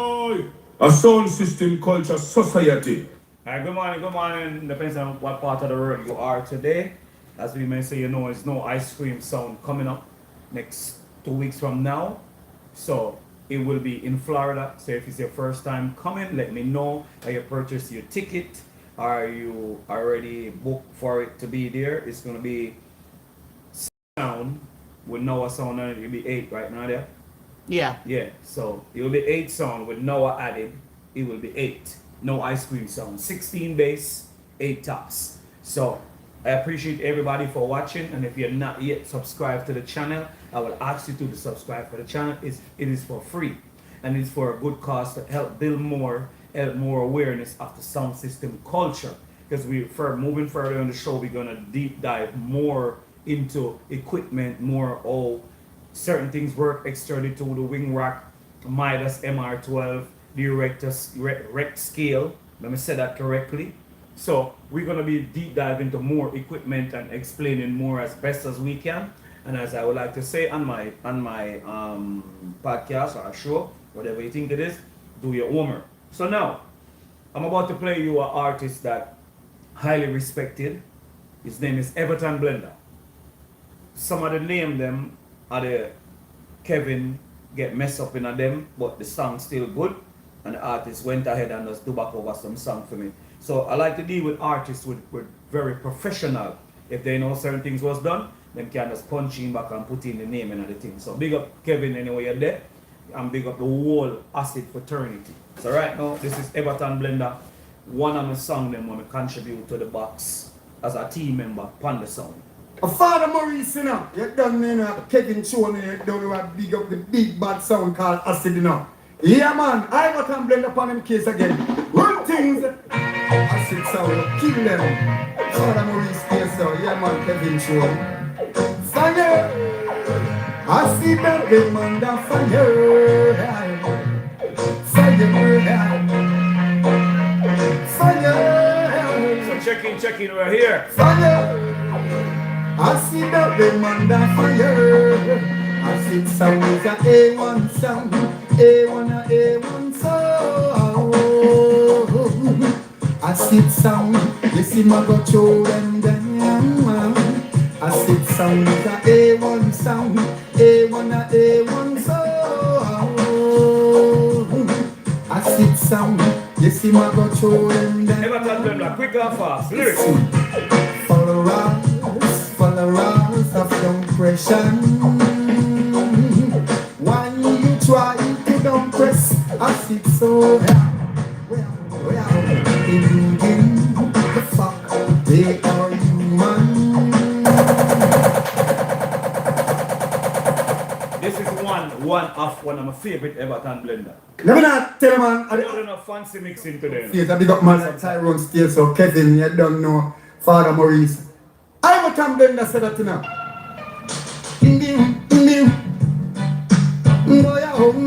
A sound system culture society. Good morning. Depends on what part of the world you are today. As we may say, it's no ice cream sound coming up next 2 weeks from now. So it will be in Florida. So if it's your first time coming, let me know. Have you purchased your ticket? Are you already booked for it to be there? It's going to be sound with Noah sound on it. It'll be 8 right now there. Yeah. Yeah, so it will be 8 sound with Noah added. It will be 8. No ice cream sound. 16 bass, 8 tops. So I appreciate everybody for watching. And if you're not yet subscribed to the channel, I will ask you to subscribe for the channel. It is for free. And it's for a good cause to help help more awareness of the sound system culture. Because moving further on the show, we're gonna deep dive more into equipment, more certain things work externally to the wing rack, Midas MR12, the rect scale. Let me say that correctly. So we're gonna be deep dive into more equipment and explaining more as best as we can. And as I would like to say on my podcast or show, whatever you think it is, do your homework. So now I'm about to play you an artist that highly respected. His name is Everton Blender. Some of the name them are the Kevin get messed up in them, but the song still good, and the artist went ahead and just do back over some song for me. So I like to deal with artists with very professional. If they know certain things was done, them can just punch in back and put in the name and the thing. So big up Kevin anyway you're there, and big up the whole acid fraternity. So right now this is Everton Blender. One of my song them when I contribute to the box as a team member on the song. A Father Maurice, you know, you done me, you know, Kevin show me, you don't know what big up the big bad sound called acid, you know. Yeah, man, I got to blend upon them case again. One things, acid sound, kill them. Father Maurice, yes, so, yeah, man, Kevin show. Fire, acid and them under fire. Fire. So check in, we're here. Fire. I see the them under fire. I see sound is a A1 sound, A1 sound. I see sound, you see my go show them down. I see sound is a A1 sound, A1 sound. I see sound, you see my go show them down. Everton Blender, quick and fast, lyrics. Followers of compression. Why you try to don't press acid so in the fuck they are human. This is one of my favorite Everton Blender. Let me not tell man. I don't know fancy mixing today. Yes, I big up man like Tyrone still, so Kevin, you don't know Father Maurice. I will come then say that now. Go ya home.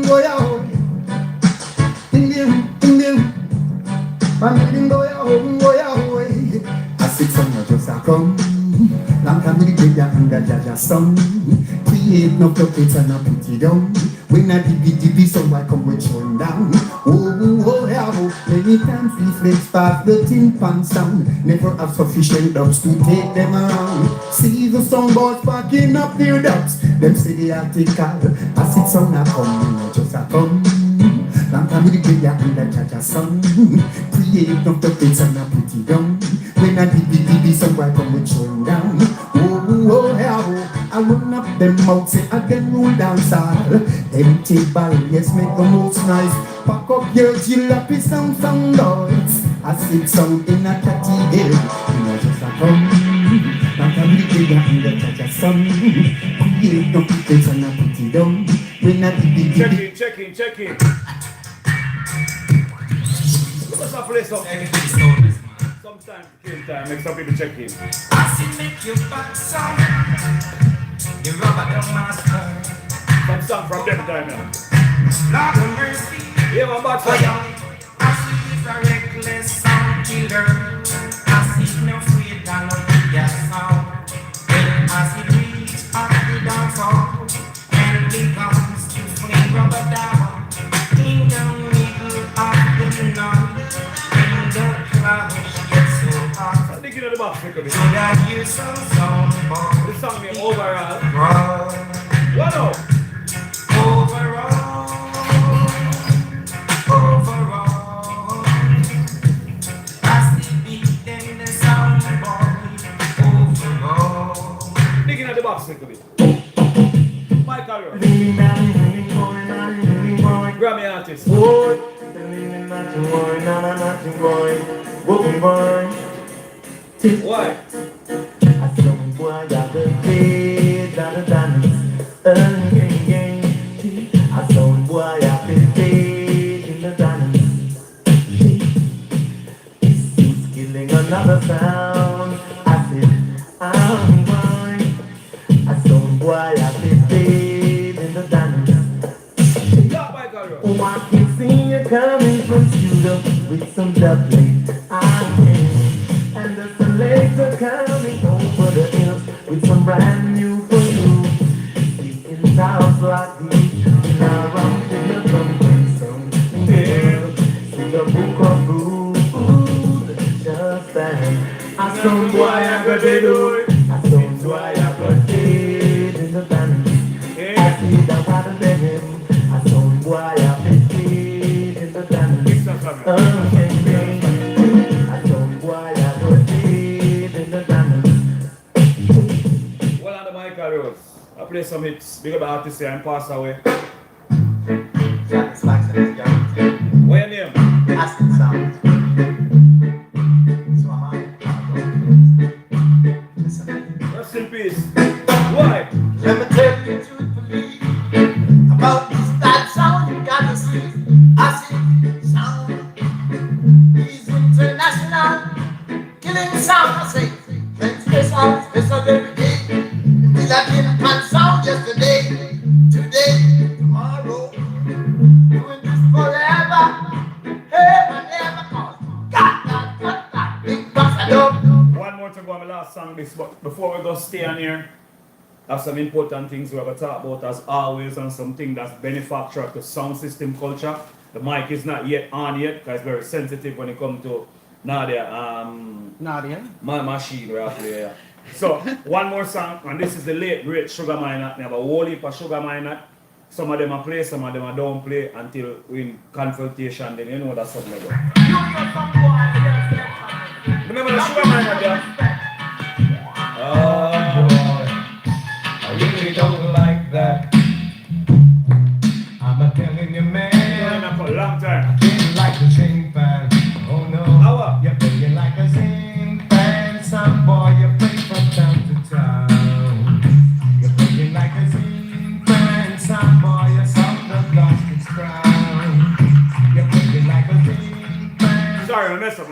I sit somewhere just a come. Long time we get ya under Jaja song. Create no puppets and no put it down. When I DB, somebody come with showing down. Oh, yeah, many times reflex past the tin pan sound. Never have sufficient dubs to take them around. See the songboards packing up their dubs. Them say the article. I sit some a come, not just a come. Long time we get ya under Jaja song. Create no puppets and no put it down. When I DB, somebody come with showing down. Oh, yeah, I run up them mouths, say I can rule dance all. Empty barriers make the most noise. Pack up your jalopy sound noise. I sit sound in a catty hill. You know just a come. Like a little guy in the Jaja sun. Create no pickles and I put it down. When I did Check in. Let's not play some sometime to kill time. Make some people check in. I see make you back sound. You rubber down my skirt. Some song from them time now. Lord of mercy. Yeah, my bad for you. I see is a reckless sound killer. I see no sweet and no big sound. I see reach up the dance hall. And it becomes to swing rubber down. Ding dong, box a little bit. Should I hear some sound boy? The song name overall. Run. What up? Overall, overall, I see beat in the sound boy. Overall, Digging at the box a little bit. Michael Rowe. Grammy artist. Why? Another sound, I said, I'm going. I saw boy, I said, babe in the dance. Yeah, Michael Rowe. Oh, I can see you coming from studio with some dublin. And the selector coming over the hills with some brand new for you. Speaking sounds like these, now I'm in the country song. Girl, sing a book of rules, just stand. I saw boy, I got it do. I saw boy, I got it in the dance. I see that water him. I saw boy, I got it in the dance. Well, on the Michael Rose. I play some hits. Big up the artist here and pass away. Satisfaction is guaranteed. What your name? Asking sound. So am I. Listen. Rest in peace. Why? Let me tell you truthfully about this that sound you gotta see. I see sound is international. Killing sound, I say. Wednesday sound, special every day. We like in sound yesterday, today, tomorrow. Doing this forever, ever, ever. God, big boss, I love. One more to go on my last song this, but before we go stay on here, I have some important things we have to talk about as always and something that's beneficial to sound system culture. The mic is not yet on yet because it's very sensitive when it comes to Nadia. My machine right here. So one more song, and this is the late great Sugar Minot. We have a whole heap of Sugar Minot. Some of them I play, some of them I don't play until we're in confrontation. Then you know that's something like that. Remember the Sugar Minot there? I really don't like that. I'm a telling you, man. For a long time. Didn't like the chain fan. Oh no. How? You're playing like a zinc fan. Some boy, you play from town to town. You're playing like a zinc fan. Some boy, you sound the lost its crown. You're playing like a zinc fan. Sorry, I messed up.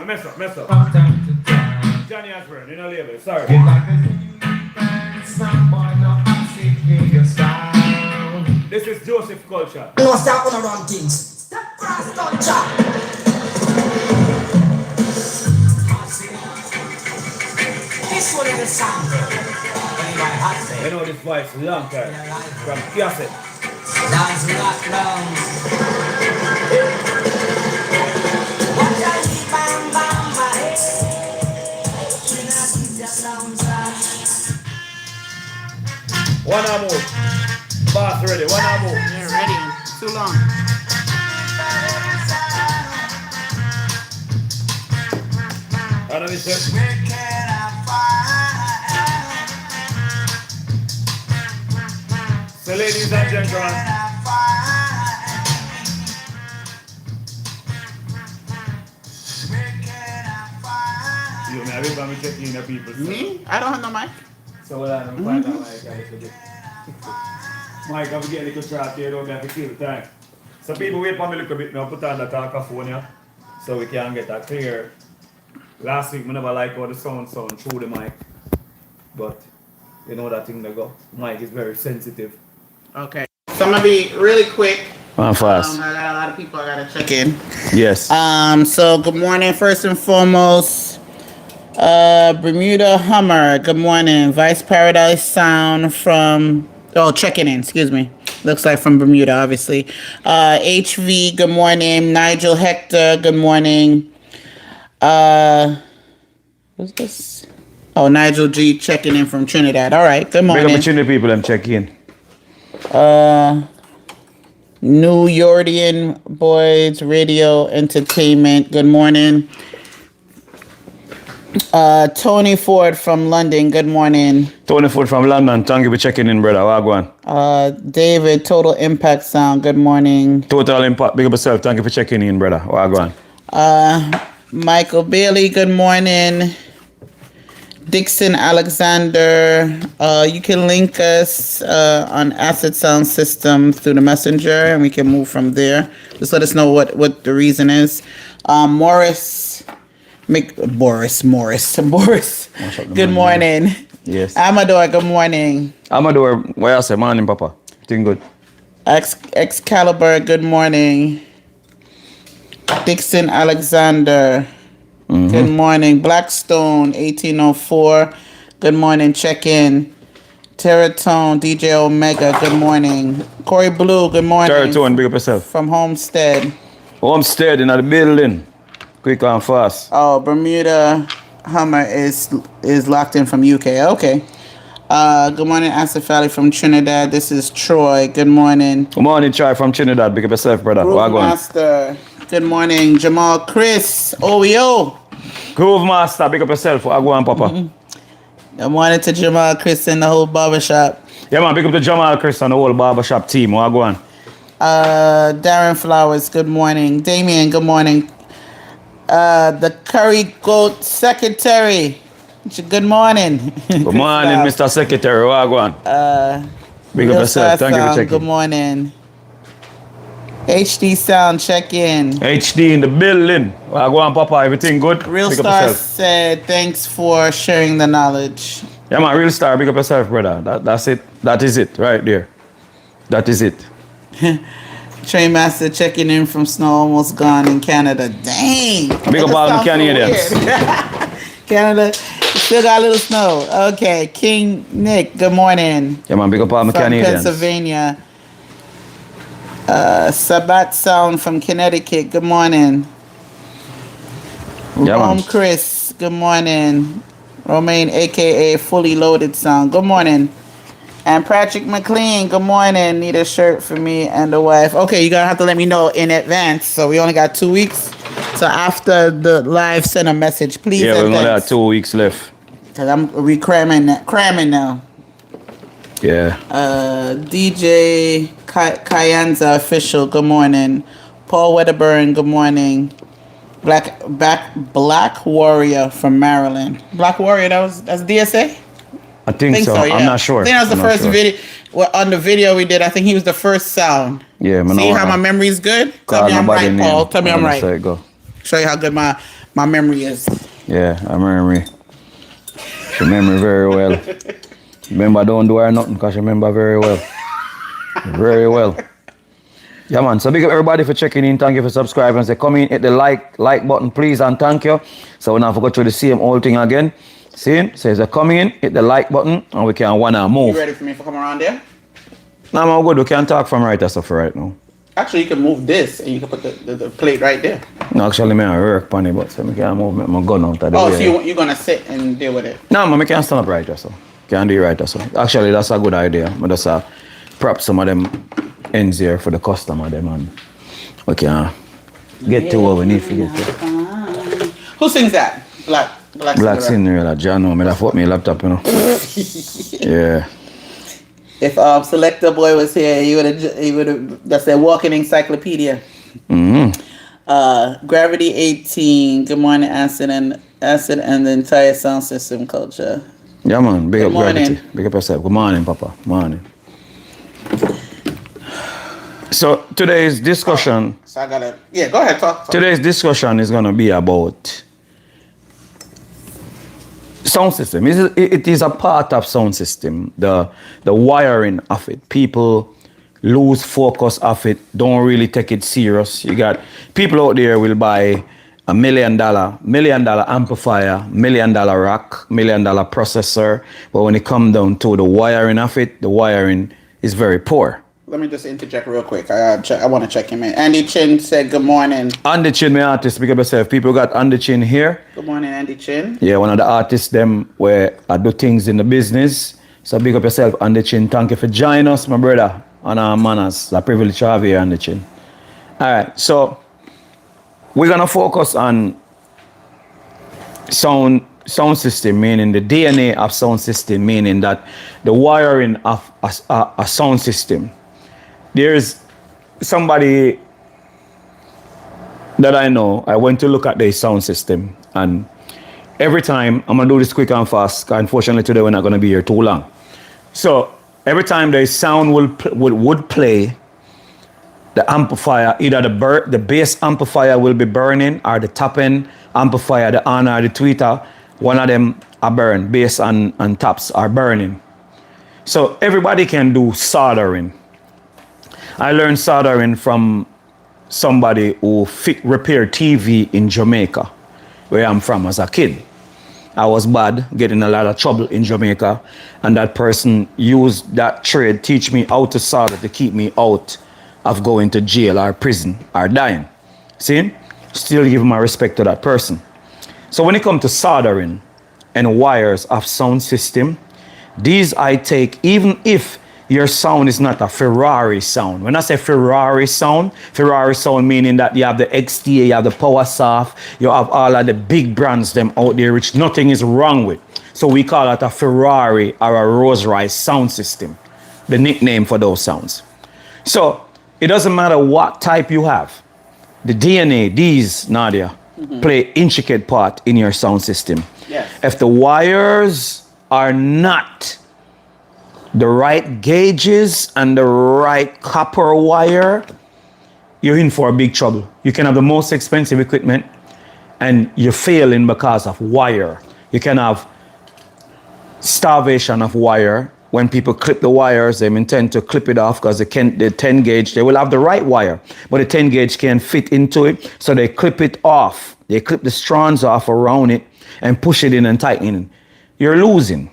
From town to town. Johnny Osborne, in a label, sorry. You're like a zinc fan. Some boy, no acid in your sound. This is Joseph Culture. No, stop on the wrong things. Step cross culture. This one is the sound. You know this voice long time. From cassette. Dance not long. What a leap bam bam bam. You know keep your sound One more. Boss ready, one more. Yeah, ready. Too long. I know this. So ladies and gentlemen, you may have been checking the people. Me? I don't have no mic. So what I'm find out Mike a little bit. Mike, I'm getting a little short here, don't have to kill time. So people wait for me a little bit now, put on the talkaphone here, so we can get that clear. Last week, I never like how the sound through the mic, but you know that thing they go. Mic is very sensitive. Okay. So I'm gonna be really quick. Fast. I got a lot of people I gotta check in. Yes. So good morning, first and foremost. Bermuda Hummer, good morning. Vice Paradise Sound from checking in, excuse me. Looks like from Bermuda, obviously. HV, good morning. Nigel Hector, good morning. What's this? Oh, Nigel G checking in from Trinidad. All right. Good Big up morning. the Trinidad people, them check in. New Yordian Boys Radio Entertainment. Good morning. Tony Ford from London. Good morning. Tony Ford from London, thank you for checking in, brother. Wagwan. David, Total Impact Sound. Good morning. Total Impact, big up yourself. Thank you for checking in, brother. Wagwan. Michael Bailey. Good morning. Dixon Alexander. You can link us on Acid Sound System through the messenger, and we can move from there. Just let us know what the reason is. Morris. Good morning. Yes. Amador, good morning. Amador, what you say? Morning, Papa. Thing good. Excalibur, good morning. Dixon Alexander, good morning. Blackstone, 1804, good morning. Check in. Terratone, DJ Omega, good morning. Corey Blue, good morning. Terratone, big up yourself. From Homestead. Homestead in the building. Quick and fast. Oh, Bermuda Hummer is locked in from UK. Okay. Good morning, Asif Valley from Trinidad. This is Troy. Good morning. Good morning, Troy from Trinidad. Big up yourself, brother. Groove Wagwan. Master. Good morning, Jamal Chris. OEO. Groove Master, big up yourself. Wagwan, Papa. Good morning to Jamal Chris and the whole barbershop. Yeah, man, big up to Jamal Chris and the whole barbershop team. Wagwan. Darren Flowers, good morning. Damien, good morning. The Curry Goat Secretary. Good morning. Good morning, Mr. Secretary. Wagwan. Big up yourself. Thank you for checking. Good morning. HD Sound, check in. HD in the building. Wagwan, Papa. Everything good? Real big up Star yourself. said, thanks for sharing the knowledge. Yeah, man, Real Star. Big up yourself, brother. That's it. That is it right there. That is it. Train Master checking in from snow almost gone in Canada. Dang. Big up all the Canadians. Canada still got a little snow. Okay. King Nick, good morning. Yeah, man, big up all the From Canadians. Pennsylvania. Sabat Sound from Connecticut. Good morning. Yeah, man. Chris. Good morning. Romaine, aka Fully Loaded Sound. Good morning. And Patrick McLean, good morning. Need a shirt for me and the wife. Okay, you're gonna have to let me know in advance. So we only got 2 weeks. So after the live, send a message, please. Yeah, we only advance. have 2 weeks left. Cause we cramming now. Yeah. DJ Kyanza official, good morning. Paul Wedderburn, good morning. Black Warrior from Maryland. Black Warrior, that's DSA? I think so. Yeah. I'm not sure. I think that was the first video. Well, on the video we did, I think he was the first sound. Yeah, man. See how my memory's good? Tell me I'm right, Paul. Tell me I'm right. Go. Show you how good my memory is. Yeah, I remember. She remember very well. Remember, don't do her nothing because she remember very well. Very well. Yeah, man. So big up everybody for checking in. Thank you for subscribing. Say, come in, hit the like button, please, and thank you. So we now forgot to do the same old thing again. See? Says come in, hit the like button, and we can wanna move. You ready for me to come around there? Nah, man, good. We can talk from right stuff right now. Actually, you can move this, and you can put the plate right there. No, actually, I work on it, but so I can't move my gun out of the way. So you're gonna sit and deal with it? No, man, I can't stand up right so. Can't do it right so. Actually, that's a good idea. But just prop some of them ends here for the customer, them, and we can get to where we need to get to. Who sings that? Black Cinderella. John, no, me that fuck me laptop, you know. Yeah. If Selector Boy was here, he would have. That's a walking encyclopedia. Gravity 18. Good morning, Acid and the entire sound system culture. Yeah, man. Big Good up morning. Gravity. Big up yourself. Good morning, Papa. Morning. So today's discussion. So I gotta. Yeah, go ahead. Talk. Today's discussion is gonna be about sound system. It is a part of sound system. The wiring of it. People lose focus of it. Don't really take it serious. You got people out there will buy $1 million amplifier, $1 million rack, $1 million processor. But when it comes down to the wiring of it, the wiring is very poor. let me just interject real quick. I want to check him in. Andy Chin said good morning. Andy Chin, my artist, speak up yourself. People got Andy Chin here. Good morning, Andy Chin. Yeah, one of the artists them where I do things in the business. So big up yourself, Andy Chin. Thank you for joining us, my brother, on our manners. It's a privilege to have you here, Andy Chin. All right, so we're gonna focus on sound system, meaning the DNA of sound system, meaning that the wiring of a sound system. There's somebody that I know, I went to look at their sound system, and every time, I'm gonna do this quick and fast, 'cause unfortunately today we're not gonna be here too long. So every time the sound would play, the amplifier, either the bass amplifier will be burning, or the top end amplifier, the on or the tweeter, one of them are burn, bass and tops are burning. So everybody can do soldering. I learned soldering from somebody who repaired TV in Jamaica, where I'm from as a kid. I was bad, getting a lot of trouble in Jamaica, and that person used that trade, teach me how to solder to keep me out of going to jail or prison or dying. See? Still give my respect to that person. So when it comes to soldering and wires of sound system, these I take, even if your sound is not a Ferrari sound. When I say Ferrari sound meaning that you have the XTA, you have the PowerSoft, you have all of the big brands them out there, which nothing is wrong with. So we call it a Ferrari or a Rolls-Royce sound system, the nickname for those sounds. So it doesn't matter what type you have. The DNA, these, Nadia, play intricate part in your sound system. Yes. If the wires are not the right gauges and the right copper wire, you're in for a big trouble. You can have the most expensive equipment and you're failing because of wire. You can have starvation of wire. When people clip the wires, they intend to clip it off because the 10 gauge, they will have the right wire, but the 10 gauge can't fit into it, so they clip it off. They clip the strands off around it and push it in and tighten it. You're losing.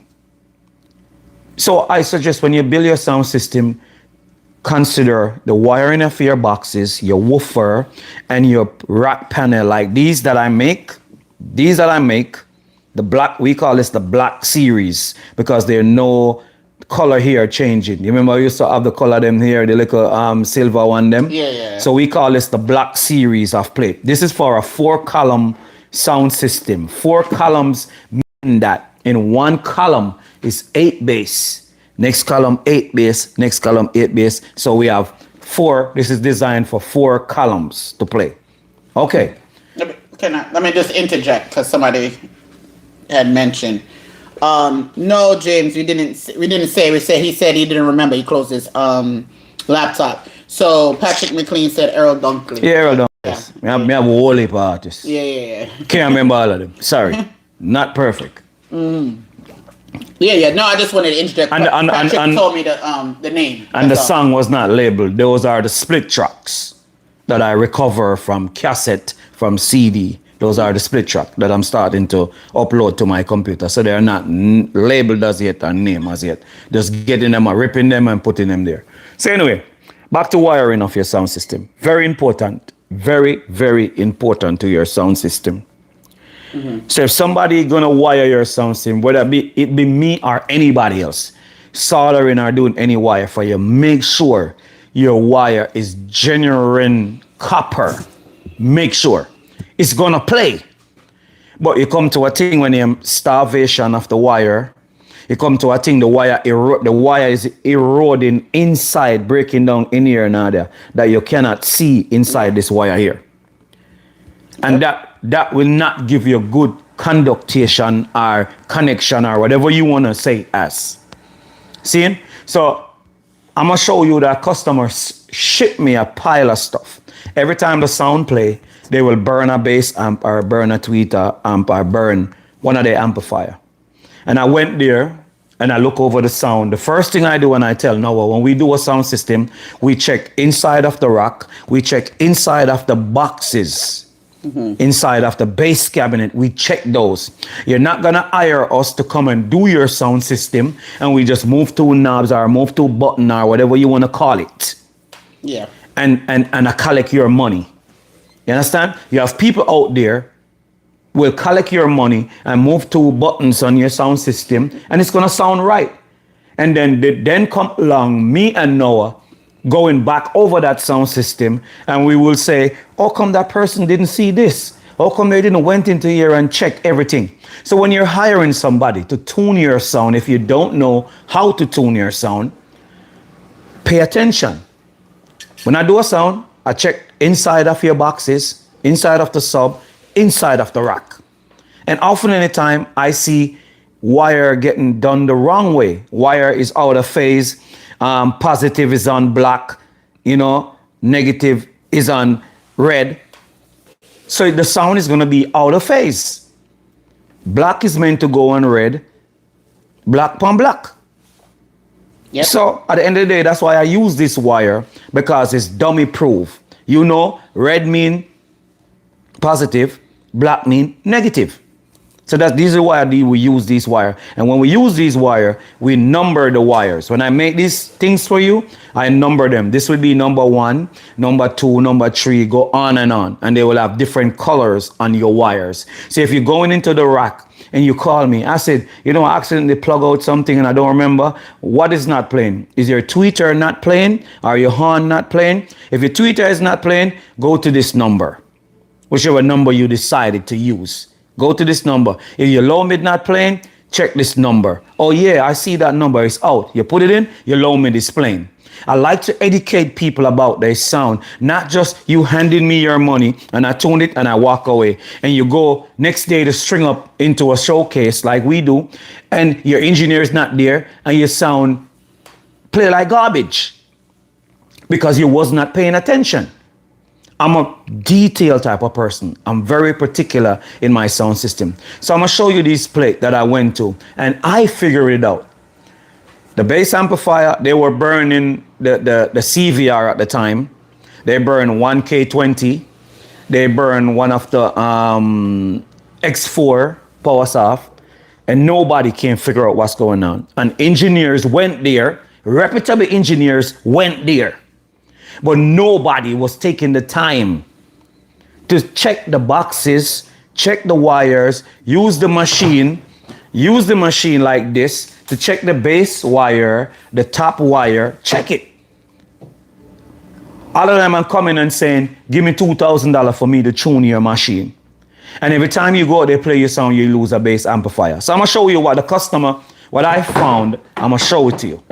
So I suggest when you build your sound system, consider the wiring of your boxes, your woofer, and your rack panel like these that I make. These that I make, the black, we call this the black series because there are no color here changing. You remember I used to have the color them here, the little silver one them? Yeah. So we call this the black series of plate. This is for a 4-column sound system. 4 columns mean that in one column is 8 bass. Next column 8 bass, next column 8 bass. So we have 4. This is designed for 4 columns to play. Okay. Let me just interject because somebody had mentioned. No, James, we didn't say. He said he didn't remember. He closed his laptop. So Patrick McLean said Earl Dunkley. Yeah, Earl Dunkley. Yeah. I have a whole heap of artists. Yeah. Can't remember all of them. Sorry. Not perfect. Yeah. No, I just wanted to interject. Patrick told me the name. And the song was not labeled. Those are the split tracks that I recover from cassette, from CD. Those are the split track that I'm starting to upload to my computer. So they are not labeled as yet and named as yet. Just getting them, ripping them and putting them there. So anyway, back to wiring of your sound system. Very important. Very, very important to your sound system. So if somebody gonna wire your sound system, whether it be me or anybody else, soldering or doing any wire for you, make sure your wire is genuine copper. Make sure. It's gonna play. But you come to a thing when you starvation of the wire, you come to a thing the wire is eroding inside, breaking down in here and there, that you cannot see inside this wire here. And that will not give you good conductation or connection or whatever you want to say it as. See? So I'm gonna show you that customers ship me a pile of stuff. Every time the sound play, they will burn a bass amp or burn a tweeter amp or burn one of the amplifier. And I went there and I look over the sound. The first thing I do when I tell Noah, when we do a sound system, we check inside of the rack, we check inside of the boxes. inside of the bass cabinet. We check those. You're not gonna hire us to come and do your sound system and we just move two knobs or move two button or whatever you want to call it. Yeah. And I collect your money. You understand? You have people out there will collect your money and move two buttons on your sound system and it's gonna sound right. And then they then come along, me and Noah, going back over that sound system, and we will say, how come that person didn't see this? How come they didn't went into here and check everything? So when you're hiring somebody to tune your sound, if you don't know how to tune your sound, pay attention. When I do a sound, I check inside of your boxes, inside of the sub, inside of the rack. And often any time I see wire getting done the wrong way, wire is out of phase, positive is on black, negative is on red. So the sound is going to be out of phase. Black is meant to go on red, black on black. Yep. So at the end of the day, that's why I use this wire, because it's dummy proof. Red mean positive, black mean negative. So these are why we use these wire. And when we use these wire, we number the wires. When I make these things for you, I number them. This would be number 1, number 2, number 3, go on. And they will have different colors on your wires. So if you're going into the rack and you call me, I said, I accidentally plug out something and I don't remember. What is not playing? Is your tweeter not playing? Or your horn not playing? If your tweeter is not playing, go to this number, whichever number you decided to use. Go to this number. If your low mid not playing, check this number. Oh yeah, I see that number is out. You put it in, your low mid is playing. I like to educate people about their sound, not just you handing me your money and I tune it and I walk away. And you go next day to string up into a showcase like we do, and your engineer is not there and your sound play like garbage because you was not paying attention. I'm a detailed type of person. I'm very particular in my sound system. So I'm gonna show you this plate that I went to and I figured it out. The bass amplifier, they were burning the CVR at the time. They burned 1K20. They burned one of the X4 power soft, and nobody can figure out what's going on. And engineers went there, reputable engineers went there. But nobody was taking the time to check the boxes, check the wires, use the machine like this to check the base wire, the top wire, check it. All of them are coming and saying, give me $2,000 for me to tune your machine. And every time you go out there play your sound, you lose a bass amplifier. So I'm gonna show you what I found, I'm gonna show it to you.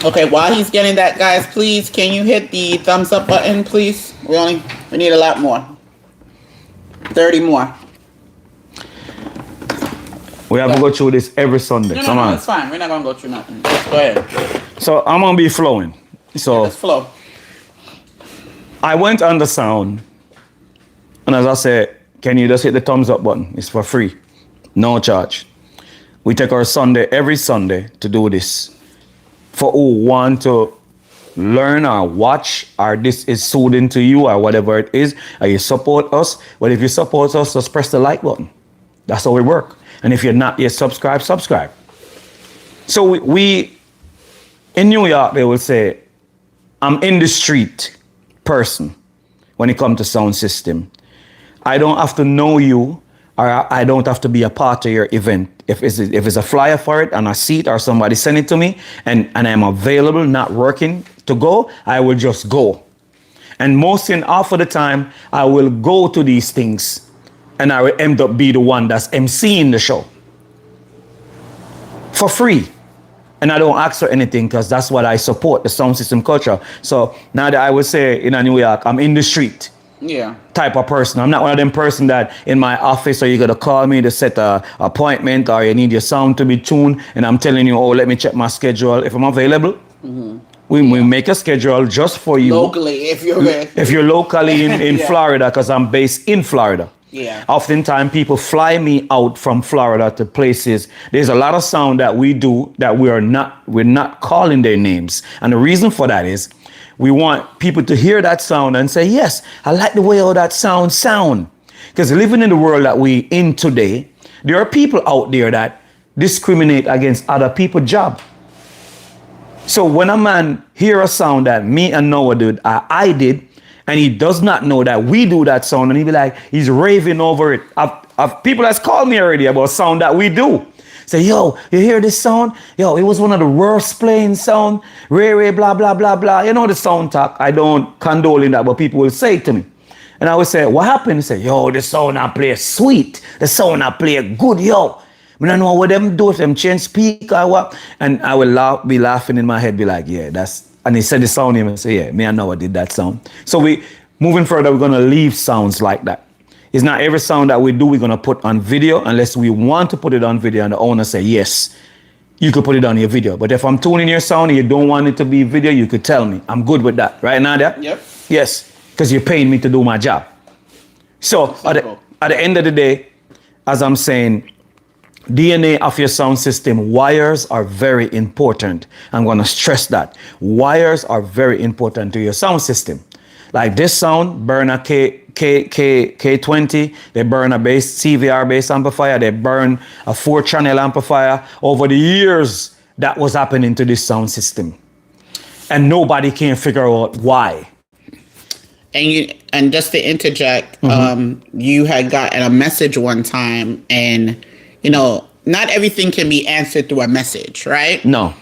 Okay, while he's getting that, guys, please, can you hit the thumbs up button, please? We need a lot more. 30 more. We have to go through this every Sunday. Come on. It's fine. We're not going to go through nothing. Just go ahead. So I'm going to be flowing. So Let's flow. I went on the sound, and as I said, can you just hit the thumbs up button? It's for free. No charge. We take our Sunday, every Sunday, to do this. For who want to learn or watch, or this is soothing to you, or whatever it is, or you support us. But if you support us, just press the like button. That's how we work. And if you're not yet subscribed, subscribe. So we in New York, they will say, I'm in the street person when it comes to sound system. I don't have to know you, or I don't have to be a part of your event. If it's a flyer for it and I see it or somebody send it to me and I'm available, not working to go, I will just go. And most and half of the time, I will go to these things and I will end up be the one that's emceeing the show for free. And I don't ask for anything because that's what I support, the sound system culture. So now that I would say in New York, I'm in the street. Yeah. Type of person. I'm not one of them person that in my office or you're gonna call me to set a appointment or you need your sound to be tuned and I'm telling you, oh, let me check my schedule. If I'm available, we make a schedule just for you. Locally, if you're locally in Yeah. Florida, because I'm based in Florida. Yeah. Oftentimes people fly me out from Florida to places. There's a lot of sound that we do that we're not calling their names. And the reason for that is We want people to hear that sound and say, yes, I like the way how that sound. Because living in the world that we in today, there are people out there that discriminate against other people's job. So when a man hear a sound that me and Noah did, I did, and he does not know that we do that sound, and he be like, he's raving over it. I've people that's called me already about sound that we do. Say, yo, you hear this sound? Yo, it was one of the worst playing sound. Ray, blah, blah, blah, blah. You know the sound talk. I don't condole in that, but people will say it to me. And I would say, what happened? He say, yo, the sound I play sweet. The sound I play good, yo. I don't know what them do if them change speaker or what. And I will be laughing in my head, be like, yeah, that's... And he said the sound name and say, yeah, me and Noah did that sound. So moving further, we're going to leave sounds like that. It's not every sound that we do we're going to put on video unless we want to put it on video and the owner say, yes, you could put it on your video. But if I'm tuning your sound and you don't want it to be video, you could tell me. I'm good with that. Right, Nadia? Yep. Yes, because you're paying me to do my job. So at the end of the day, as I'm saying, DNA of your sound system, wires are very important. I'm going to stress that. Wires are very important to your sound system. Like this sound, burn a K20, they burn a bass, CVR bass amplifier, they burn a 4-channel amplifier. Over the years, that was happening to this sound system. And nobody can figure out why. And just to interject, you had gotten a message one time, and you know, not everything can be answered through a message, right? No.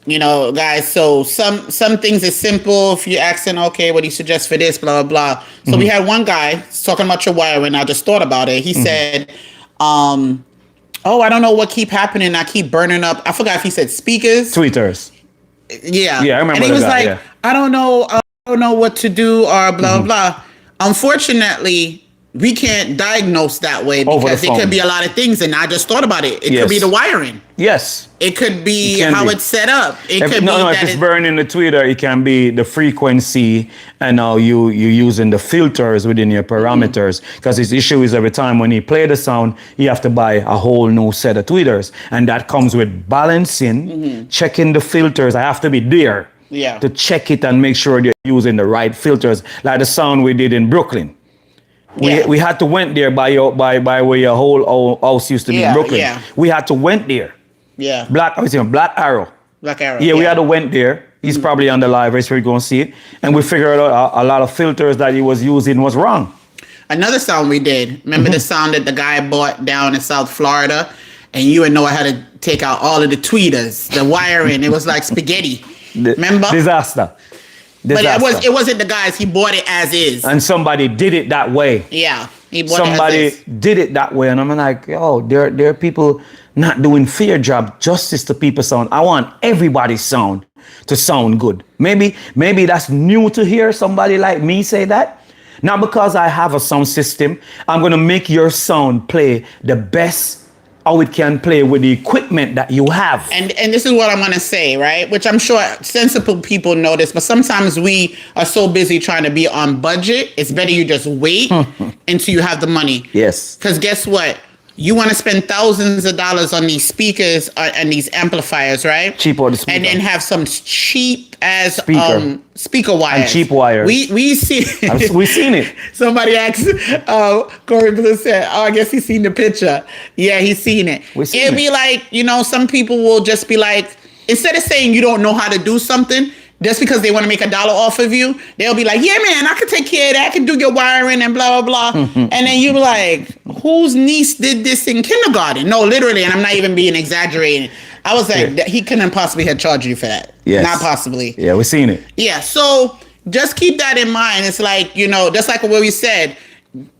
You know, guys, so some things is simple. If you're asking, okay, what do you suggest for this, blah, blah, blah. So we had one guy talking about your wiring. I just thought about it. He said, oh, I don't know what keep happening. I keep burning up. I forgot if he said speakers. Tweeters. Yeah. Yeah, I remember And he was that, like, yeah. I don't know what to do or blah, blah. Unfortunately, we can't diagnose that way because it could be a lot of things. And I just thought about it. It could be the wiring. Yes. It could be how it's set up. It could be if it's burning the tweeter, it can be the frequency and how you're using the filters within your parameters. Because his issue is every time when he play the sound, you have to buy a whole new set of tweeters. And that comes with balancing, checking the filters. I have to be there to check it and make sure you're using the right filters. Like the sound we did in Brooklyn. We had to went there by where your whole house used to be in Brooklyn. Yeah. We had to went there. Yeah. Black Arrow. Black Arrow. Yeah, we had to went there. He's probably on the live, so we're going to see it. And we figured out a lot of filters that he was using was wrong. Another sound we did. Remember the sound that the guy bought down in South Florida? And you and Noah had to take out all of the tweeters, the wiring. It was like spaghetti. Remember? Disaster. But it wasn't the guys. He bought it as is. And somebody did it that way. Yeah. He bought it as is. Did it that way. And I'm like, oh, there are people not doing fair job, justice to people's sound. I want everybody's sound to sound good. Maybe that's new to hear somebody like me say that. Not because I have a sound system. I'm going to make your sound play the best how it can play with the equipment that you have. And this is what I'm going to say, right? Which I'm sure sensible people know this, but sometimes we are so busy trying to be on budget. It's better you just wait until you have the money. Yes. Because guess what? You want to spend thousands of dollars on these speakers and these amplifiers, right? Cheap or the speaker. And then have some cheap as speaker wires. And cheap wires. We see. We've seen it. Somebody asked, Corey Blue said, oh, I guess he's seen the picture. Yeah, he's seen it. It'd be like, you know, some people will just be like, instead of saying you don't know how to do something, just because they want to make $1 off of you, they'll be like, yeah, man, I can take care of that. I can do your wiring and blah, blah, blah. And then you be like, whose niece did this in kindergarten? No, literally. And I'm not even being exaggerating. I was like, he couldn't possibly have charged you for that. Yes. Not possibly. Yeah, we've seen it. Yeah. So just keep that in mind. It's like, you know, just like what we said,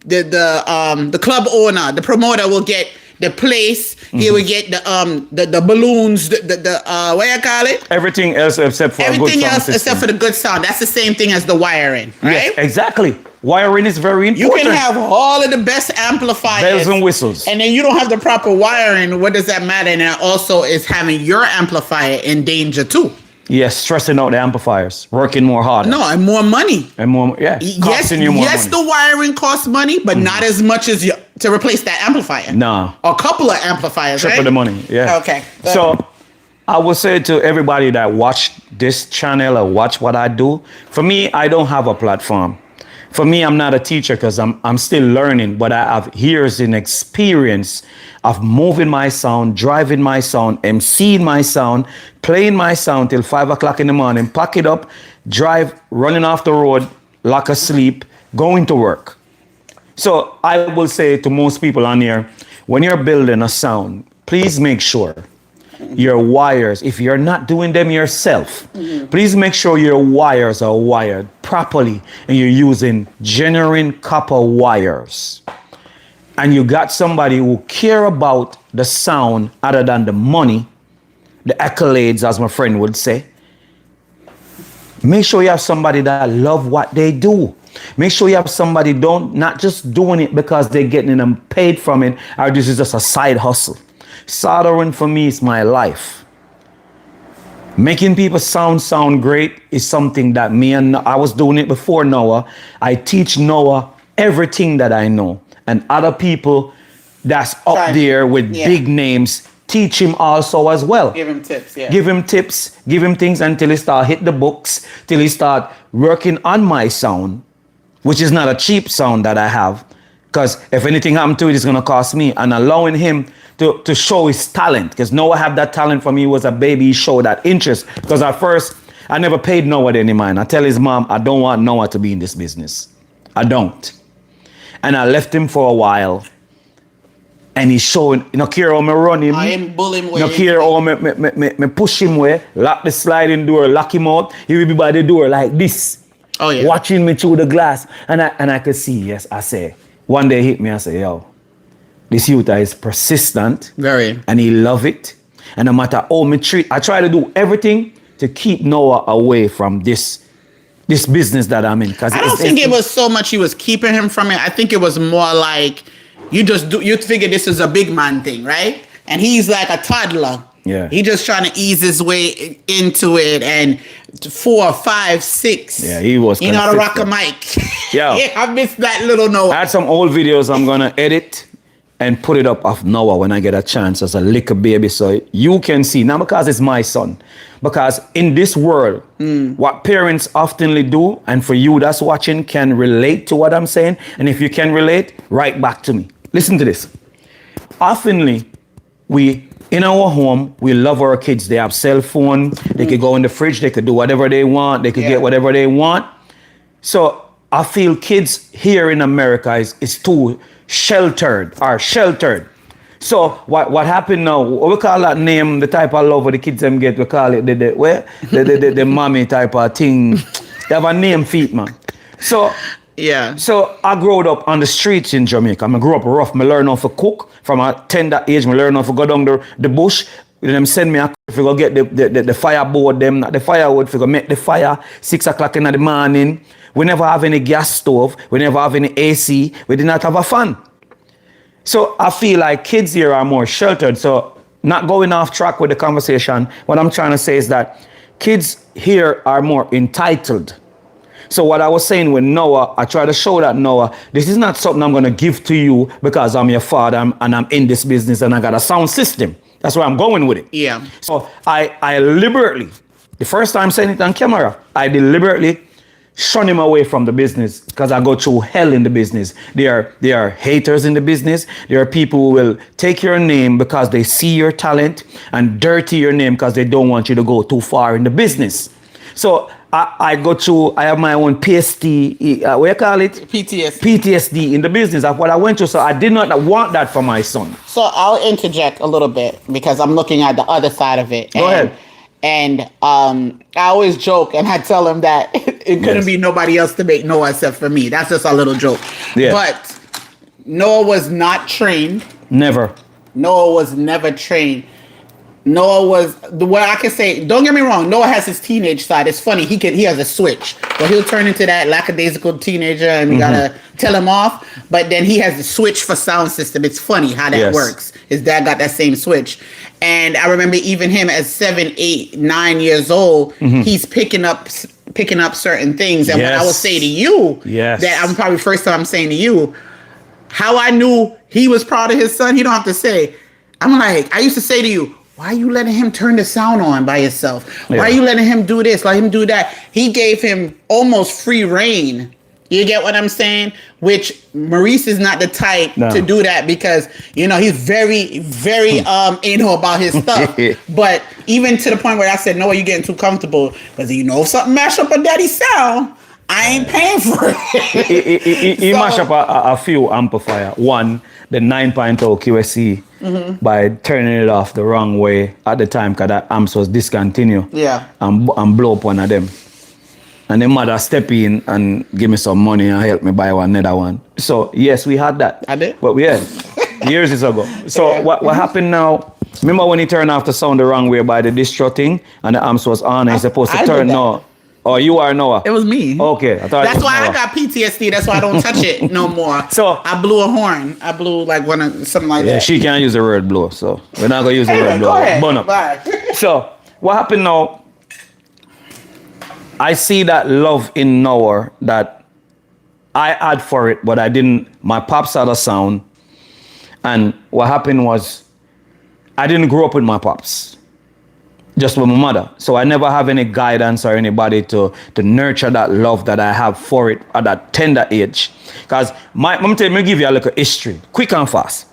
the club owner, the promoter will get the place. He will get the balloons, the what you call it? Everything else except for everything else except for the good sound. That's the same thing as the wiring, right? Yes, exactly. Wiring is very important. You can have all of the best amplifiers, bells and whistles, and then you don't have the proper wiring. What does that matter? And that also is having your amplifier in danger too. Yes, stressing out the amplifiers, working more harder. No, and more money. And more, costing you more money. The wiring costs money, but not as much as to replace that amplifier. No. A couple of amplifiers, Triple right? the money, yeah. Okay. So, I will say to everybody that watch this channel or watch what I do, for me, I don't have a platform. For me, I'm not a teacher because I'm still learning, but I have years in experience of moving my sound, driving my sound, emceeing my sound, playing my sound till 5 o'clock in the morning, pack it up, drive, running off the road, lock asleep, going to work. So I will say to most people on here, when you're building a sound, please make sure your wires, if you're not doing them yourself, please make sure your wires are wired properly and you're using genuine copper wires. And you got somebody who care about the sound other than the money, the accolades, as my friend would say. Make sure you have somebody that love what they do. Make sure you have somebody not just doing it because they're getting them paid from it, or this is just a side hustle. Soldering for me is my life. Making people sound great is something that I was doing it before Noah. I teach Noah everything that I know. And other people that's up there with big names, teach him also as well. Give him tips, yeah. Give him tips, give him things until he start hit the books, till he start working on my sound, which is not a cheap sound that I have. Because if anything happened to it, it's going to cost me. And allowing him to show his talent. Because Noah had that talent for me. He was a baby. He showed that interest. Because at first, I never paid Noah any mind. I tell his mom, I don't want Noah to be in this business. I don't. And I left him for a while. And he's showing, you know, care how me run him. I am bullying You know, care how me push him where, lock the sliding door, lock him out. He will be by the door like this. Oh, yeah. Watching me through the glass. And I could see, yes, I say, one day he hit me, I say, yo, this youth is persistent. Very. And he love it. And no matter how me treat, I try to do everything to keep Noah away from this business that I'm in. I don't think it was so much he was keeping him from it. I think it was more like you figure this is a big man thing, right? And he's like a toddler. Yeah. He just trying to ease his way into it, and 4, 5, 6. Yeah, he was. You know how to rock a mic. Yeah. Yeah, I missed that little Noah. I had some old videos I'm gonna edit and put it up of Noah when I get a chance as a little baby, so you can see. Not because it's my son, because in this world, what parents oftenly do, and for you that's watching can relate to what I'm saying, and if you can relate, write back to me. Listen to this. Oftenly, in our home, we love our kids. They have cell phone. They could go in the fridge. They could do whatever they want. They could get whatever they want. So I feel kids here in America is too sheltered. So what happened now? What we call that name, the type of love the kids them get, we call it the mommy type of thing. They have a name for it, man. So Yeah. So I grew up on the streets in Jamaica. I grew up rough. I learned how to cook. From a tender age, I learned how to go down the bush. Them send me a to go get the fireboard, the firewood, to go make the fire 6 o'clock in the morning. We never have any gas stove. We never have any AC. We did not have a fan. So I feel like kids here are more sheltered. So not going off track with the conversation, what I'm trying to say is that kids here are more entitled. So what I was saying with Noah, I try to show that Noah, this is not something I'm going to give to you because I'm your father and I'm in this business and I got a sound system. That's where I'm going with it. Yeah. So I deliberately, the first time saying it on camera, I deliberately shun him away from the business because I go through hell in the business. There are haters in the business. There are people who will take your name because they see your talent and dirty your name because they don't want you to go too far in the business. So I have my own PTSD, what you call it? PTSD in the business of what I went through. So I did not want that for my son. So I'll interject a little bit because I'm looking at the other side of it. Go ahead. And I always joke and I tell him that it couldn't be nobody else to make Noah except for me. That's just a little joke. Yeah. But Noah was not trained. Never. Noah was never trained. Noah was the way I can say. Don't get me wrong. Noah has his teenage side. It's funny. He has a switch, but he'll turn into that lackadaisical teenager, and we gotta tell him off. But then he has the switch for sound system. It's funny how that works. His dad got that same switch, and I remember even him at 7, 8, 9 years old. He's picking up certain things. And what I will say to you, that I'm probably first time I'm saying to you, how I knew he was proud of his son. He don't have to say. I'm like, I used to say to you, why are you letting him turn the sound on by yourself? Why Yeah. are you letting him do this? Let him do that. He gave him almost free reign. You get what I'm saying? Which Maurice is not the type No. to do that because, you know, he's very, very anal about his stuff. But even to the point where I said, no, you're getting too comfortable. Because you know if something mash up a daddy's sound, I ain't paying for it. He So- mashed up a few amplifier. One, the 9.0 QSC, by turning it off the wrong way at the time because that amps was discontinued. Yeah. And blow up one of them. And the mother step in and give me some money and help me buy another one. So yes, we had that. I did? But we had years ago. So what happened now? Remember when he turned off the sound the wrong way by the distro thing and the amps was on and he's supposed to I did turn that. no. Oh, you are Noah. It was me. Okay, I thought it That's was why I Noah. got PTSD. That's why I don't touch it no more. So- I blew a horn. I blew like something like Yeah, that. she can't use the word blow, so we're not gonna use the Anyway, word go blow. ahead. Burn up. Bye. So what happened now? I see that love in Noah that I had for it, but I didn't. My pops had a sound, and what happened was I didn't grow up with my pops, just with my mother. So I never have any guidance or anybody to nurture that love that I have for it at that tender age. Because let me give you a little history, quick and fast.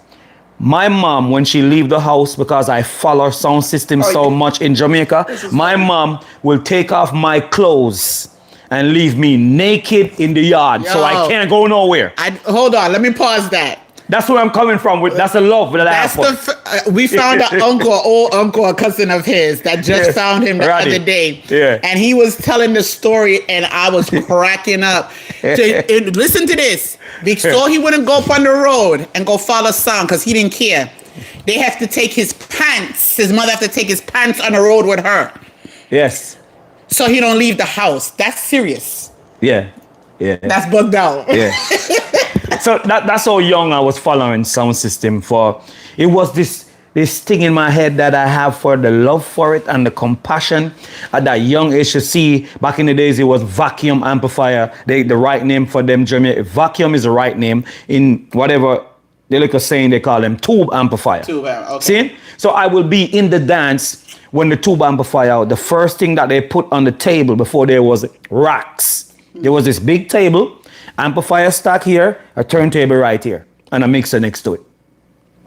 My mom, when she leave the house, because I follow sound system so much in Jamaica, my mom will take off my clothes and leave me naked in the yard, so I Yo. can't go nowhere. Hold on. Let me pause that. That's where I'm coming from. That's the love that I have That's for. we found an old uncle, a cousin of his that just Yeah. found him the Roddy. other day. Yeah. And he was telling the story and I was cracking up. Listen to this. So he wouldn't go up on the road and go follow sound because he didn't care. They have to take his pants. His mother have to take his pants on the road with her. Yes. So he don't leave the house. That's serious. Yeah. Yeah. That's bugged out. Yeah. So that's how young I was following sound system for. It was this thing in my head that I have for the love for it and the compassion at that young age to see. Back in the days, it was vacuum amplifier. The right name for them, Jamaica. Vacuum is the right name in whatever they look at saying they call them tube amplifier. Okay. See? So I will be in the dance when the tube amplifier, the first thing that they put on the table before there was racks. There was this big table, amplifier stack here, a turntable right here, and a mixer next to it.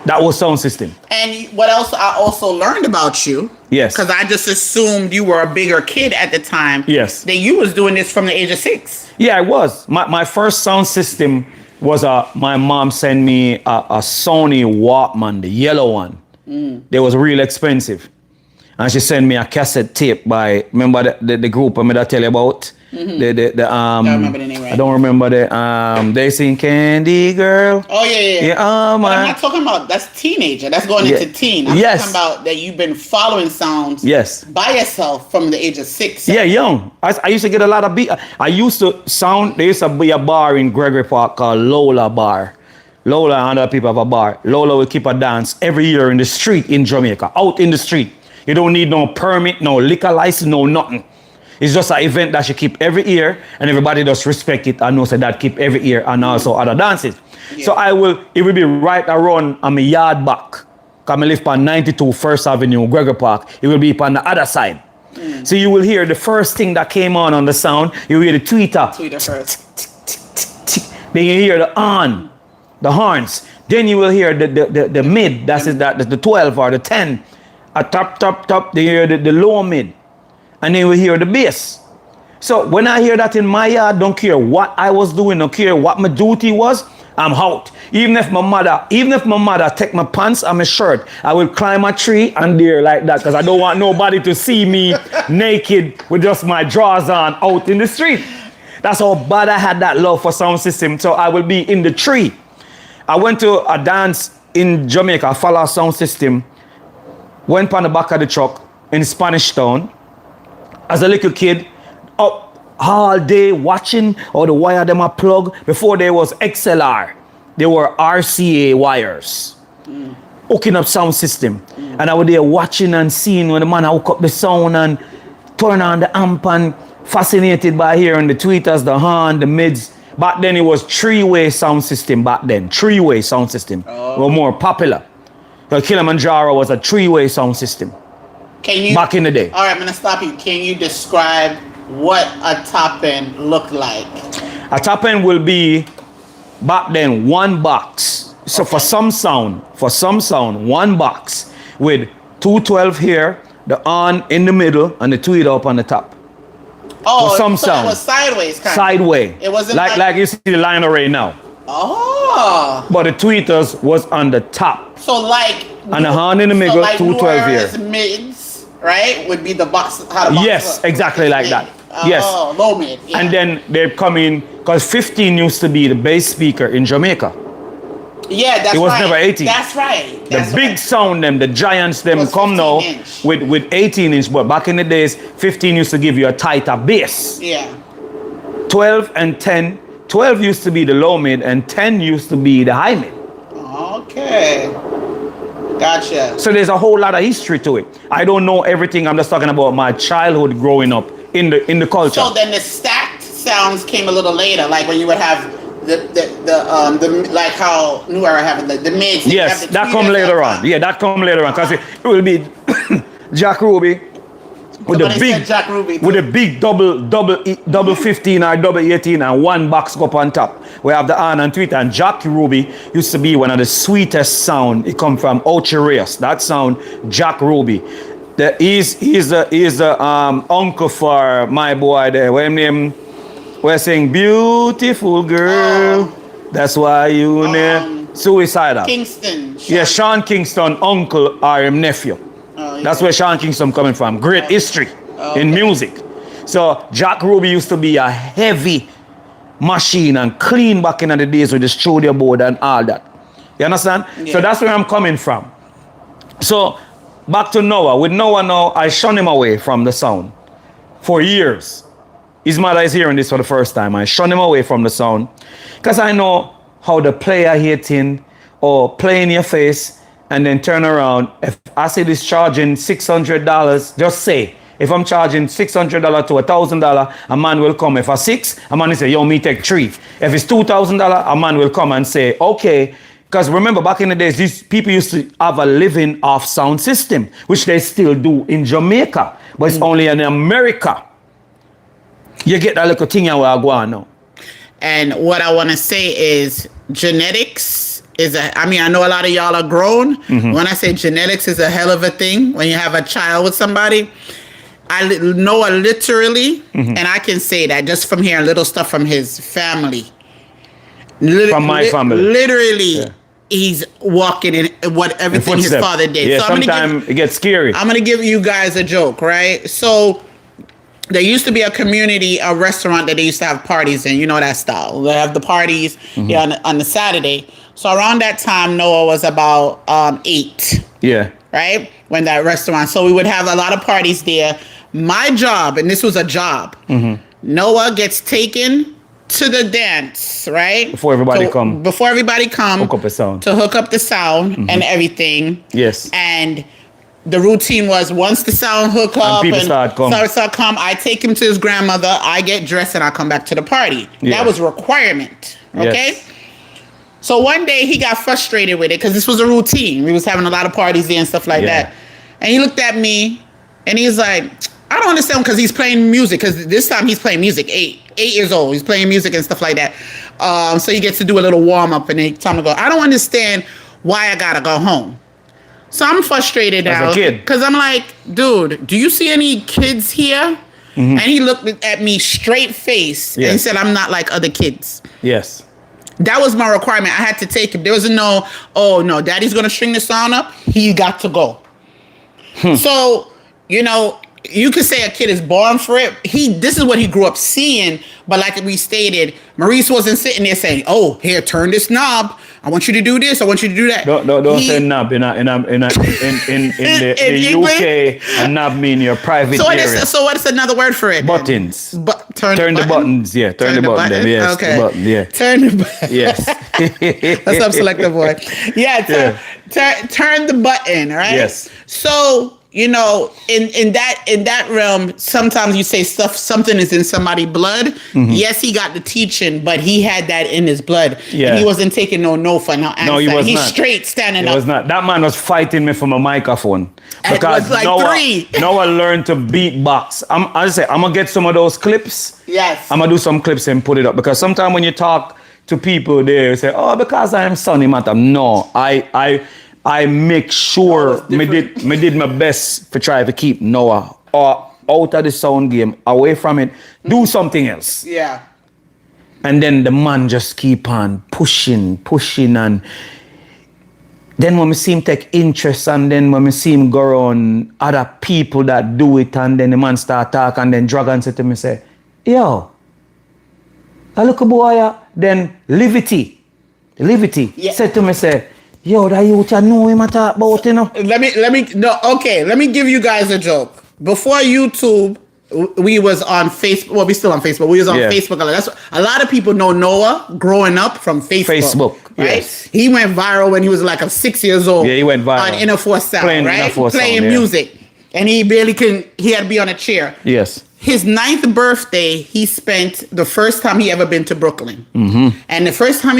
That was sound system. And what else I also learned about you? Yes. Because I just assumed you were a bigger kid at the time. Yes. That you was doing this from the age of 6. Yeah, I was. My first sound system was my mom sent me a Sony Walkman, the yellow one. They was real expensive. And she sent me a cassette tape by, remember the group I made I tell you about? I remember the name right. I don't remember they sing Candy Girl. Oh, yeah. Yeah, But man. I'm not talking about, that's teenager. That's going Yeah. into teen. I'm Yes. talking about that you've been following sounds Yes. by yourself from the age of 6. Yeah, young. I used to get a lot of beat. I used to sound, there used to be a bar in Gregory Park called Lola Bar. Lola and other people have a bar. Lola will keep a dance every year in the street in Jamaica, out in the street. You don't need no permit, no liquor license, no nothing. It's just an event that she keep every year and everybody just respect it and knows that keep every year and also other dances. Yeah. So it will be right around on my yard back. Cause I live on 92 First Avenue, Gregory Park. It will be on the other side. So you will hear the first thing that came on the sound, you will hear the tweeter. Tweeter first. Then you hear the horns. Then you will hear the mid, that's the 12 or the 10. A top, then you hear the low mid. And then you will hear the bass. So when I hear that in my yard, don't care what I was doing, don't care what my duty was, I'm out. Even if my mother take my pants and my shirt, I will climb a tree and there like that because I don't want nobody to see me naked with just my drawers on out in the street. That's how bad I had that love for sound system. So I will be in the tree. I went to a dance in Jamaica, I follow sound system, went on the back of the truck in Spanish Town. As a little kid, up all day watching all the wire them a plug. Before there was XLR, there were RCA wires. Hooking up sound system. And I was there watching and seeing when the man hook up the sound and turn on the amp and fascinated by hearing the tweeters, the horn, the mids. Back then it was three-way sound system back then. Three-way sound system. Were more popular. The Kilimanjaro was a three-way sound system Can you? back in the day. All right, I'm gonna stop you. Can you describe what a top end looked like? A top end will be back then one box. So for some sound, one box with 212 here, the on in the middle, and the tweeter up on the top. Oh, For some so sound. it was sideways kind Sideway. It wasn't like you see the line array now. Oh, But the tweeters was on the top. so like. And the horn in the middle, so like 212 here. Noira's mids, right? Would be the box. How the box Yes, look. exactly like that. Yes. Oh, low mid. Yeah. And then they come in, because 15 used to be the bass speaker in Jamaica. yeah, that's it was right. never 18. That's right. The That's big right. sound, them, the giants, them Was come now 15 inch. with 18 inch, but back in the days, 15 used to give you a tighter bass. Yeah. 12 and 10, 12 used to be the low mid, and 10 used to be the high mid. Okay. Gotcha. So there's a whole lot of history to it. I don't know everything. I'm just talking about my childhood growing up in the culture. So then the stacked sounds came a little later, like when you would have the like how New Era have the mids. you Yes, have the that come tweeters later up on. Yeah, that come later on, because it will be Jack Ruby with Somebody the big said Jack Ruby too. with the big double 15 or double 18 and one box go up on top. We have the on and tweet, and Jack Ruby used to be one of the sweetest sound. It come from Ocherias. That sound, Jack Ruby. He's the uncle for my boy there. What him name? We're saying beautiful girl. That's why you name suicidal. Kingston. Yeah, Sean Kingston, uncle or him nephew. Oh, yeah. That's where Sean Kingston coming from. Great history in music. So Jack Ruby used to be a heavy machine and clean back in the days with the studio board and all that. You understand? Yeah. So that's where I'm coming from. So back to Noah. With Noah now, I shun him away from the sound for years. His mother is hearing this for the first time. I shun him away from the sound because I know how the player hating or play in your face and then turn around. If I say this charging $600, just say, if I'm charging $600 to $1,000, a man will come. If I 6, a man will say, yo, me take 3. If it's $2,000, a man will come and say, okay. Because remember, back in the days, these people used to have a living off sound system, which they still do in Jamaica, but it's only in America. You get that little thing where I go on now. And what I want to say is genetics is I know a lot of y'all are grown. Mm-hmm. When I say genetics is a hell of a thing, when you have a child with somebody, I know literally, Mm-hmm. and I can say that just from hearing little stuff from his family. From my family. Literally, he's walking in everything his Footstep. father did. Yeah, So sometimes it gets scary. I'm going to give you guys a joke, right? So there used to be a restaurant that they used to have parties in, you know that style. They have the parties on the Saturday. So around that time, Noah was about 8, Yeah. right? When that restaurant. So we would have a lot of parties there. My job, and this was a job, Noah gets taken to the dance, right? Before everybody come. Before everybody come. Hook up the sound. To hook up the sound and everything. Yes. And the routine was once the sound hook up people start come. I take him to his grandmother, I get dressed, and I come back to the party. Yeah. That was a requirement. Okay? Yes. So one day he got frustrated with it because this was a routine. We was having a lot of parties there and stuff like Yeah. that. And he looked at me and he's like, I don't understand, because he's playing music, because this time he's playing music, 8 years old. He's playing music and stuff like that. So he gets to do a little warm up and then time to go. I don't understand why I gotta go home. So I'm frustrated now. As a kid. Because I'm like, dude, do you see any kids here? And he looked at me straight face and Yes. said, I'm not like other kids. Yes. That was my requirement. I had to take it. There was no, daddy's going to string the sound up. He got to go. So, you could say a kid is born for it. This is what he grew up seeing. But like we stated, Maurice wasn't sitting there saying, oh, here, turn this knob. I want you to do this. I want you to do that. Don't say knob in the English? UK. A knob mean your private area. So what's another word for it? Buttons. Turn the buttons. Yeah, turn the button. Then. Yes, Okay. the button. Yeah. Turn the button. Yes. That's up selective boy. Yeah, turn the button, right? Yes. So you know, in that realm, sometimes you say something is in somebody's blood. Mm-hmm. Yes, he got the teaching, but he had that in his blood. Yeah. And he wasn't taking no for no answer. No, he was He's not. straight standing It up. was not. That man was fighting me from a microphone. And it was like Noah, 3. Noah learned to beatbox. I'm gonna get some of those clips. Yes. I'm gonna do some clips and put it up, because sometimes when you talk to people, they say, "Oh, because I am Sonny Matam." No, I make sure me did my best to try to keep Noah out of the sound game, away from it. Do something else. Yeah. And then the man just keep on pushing, and then when we see him take interest, and then when we see him go around other people that do it, and then the man start talk, and then Dragon said to me, say, "Yo, I look a boy, then Livity Yeah. said to me, say, yo, that you know him I talk about, you know." Let me give you guys a joke. Before YouTube, we was on Facebook. Well, we still on Facebook. We was on Yeah. Facebook. That's a lot of people know Noah growing up from Facebook. Right? Yes. He went viral when he was like 6 years old. Yeah, he went viral. on Inner Force Sound, Playing right? Inner Force Playing Sound, yeah. music, and he barely can. He had to be on a chair. Yes. His 9th birthday, he spent the first time he ever been to Brooklyn. Mm-hmm. And the first time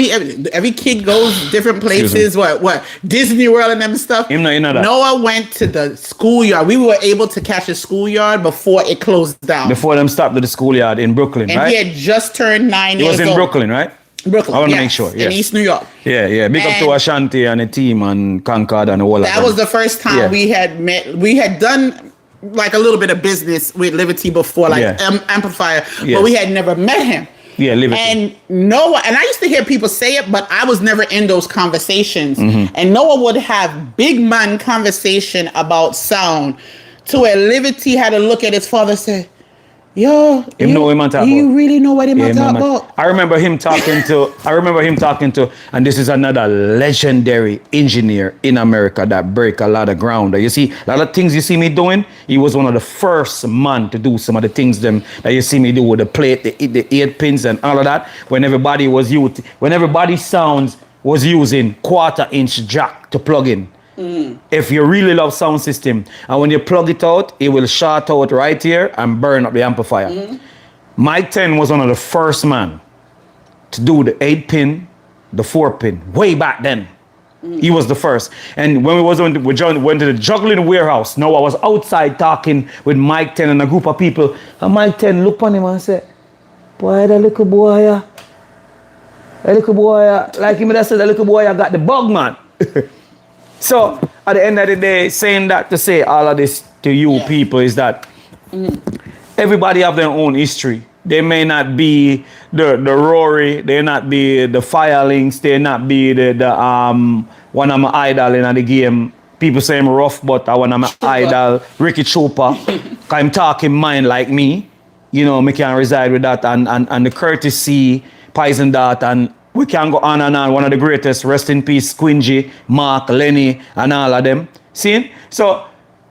every kid goes different Excuse places, what, Disney World and them stuff. You know that. Noah went to the schoolyard. We were able to catch the schoolyard before it closed down. Before them stopped at the schoolyard in Brooklyn, and right? he had just turned 9 He years was in old. Brooklyn, right? Brooklyn, I want to yes, make sure, in yes. East New York. Yeah. Big up to And- Ashanti and the team and Concord and all of That was the first time Yeah. we had met. We had done like a little bit of business with Liberty before, like Yeah. Amplifier, Yes. but we had never met him. Yeah, Liberty. And Noah, and I used to hear people say it, but I was never in those conversations. Mm-hmm. And Noah would have big man conversation about sound to where Liberty had to look at his father and say, yo, Him know him and talk you about. really know what him Yeah, and talk man. about? I remember him talking to, and this is another legendary engineer in America that break a lot of ground. You see, a lot of things you see me doing, he was one of the first man to do some of the things them that you see me do with the plate, the 8 pins and all of that. When everybody sounds was using 1/4 inch jack to plug in. If you really love sound system, and when you plug it out, it will short out right here and burn up the amplifier. Mike 10 was one of the first man to do the 8 pin, the 4 pin, way back then. He was the first. And when we went to the juggling warehouse, I was outside talking with Mike 10 and a group of people. And Mike 10 looked on him and said, boy, that little boy, like him that said, that little boy, I got the bug, man. So at the end of the day, saying that to say all of this to you people is that everybody have their own history. They may not be the Rory, they not be the Firelinks, they not be the one of my idol in the game. People say I'm rough, but I want my idol, Ricky Chopper. Cause I'm talking mind like me. You know, me can reside with that and the courtesy, Poison Dart, and we can go on and on. One of the greatest, rest in peace, Squingy, Mark, Lenny, and all of them. See? So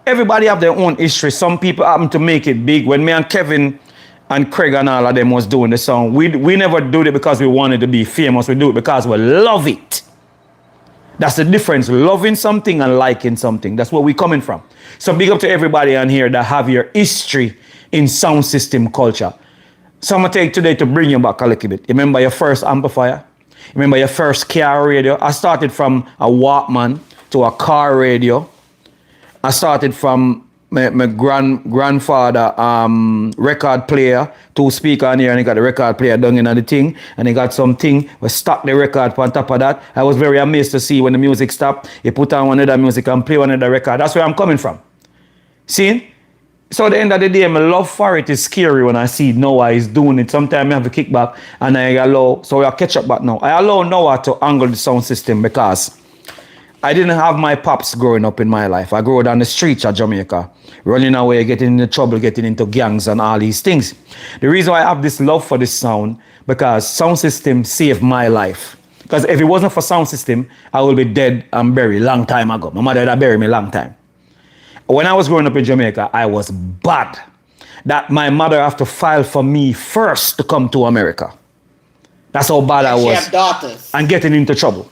everybody have their own history. Some people happen to make it big. When me and Kevin and Craig and all of them was doing the song, we never do it because we wanted to be famous. We do it because we love it. That's the difference, loving something and liking something. That's where we're coming from. So big up to everybody on here that have your history in sound system culture. So I'm gonna take today to bring you back a little bit. You remember your first amplifier? You remember your first car radio? I started from a Walkman to a car radio. I started from my grandfather record player, 2 speaker on here, and he got the record player down in the thing, and he got something, we stuck the record on top of that. I was very amazed to see when the music stopped, he put on one other music and play one other record. That's where I'm coming from. See? So at the end of the day, my love for it is scary when I see Noah is doing it. Sometimes I have a kickback and so I'll catch up back now. I allow Noah to angle the sound system because I didn't have my pops growing up in my life. I grew up on the streets of Jamaica, running away, getting into trouble, getting into gangs and all these things. The reason why I have this love for this sound, because sound system saved my life. Because if it wasn't for sound system, I would be dead and buried long time ago. My mother had buried me long time. When I was growing up in Jamaica, I was bad. That my mother have to file for me first to come to America. That's how bad I She was. have daughters. And getting into trouble.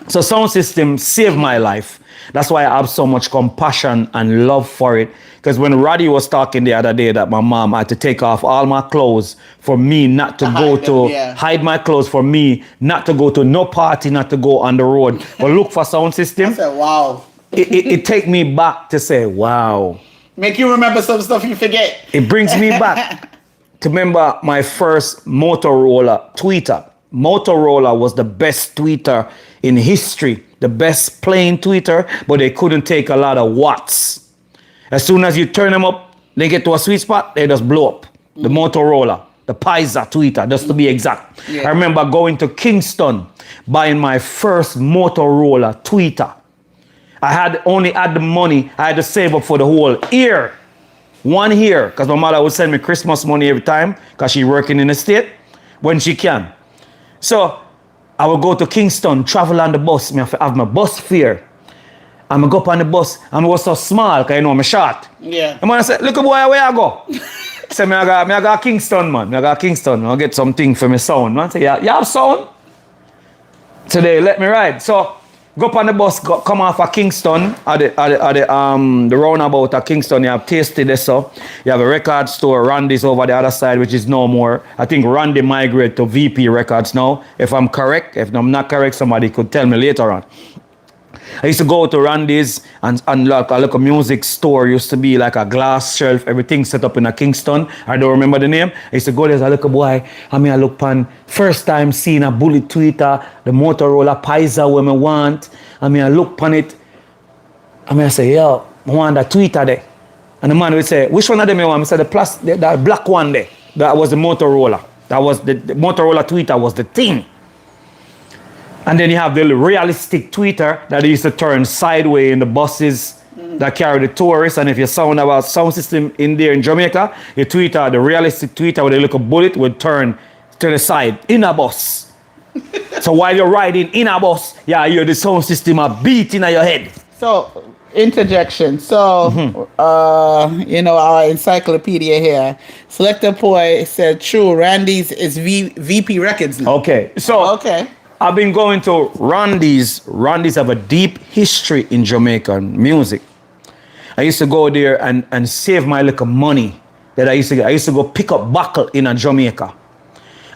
So sound system saved my life. That's why I have so much compassion and love for it. Because when Roddy was talking the other day that my mom had to take off all my clothes for me not to go hide to them, yeah. hide my clothes for me not to go to no party, not to go on the road, but look for sound system. I said, wow. It take me back to say, wow. Make you remember some stuff you forget. It brings me back to remember my first Motorola tweeter. Motorola was the best tweeter in history, the best playing tweeter, but they couldn't take a lot of watts. As soon as you turn them up, they get to a sweet spot, they just blow up. The Motorola, the Pisa tweeter, just to be exact. Yeah. I remember going to Kingston, buying my first Motorola tweeter. I had only had the money, I had to save up for the whole year. 1 year, because my mother would send me Christmas money every time, because she working in the state, when she can. So I would go to Kingston, travel on the bus, me have my bus fare. I'm going to go up on the bus, and I was so small, because you know I'm short. Yeah. The man said, look boy, where I go? Say, me I got Kingston, man. I got Kingston. I'll get something for my sound. Man say, yeah, you have sound? Today, let me ride. So, go up on the bus, come off of Kingston, at the roundabout of Kingston, you have Tasty there, so. You have a record store, Randy's over the other side, which is no more. I think Randy migrated to VP Records now, if I'm correct. If I'm not correct, somebody could tell me later on. I used to go to Randy's and like a local music store used to be like a glass shelf, everything set up in a Kingston. I don't remember the name. I used to go there as a little boy. I mean, I look pan first time seeing a bullet tweeter, the Motorola Pisa when I want. I mean, I look pan it. I mean, I say, yo, I want that tweeter there. And the man would say, which one of them you want? I said, the black one there. That was the Motorola. That was the Motorola tweeter was the thing. And then you have the realistic tweeter that used to turn sideways in the buses that carry the tourists. And if you sound about sound system in there in Jamaica, your tweeter, the realistic tweeter with a little bullet would turn to the side in a bus. So while you're riding in a bus, yeah, you hear the sound system are beating at your head. So, interjection. So, you know, our encyclopedia here. Selector Boy said, true, Randy's is VP Records now. Okay, so Okay. I've been going to Randy's. Randy's have a deep history in Jamaican music. I used to go there and save my little money that I used to get. I used to go pick up buckle in a Jamaica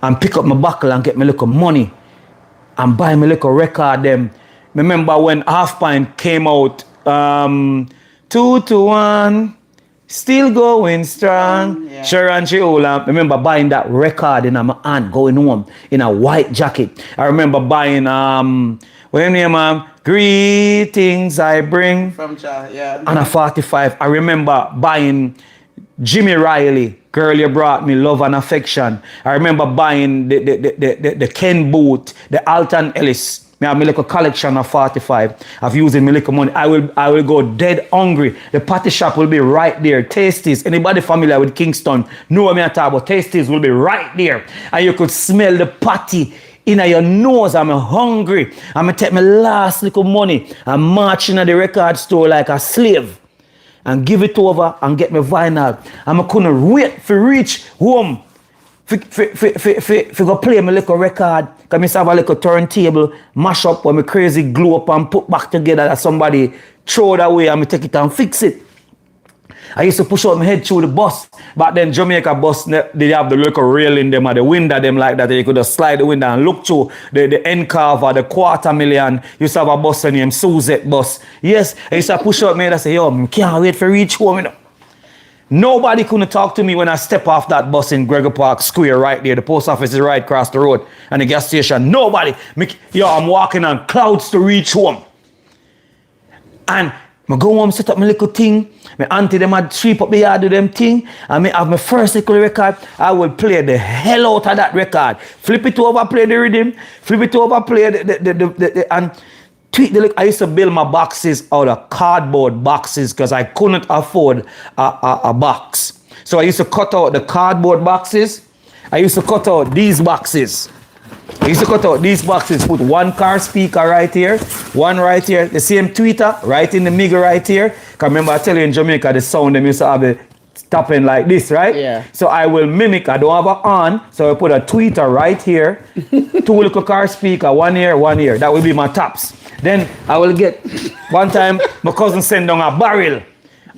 and pick up my buckle and get my little money and buy my little record them. Remember when Half Pint came out, 2 to 1, still going strong. Yeah. Sharon Chiola. I remember buying that record in my hand, going home in a white jacket. I remember buying what name, Greetings I Bring. From Child, yeah. And a 45. I remember buying Jimmy Riley, Girl You Brought Me Love and Affection. I remember buying the Ken Booth, the Alton Ellis. I have my little collection of 45. I've using my little money. I will go dead hungry. The patty shop will be right there. Tasties. Anybody familiar with Kingston know what I talk about. Tasties will be right there. And you could smell the patty in your nose. I'm hungry. I'm going to take my last little money and march in the record store like a slave and give it over and get my vinyl. I couldn't wait for reach home. For go play my little record, because I have a little turntable, mash up when my crazy glue up and put back together that somebody throw it away and I take it and fix it. I used to push out my head through the bus. Back then, Jamaica bus, they have the little rail in them or the window them like that. You could just slide the window and look through the end cover, the 250,000. Used to have a bus named Suzette bus. Yes, I used to push out my head and say, yo, I can't wait for reach home, you know. Nobody couldn't talk to me when I step off that bus in Gregor Park Square right there. The post office is right across the road and the gas station. Nobody. I'm walking on clouds to reach home. And I go home, set up my little thing. My auntie them had sweep up the yard do them thing. And I have my first little record. I will play the hell out of that record. Flip it over, play the rhythm. Flip it over, play and tweet the look. I used to build my boxes out of cardboard boxes because I couldn't afford a box. So I used to cut out the cardboard boxes. I used to cut out these boxes. I used to cut out these boxes, put one car speaker right here, one right here, the same tweeter right in the middle right here. Because remember I tell you in Jamaica the sound them used to have the tapping like this, right? Yeah. So I will mimic, I don't have a on, so I put a tweeter right here, two little car speaker, one here. That will be my tops. Then I will get, one time, my cousin sent down a barrel.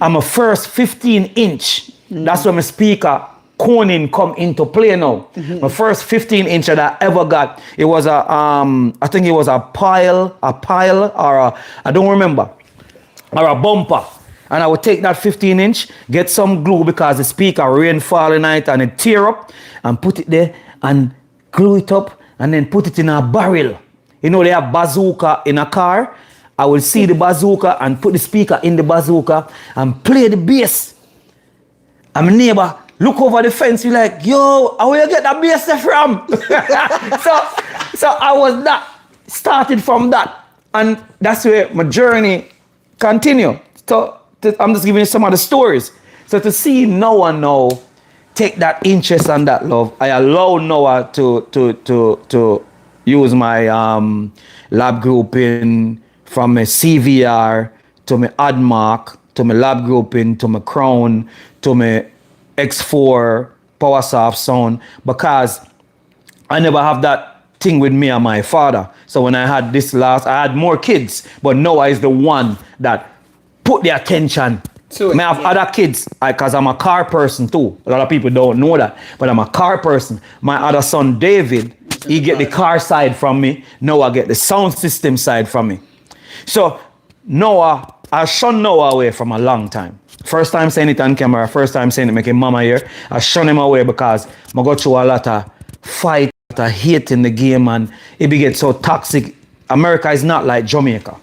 And my first 15-inch, that's when my speaker, Conin, come into play now. My first 15-inch that I ever got, it was a, I think it was a pile, or a, I don't remember, or a bumper. And I would take that 15-inch, get some glue because the speaker rain fall in night and it tear up, and put it there and glue it up and then put it in a barrel. You know, they have bazooka in a car. I will see the bazooka and put the speaker in the bazooka and play the bass. And my neighbor look over the fence, he like, yo, how will you get that bass there from? so I was that, started from that. And that's where my journey continued. So I'm just giving you some of the stories. So to see Noah now take that interest and that love, I allow Noah to use my lab grouping from my CVR to my AdMark to my lab grouping to my Crown to my X4 PowerSoft sound, because I never have that thing with me and my father. So when I had this last, I had more kids, but Noah is the one that put the attention. I have other kids, because I'm a car person too. A lot of people don't know that, but I'm a car person. My other son, David, he get the car side from me. Noah get the sound system side from me. So Noah, I shun Noah away from a long time. First time saying it on camera, first time saying it making mama here, I shun him away because I go through a lot of fight, a lot of hate in the game, and it gets so toxic. America is not like Jamaica.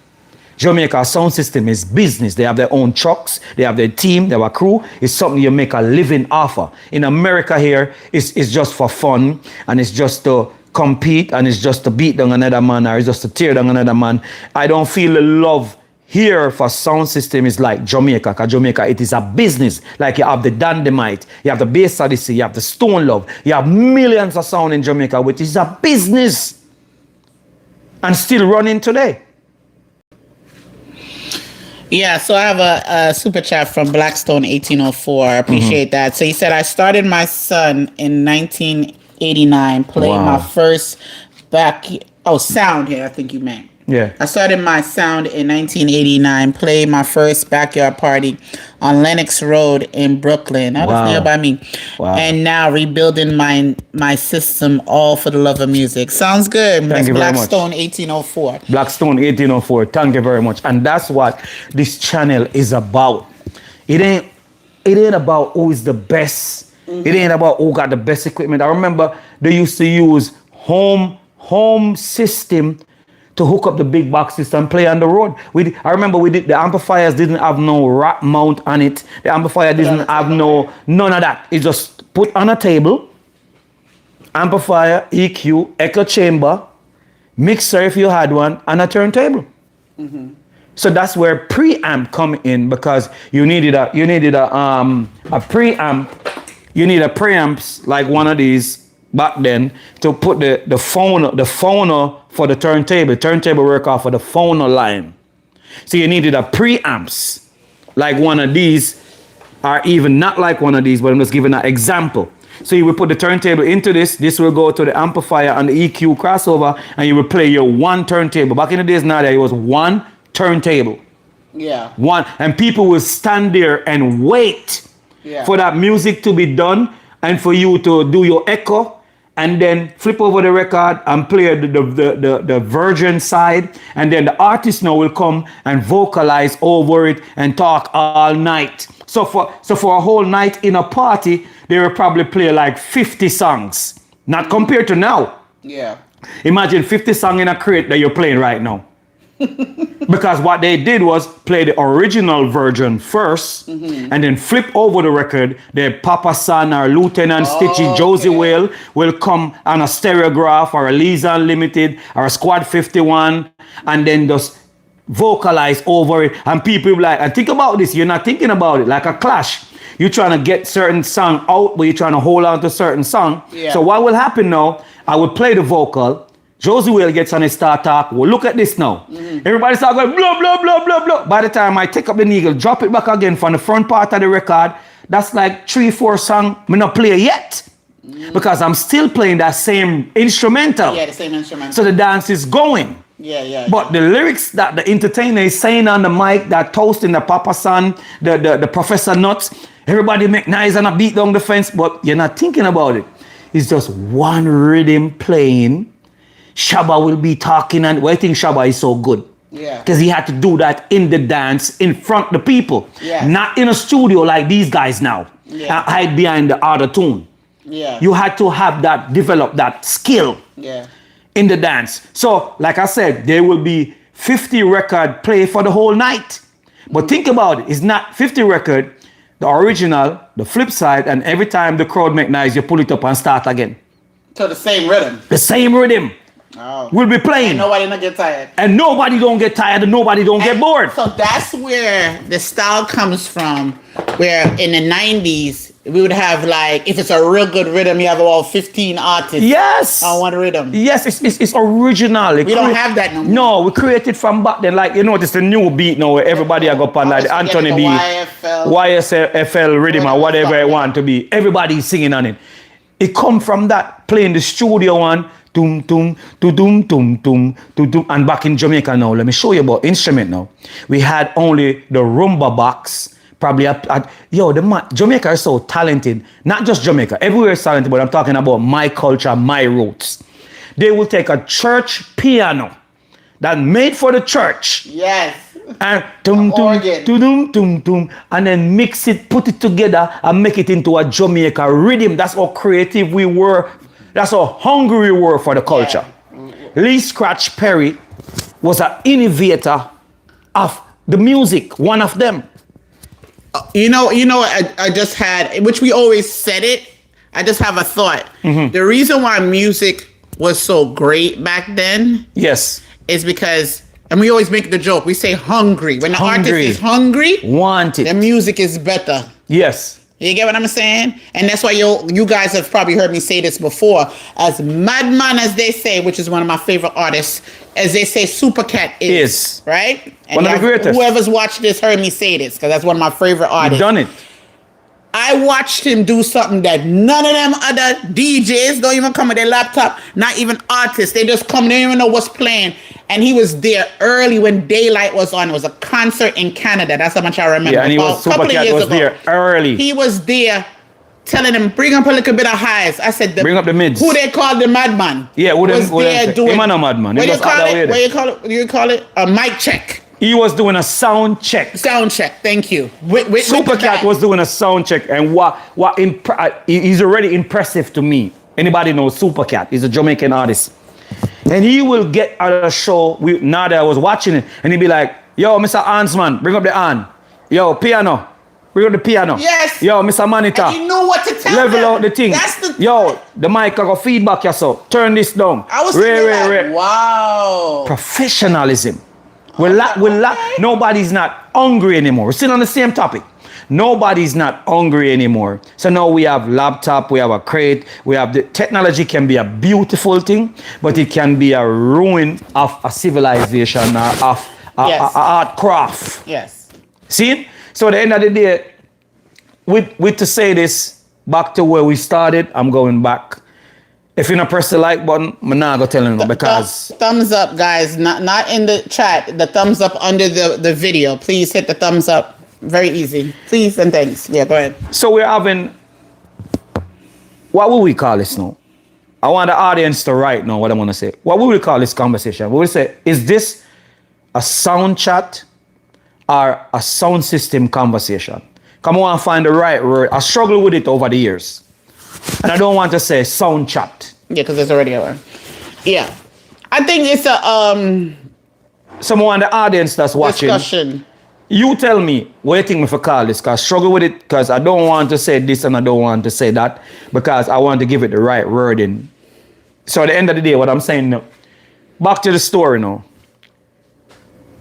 Jamaica sound system is business. They have their own trucks, they have their team, they have a crew. It's something you make a living off of. In America here, it's just for fun, and it's just to compete, and it's just to beat down another man, or it's just to tear down another man. I don't feel the love here for sound system is like Jamaica, because Jamaica, it is a business. Like you have the Dandemite, you have the Bass Odyssey, you have the Stone Love, you have millions of sound in Jamaica, which is a business and still running today. Yeah, so I have a super chat from Blackstone 1804. I appreciate that. So he said, I started my son in 1989 playing my first sound here, I think you meant. Yeah. I started my sound in 1989, playing my first backyard party on Lenox Road in Brooklyn. That was nearby me. Wow. And now rebuilding my system, all for the love of music. Sounds good. Thank you very much. Blackstone 1804. Blackstone 1804. Thank you very much. And that's what this channel is about. It ain't about who is the best. It ain't about who got the best equipment. I remember they used to use home system to hook up the big box system and play on the road. I remember the amplifiers didn't have no rack mount on it. The amplifier didn't have none of that. It just put on a table, amplifier, EQ, echo chamber, mixer if you had one, and a turntable. So that's where preamp come in, because you needed a preamp. You need a preamps like one of these back then to put the phoner for the turntable. Turntable work off of the phoner line. So you needed a preamps like one of these, or even not like one of these, but I'm just giving an example. So you will put the turntable into this. This will go to the amplifier and the EQ crossover, and you will play your one turntable. Back in the days now, there was one turntable. Yeah. One, and people will stand there and wait for that music to be done and for you to do your echo, and then flip over the record and play the virgin side, and then the artist now will come and vocalize over it and talk all night. So for a whole night in a party, they will probably play like 50 songs. Not compared to now. Yeah. Imagine 50 songs in a crate that you're playing right now. Because what they did was play the original version first, and then flip over the record. The Papa San or Lieutenant Stitchy, Josie Whale will come on a Stereograph or a Lisa Unlimited or a Squad 51, and then just vocalize over it. And people will be like, and think about this, you're not thinking about it like a Clash. You're trying to get certain song out, but you're trying to hold on to certain song. Yeah. So what will happen now, I will play the vocal, Josie Whale gets on his start talk. Well, look at this now. Everybody start going blah, blah, blah, blah, blah. By the time I take up the needle, drop it back again from the front part of the record, that's like 3-4 songs me not play yet. Because I'm still playing that same instrumental. Yeah, the same instrumental. So the dance is going. Yeah. But the lyrics that the entertainer is saying on the mic, that toasting the Papa San, the Professor Nuts, everybody make noise and a beat down the fence, but you're not thinking about it. It's just one rhythm playing. Shabba will be talking, and why I think Shabba is so good. Yeah. Because he had to do that in the dance in front of the people. Yeah. Not in a studio like these guys now. Yeah. And hide behind the auto tune. Yeah. You had to have that, develop that skill Yeah. in the dance. So, like I said, there will be 50 record play for the whole night. But think about it, it's not 50 record, the original, the flip side, and every time the crowd make noise, you pull it up and start again. To the same rhythm. The same rhythm Oh. will be playing. Nobody not get tired. And nobody don't get tired and nobody don't get bored. So that's where the style comes from. Where in the 90s, we would have like, if it's a real good rhythm, you have about 15 artists Yes. on one rhythm. Yes, it's original. We don't have that no more. No, we created from back then. Like, you know, it's the new beat now where everybody I go up on like the Anthony B, YSFL rhythm or whatever it want to be. Everybody's singing on it. It come from that, playing the studio one, tum tum, tum tum tum tum tum. And back in Jamaica now, let me show you about instrument now. We had only the rumba box. Probably Jamaica is so talented. Not just Jamaica, everywhere is talented, but I'm talking about my culture, my roots. They will take a church piano that made for the church. Yes. And tum tum Organ. tum tum tum, and then mix it, put it together, and make it into a Jamaica rhythm. That's how creative we were. That's how hungry we were for the culture. Lee Scratch Perry was an innovator of the music, one of them. You know, I just had, which we always said it, I just have a thought. Mm-hmm. The reason why music was so great back then Yes. is because, and we always make the joke, we say hungry. When the artist Hungry. is hungry, Want the it. music is better. Yes. You get what I'm saying? And that's why you guys have probably heard me say this before. As madman as they say, which is one of my favorite artists, as they say Supercat is. Right? And One of the greatest. Whoever's watched this heard me say this, because that's one of my favorite artists. You've done it. I watched him do something that none of them other DJs don't even come with their laptop, not even artists. They just come, they don't even know what's playing. And he was there early when Daylight was on. It was a concert in Canada. That's how much I remember. Yeah, and he was Supercat was there early. He was there telling him, bring up a little bit of highs. I said, Bring up the mids. Who they called the madman? Yeah, was there doing. Him and a madman. What He do you was call other way it? there. What do you call it? A mic check. He was doing a sound check. Sound check. Thank you. With the Supercat band. was doing a sound check, and he's already impressive to me. Anybody knows Supercat? He's a Jamaican artist, and he will get at a show. Nada, I was watching it, and he'd be like, "Yo, Mr. Hansman, bring up the hand. Yo, piano, bring up the piano. Yes. Yo, Mr. Monitor, And he knew what to tell level them. out the thing. That's the Yo, the mic I got feedback yourself. Turn this down. I was thinking like, wow. Professionalism. Nobody's not hungry anymore. We're still on the same topic. Nobody's not hungry anymore. So now we have laptop, we have a crate, we have the technology can be a beautiful thing, but it can be a ruin of a civilization or of a art craft. Yes. See? So at the end of the day, with to say this, back to where we started, I'm going back. If you not press the like button, I'm not going to tell you because... Thumbs up, guys. Not in the chat. The thumbs up under the video. Please hit the thumbs up. Very easy. Please and thanks. Yeah, go ahead. So we're having... What will we call this now? I want the audience to write now what I want to say. What will we call this conversation? We will say, is this a sound chat or a sound system conversation? Come on and find the right word. I struggle with it over the years. And I don't want to say sound chat. Yeah, because there's already a one. Yeah. I think it's a Someone in the audience that's watching. discussion. You tell me what you think me for call this, because I struggle with it because I don't want to say this and I don't want to say that because I want to give it the right wording. So at the end of the day, what I'm saying now, back to the story now.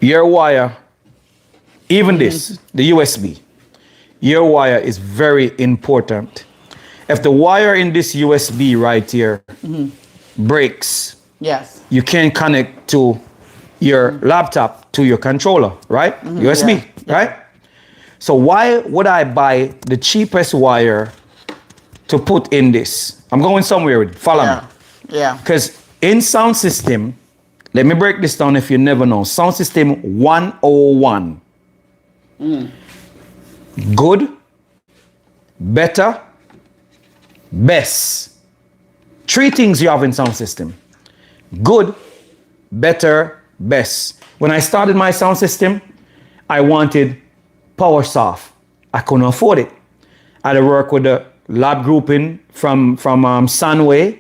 Your wire, even this, the USB, your wire is very important. If the wire in this USB right here breaks, Yes. you can connect to your laptop to your controller, right? USB, yeah. right? So why would I buy the cheapest wire to put in this? I'm going somewhere with it. Follow me. Yeah. Because in sound system, Let me break this down if you never know. Sound system 101. Good, better, best. 3 things you have in sound system. Good, better, best. When I started my sound system, I wanted power soft. I couldn't afford it. I had to work with the lab grouping from Sunway.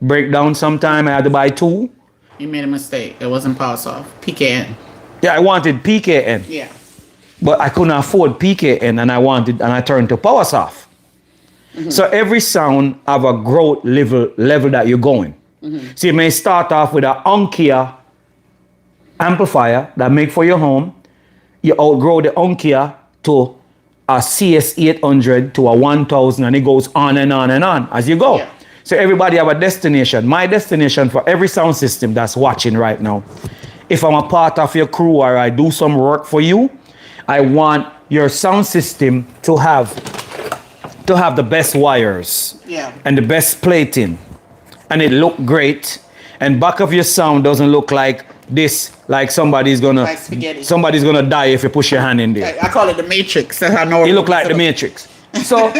Breakdown sometime. I had to buy 2. You made a mistake. It wasn't power soft. PKN. Yeah, I wanted PKN. Yeah. But I couldn't afford PKN and I turned to power soft. So every sound have a growth level that you're going. So you may start off with an Onkia amplifier that make for your home. You outgrow the Onkia to a CS800 to a 1000 and it goes on and on and on as you go. Yeah. So everybody have a destination. My destination for every sound system that's watching right now, if I'm a part of your crew or I do some work for you, I want your sound system to have the best wires and the best plating and it look great and back of your sound doesn't look like this, like somebody's gonna die if you push your hand in there. I call it the Matrix. That's how I know You look like the Matrix. So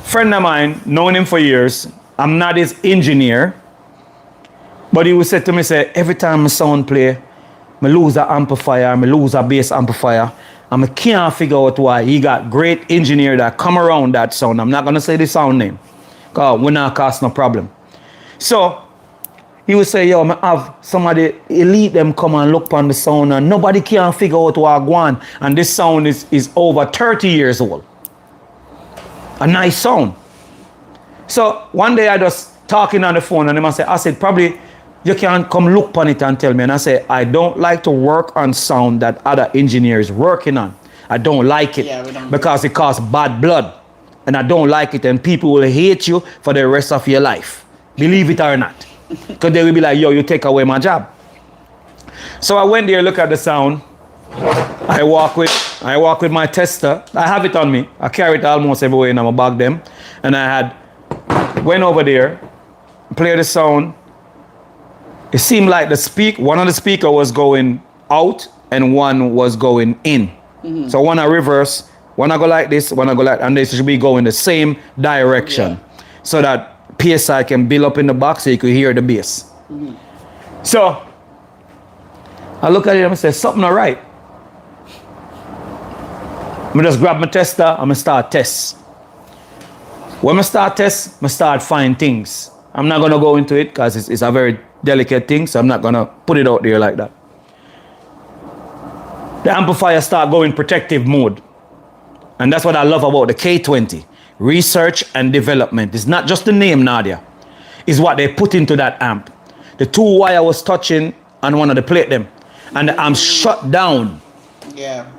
friend of mine, known him for years, I'm not his engineer, but he would say to me, say, every time my sound play, I lose an amplifier, I lose a bass amplifier, and I can't figure out why. He got great engineer that come around that sound. I'm not gonna say the sound name, because we not cause no problem. So he would say, yo, I have somebody elite them come and look on the sound and nobody can figure out what I want. And this sound is over 30 years old. A nice sound. So one day I just talking on the phone and I said, probably you can come look on it and tell me. And I say, I don't like to work on sound that other engineers working on. I don't like it because it causes bad blood. And I don't like it and people will hate you for the rest of your life. Believe it or not. Because they will be like, yo, you take away my job. So I went there, look at the sound. I walk with my tester. I have it on me. I carry it almost everywhere in my bag them. And I went over there, played the sound. It seemed like one of the speaker was going out and one was going in. So one I reverse, one I go like this, one I go like, and they should be going the same direction. So that PSI can build up in the box so you could hear the bass. So I look at it and I say, something all right. I just grab my tester and I start test. When I start test, I start find things. I'm not gonna go into it because it's a very delicate thing, so I'm not gonna put it out there like that. The amplifier start going protective mode. And that's what I love about the K20. Research and development. It's not just the name, Nadia. It's what they put into that amp. The 2 wire was touching on one of the plate them. And the amp shut down. Yeah.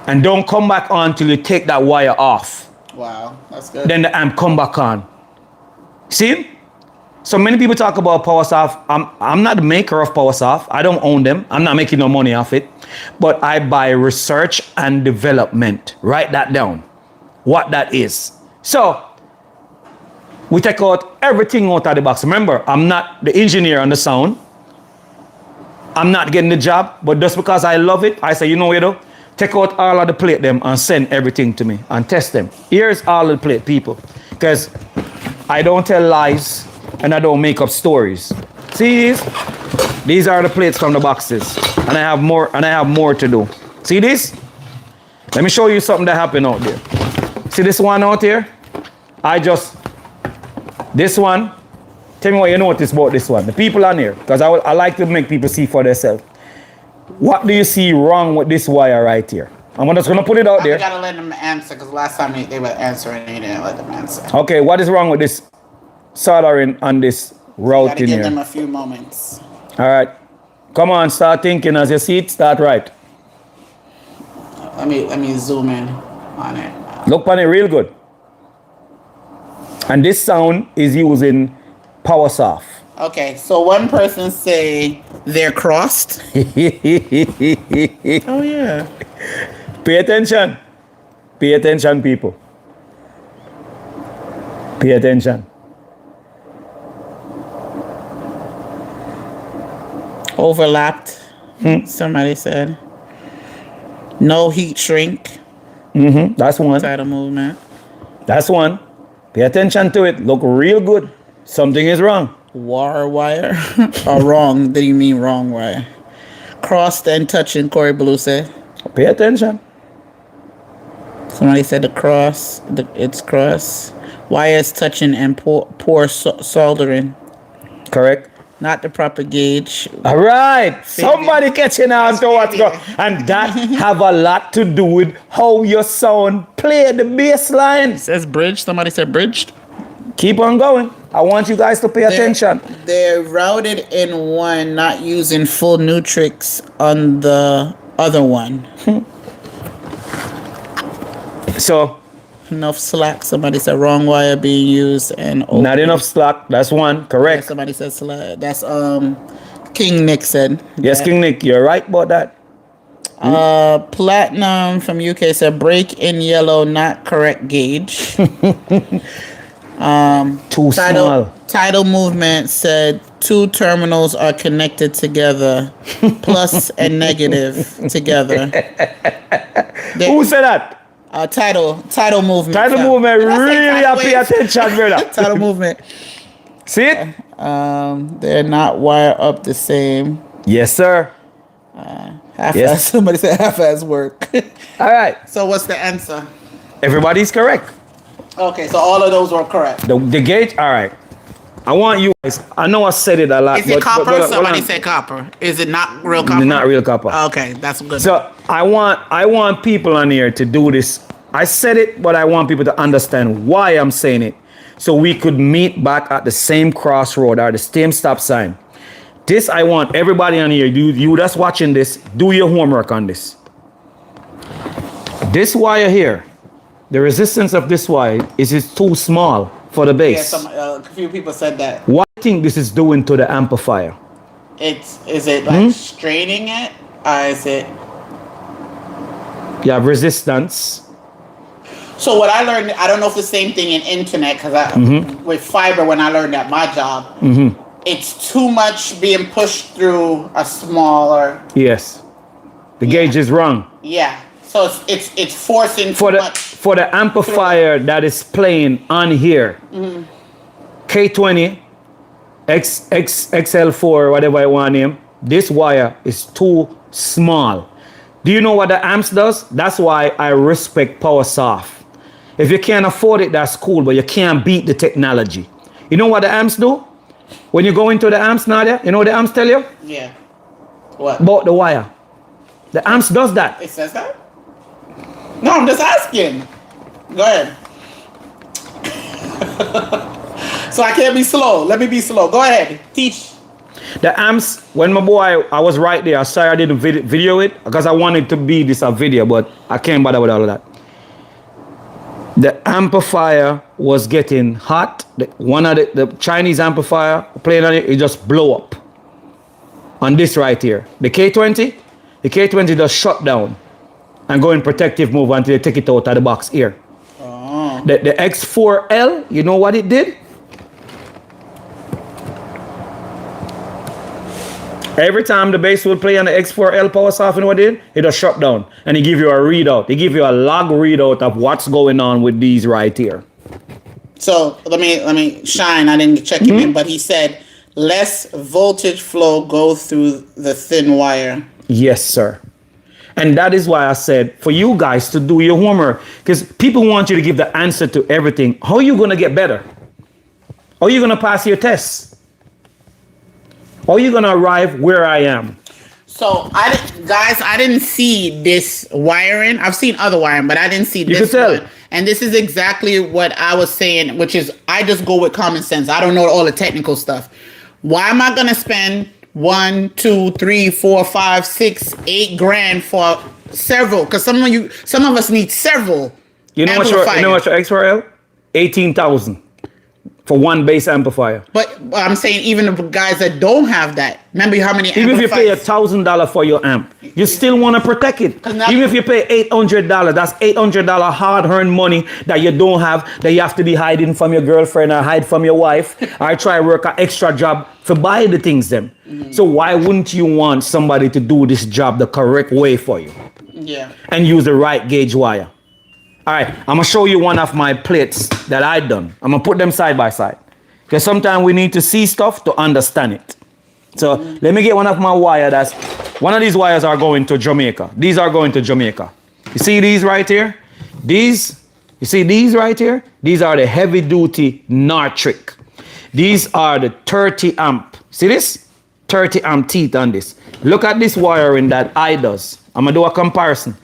And don't come back on till you take that wire off. Wow, that's good. Then the amp come back on. See? So many people talk about PowerSoft. I'm not the maker of PowerSoft. I don't own them. I'm not making no money off it. But I buy research and development. Write that down. What that is. So we take out everything out of the box. Remember, I'm not the engineer on the sound. I'm not getting the job, but just because I love it, I say, you know what, take out all of the plate them and send everything to me and test them. Here's all the plate, people, because I don't tell lies and I don't make up stories. See these? These are the plates from the boxes, and I have more to do. See this? Let me show you something that happened out there. See this one out here? This one, tell me what you notice about this one. The people on here, because I like to make people see for themselves. What do you see wrong with this wire right here? I'm just going to put it out there. I gotta let them answer, because last time they were answering, you didn't let them answer. Okay, what is wrong with this soldering on this route in here? Give them a few moments. All right. Come on, start thinking as you see it, start right. Let me zoom in on it. Look on it real good. And this sound is using PowerSoft. Okay, so one person say they're crossed. Oh yeah. Pay attention. Pay attention, people. Pay attention. Overlapped. Somebody said. No heat shrink. That's one. Tidal movement. That's one. Pay attention to it. Look real good. Something is wrong. War wire. Or wrong. Did you mean wrong wire? Crossed and touching, Corey Blue said. Pay attention. Somebody said the cross. It's cross. Wires touching and poor soldering. Correct. Not the proper gauge. All right. Somebody catching on to what's going. And that have a lot to do with how your sound play the bass line. Says bridge. Somebody said bridged. Keep on going. I want you guys to pay attention. They're routed in one, not using full Nutrix on the other one. So, Enough slack. Somebody said wrong wire being used and open. not enough slack. That's one. Yeah, Correct. somebody said slack. That's King Nick said. Yes, King Nick, you're right about that. Platinum from UK said break in yellow, not correct gauge. Too small. Tidal movement said 2 terminals are connected together, plus and negative together. Who said that? Tidal movement. Tidal fam. movement Did I say really tidal pay wave? attention, brother. Tidal movement. See it? They're not wired up the same. Yes, sir. Half-ass. Yes. Somebody said half-ass work. All right. So what's the answer? Everybody's correct. Okay, so all of those were correct. The gauge, all right. I want you guys, I know I said it a lot. Is it copper? hold Somebody on. said copper. Is it not real copper? Not real copper. Okay, that's good. So I want people on here to do this. I said it, but I want people to understand why I'm saying it. So we could meet back at the same crossroad or the same stop sign. This I want everybody on here, you that's watching this, do your homework on this. This wire here, the resistance of this wire is too small for the yeah, bass. a few people said that. What do you think this is doing to the amplifier? Is it like straining it? Or is it? You have resistance. So what I learned, I don't know if the same thing in internet, because with fiber, when I learned at my job, it's too much being pushed through a smaller. Yes. The gauge is wrong. Yeah. So it's forcing For too the much. for the amplifier that is playing on here, K20, XL4, whatever I want to name, this wire is too small. Do you know what the amps does? That's why I respect PowerSoft. If you can't afford it, that's cool, but you can't beat the technology. You know what the amps do? When you go into the amps, Nadia, you know what the amps tell you? Yeah. What? About the wire. The amps does that. It says that? No, I'm just asking. Go ahead. So I can't be slow. Let me be slow. Go ahead. Teach. The amps, when my boy, I was right there. Sorry I didn't video it because I wanted to be this a video, but I can't bother with all of that. The amplifier was getting hot. One of the Chinese amplifier playing on it, it just blow up. On this right here. The K20 just shut down and go in protective mode until they take it out of the box here. Oh. The X4L, you know what it did? Every time the bass will play on the X4L PowerSoft, you know what it did? It just shut down. And it give you a readout. They give you a log readout of what's going on with these right here. So let me Shine. I didn't check him in, but he said less voltage flow goes through the thin wire. Yes, sir. And that is why I said for you guys to do your homework, because people want you to give the answer to everything. How are you going to get better? How are you going to pass your tests? How are you going to arrive where I am? So I didn't see this wiring. I've seen other wiring, but I didn't see this could tell. one. And this is exactly what I was saying, which is I just go with common sense. I don't know all the technical stuff. Why am I going to spend 1, 2, 3, 4, 5, 6, 8 grand for several? Because some of us need several. You know what your X4L? 18,000 for one bass amplifier. But I'm saying even the guys that don't have that, remember how many Even if you pay amplifiers? $1,000 for your amp, you still want to protect it. 'Cause now- Even if you pay $800, that's $800 hard-earned money that you don't have, that you have to be hiding from your girlfriend or hide from your wife, or try work an extra job for buy the things them. So why wouldn't you want somebody to do this job the correct way for you Yeah. and use the right gauge wire? All right, I'm gonna show you one of my plates that I done. I'm gonna put them side by side because sometimes we need to see stuff to understand it. So let me get one of my wire. One of these wires are going to Jamaica. These are going to Jamaica. You see these right here? You see these right here? These are the heavy duty Nortric. These are the 30 amp. See this? 30 amp teeth on this. Look at this wiring that I does. I'm gonna do a comparison.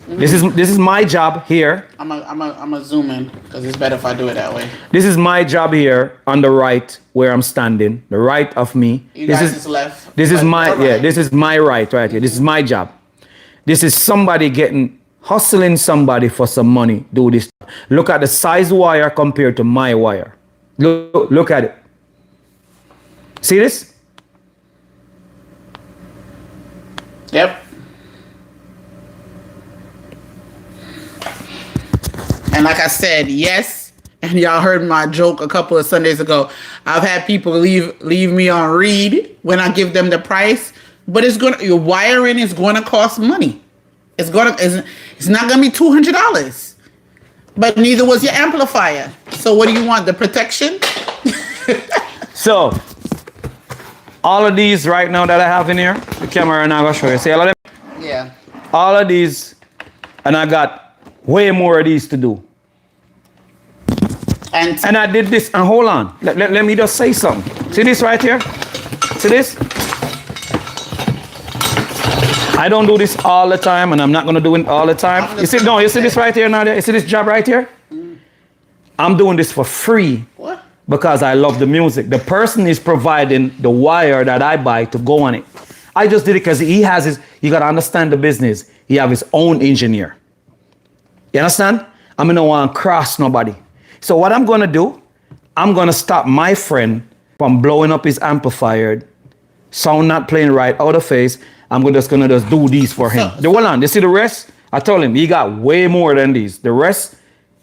This is my job here. I'm a zoom in because it's better if I do it that way. This is my job here on the right where I'm standing, the right of me. You This guys is left. This is but my all right. this is my right here. This is my job. This is somebody hustling somebody for some money. Do this. Look at the size wire compared to my wire. Look at it. See this? Yep. And like I said, yes, and y'all heard my joke a couple of Sundays ago. I've had people leave me on read when I give them the price, but your wiring is gonna cost money. It's not gonna be $200, but neither was your amplifier. So what do you want? The protection? So all of these right now that I have in here, the camera and I'm gonna show you. See all of them? Yeah. All of these, and I got way more of these to do. And I did this, and hold on, let me just say something. See this right here? See this? I don't do this all the time, and I'm not gonna do it all the time. You see this right here, Nadia? You see this job right here? I'm doing this for free. What? Because I love the music. The person is providing the wire that I buy to go on it. I just did it because you gotta understand the business. He have his own engineer. You understand? I'm gonna want to cross nobody. So what I'm gonna do, I'm gonna stop my friend from blowing up his amplifier, sound not playing right, out of phase. I'm just gonna do these for him. Hold on, you see the rest? I told him he got way more than these. The rest,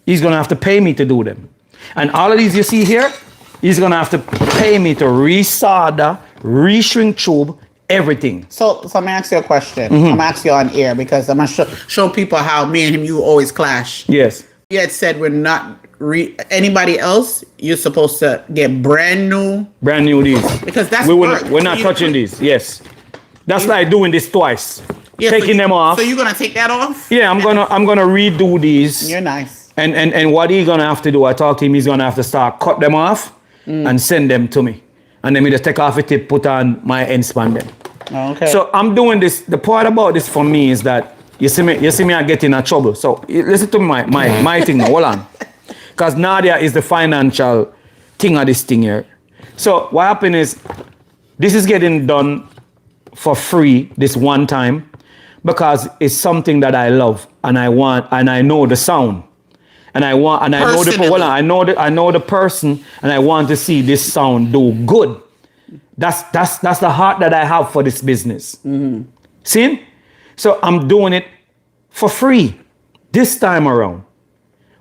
he's gonna have to pay me to do them. And all of these you see here, he's gonna have to pay me to resolder, reshrink tube, everything. So let me ask you a question. I'm gonna ask you on air because I'm gonna show people how me and you always clash. Yes. You had said we're not anybody else. You're supposed to get brand new these. because that's we're not touching these. Yes. That's like doing this twice. Yeah, taking them off. So you're gonna take that off? Yeah, I'm gonna redo these. You're nice. And what he's gonna have to do, I talked to him, he's gonna have to start cut them off and send them to me. And then me just take off a tip, put on my end span them. Okay. So I'm doing this. The part about this for me is that you see me I get in a trouble. So listen to my thing now. Hold on. Because Nadia is the financial thing of this thing here. So what happened is this is getting done for free this one time because it's something that I love and I want and I know the sound. And I know the person and I want to see this sound do good. That's the heart that I have for this business. See? So I'm doing it for free this time around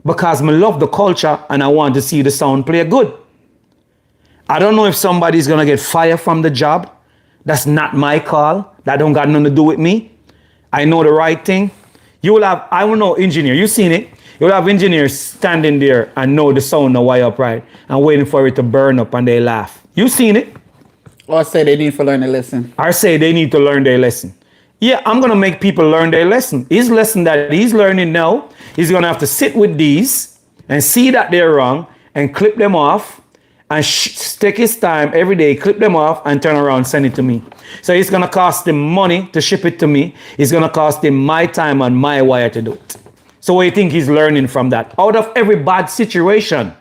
because I love the culture and I want to see the sound play good. I don't know if somebody's gonna get fired from the job. That's not my call. That don't got nothing to do with me. I know the right thing. I will know engineer. You seen it. You'll have engineers standing there and know the sound the wire up right and waiting for it to burn up and they laugh. You seen it. Or say they need to learn a lesson. I say they need to learn their lesson. Yeah, I'm going to make people learn their lesson. His lesson that he's learning now, he's going to have to sit with these and see that they're wrong and clip them off and take his time every day, clip them off and turn around and send it to me. So it's going to cost him money to ship it to me. It's going to cost him my time and my wire to do it. So what do you think he's learning from that? Out of every bad situation,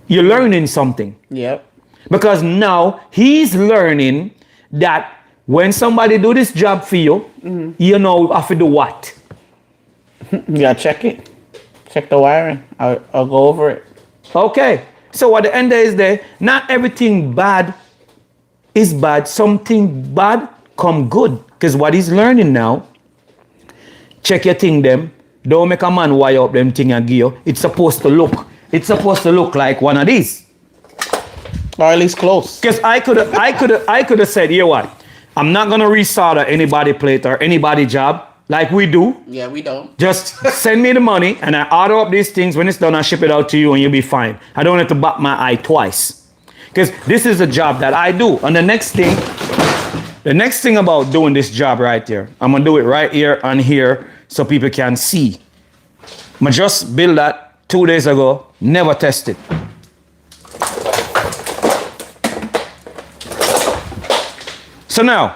you're learning something. Yep. Because now he's learning that when somebody do this job for you, you know have to do what? You gotta check it. Check the wiring. I'll go over it. Okay. So at the end of the day, not everything bad is bad. Something bad come good. Because what he's learning now, check your thing them. Don't make a man wire up them thing and give you. It's supposed to look like one of these. Or at least close. Because I could have said, you know what? I'm not gonna resolder anybody plate or anybody job like we do. Yeah, we don't. Just send me the money and I order up these things. When it's done, I ship it out to you and you'll be fine. I don't have to bat my eye twice. Because this is a job that I do. And the next thing about doing this job right here, I'm gonna do it right here and here so people can see. I just built that 2 days ago, never tested. So now,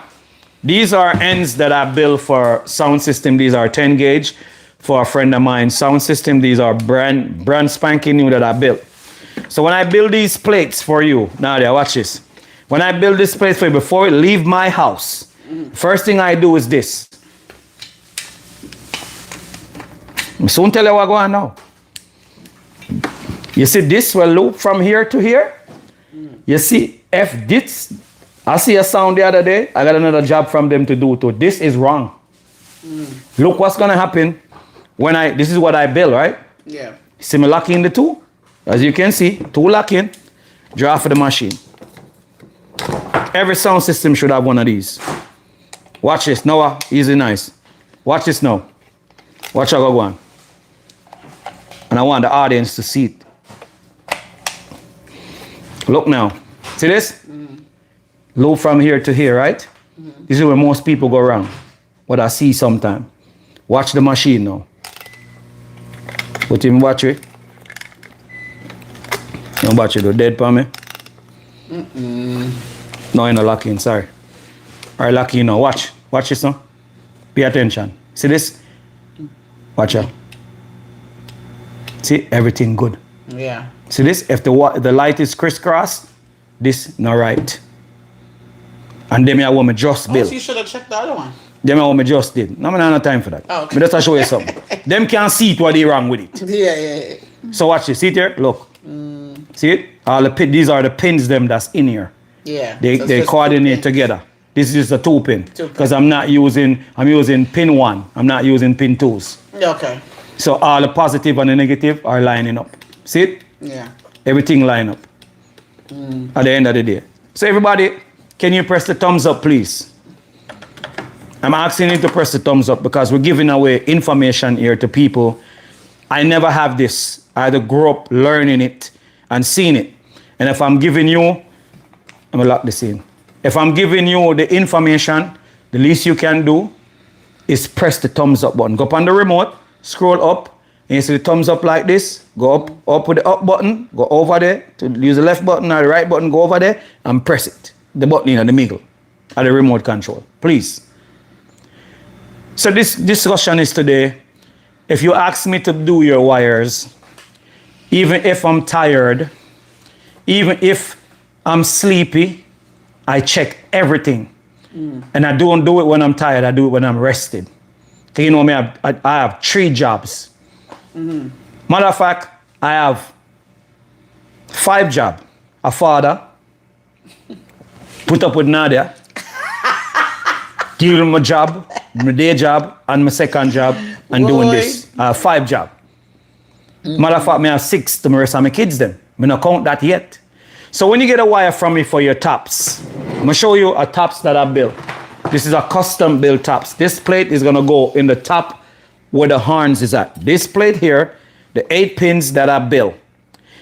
these are ends that I built for sound system. These are 10 gauge for a friend of mine. Sound system, these are brand spanking new that I built. So when I build these plates for you, Nadia, watch this. When I build this plate for you, before I leave my house, first thing I do is this. I soon tell you what going on now. You see this will loop from here to here? You see, if this, I see a sound the other day, I got another job from them to do too. This is wrong. Look what's gonna happen when this is what I build, right? Yeah. See me locking the two? As you can see, two locking, draw for the machine. Every sound system should have one of these. Watch this, Noah, easy nice. Watch this now. Watch how I go on. And I want the audience to see it. Look now. See this? Loop from here to here, right? This is where most people go around. What I see sometimes. Watch the machine now. Put him watch it. Don't watch it, dead for me. No, you're not locking, sorry. Alright, locking now. Watch. Watch this now. Pay attention. See this? Watch out. See, everything good. Yeah. See this? If the light is crisscross, this not right. And them I want me just build. So you should have checked the other one. Them I want me just did. No, I don't have time for that. Oh, okay. But just to show you something. Them can't see it what they wrong with it. Yeah. So watch this. See it here? Look. See it? All the these are the pins them that's in here. Yeah. They So it's just coordinate 2 pins. together. This is a 2 pin. 2 pin. Because I'm using pin 1. I'm not using pin 2s. Okay. So all the positive and the negative are lining up. See it? Yeah. Everything line up at the end of the day. So everybody, can you press the thumbs up, please? I'm asking you to press the thumbs up because we're giving away information here to people. I never have this. I had to grow up learning it and seeing it. And if I'm giving you, I'm gonna lock this in. If I'm giving you the information, the least you can do is press the thumbs up button. Go up on the remote, scroll up, and you see the thumbs up like this. Go up with the up button, go over there, to use the left button or the right button, go over there and press it. The button in the middle of the remote control, please. So this discussion is today, if you ask me to do your wires, even if I'm tired, even if I'm sleepy, I check everything. And I don't do it when I'm tired, I do it when I'm rested. Cause you know me, I have 3 jobs. Matter of fact, I have 5 jobs. A father, put up with Nadia, give him a job, my day job, and my second job, and doing this. I have 5 jobs. Matter of fact, I have 6 to the rest of my kids them. I don't count that yet. So when you get a wire from me for your tops, I'm gonna show you a tops that I built. This is a custom built tops. This plate is gonna go in the top where the horns is at. This plate here, the 8 pins that I built,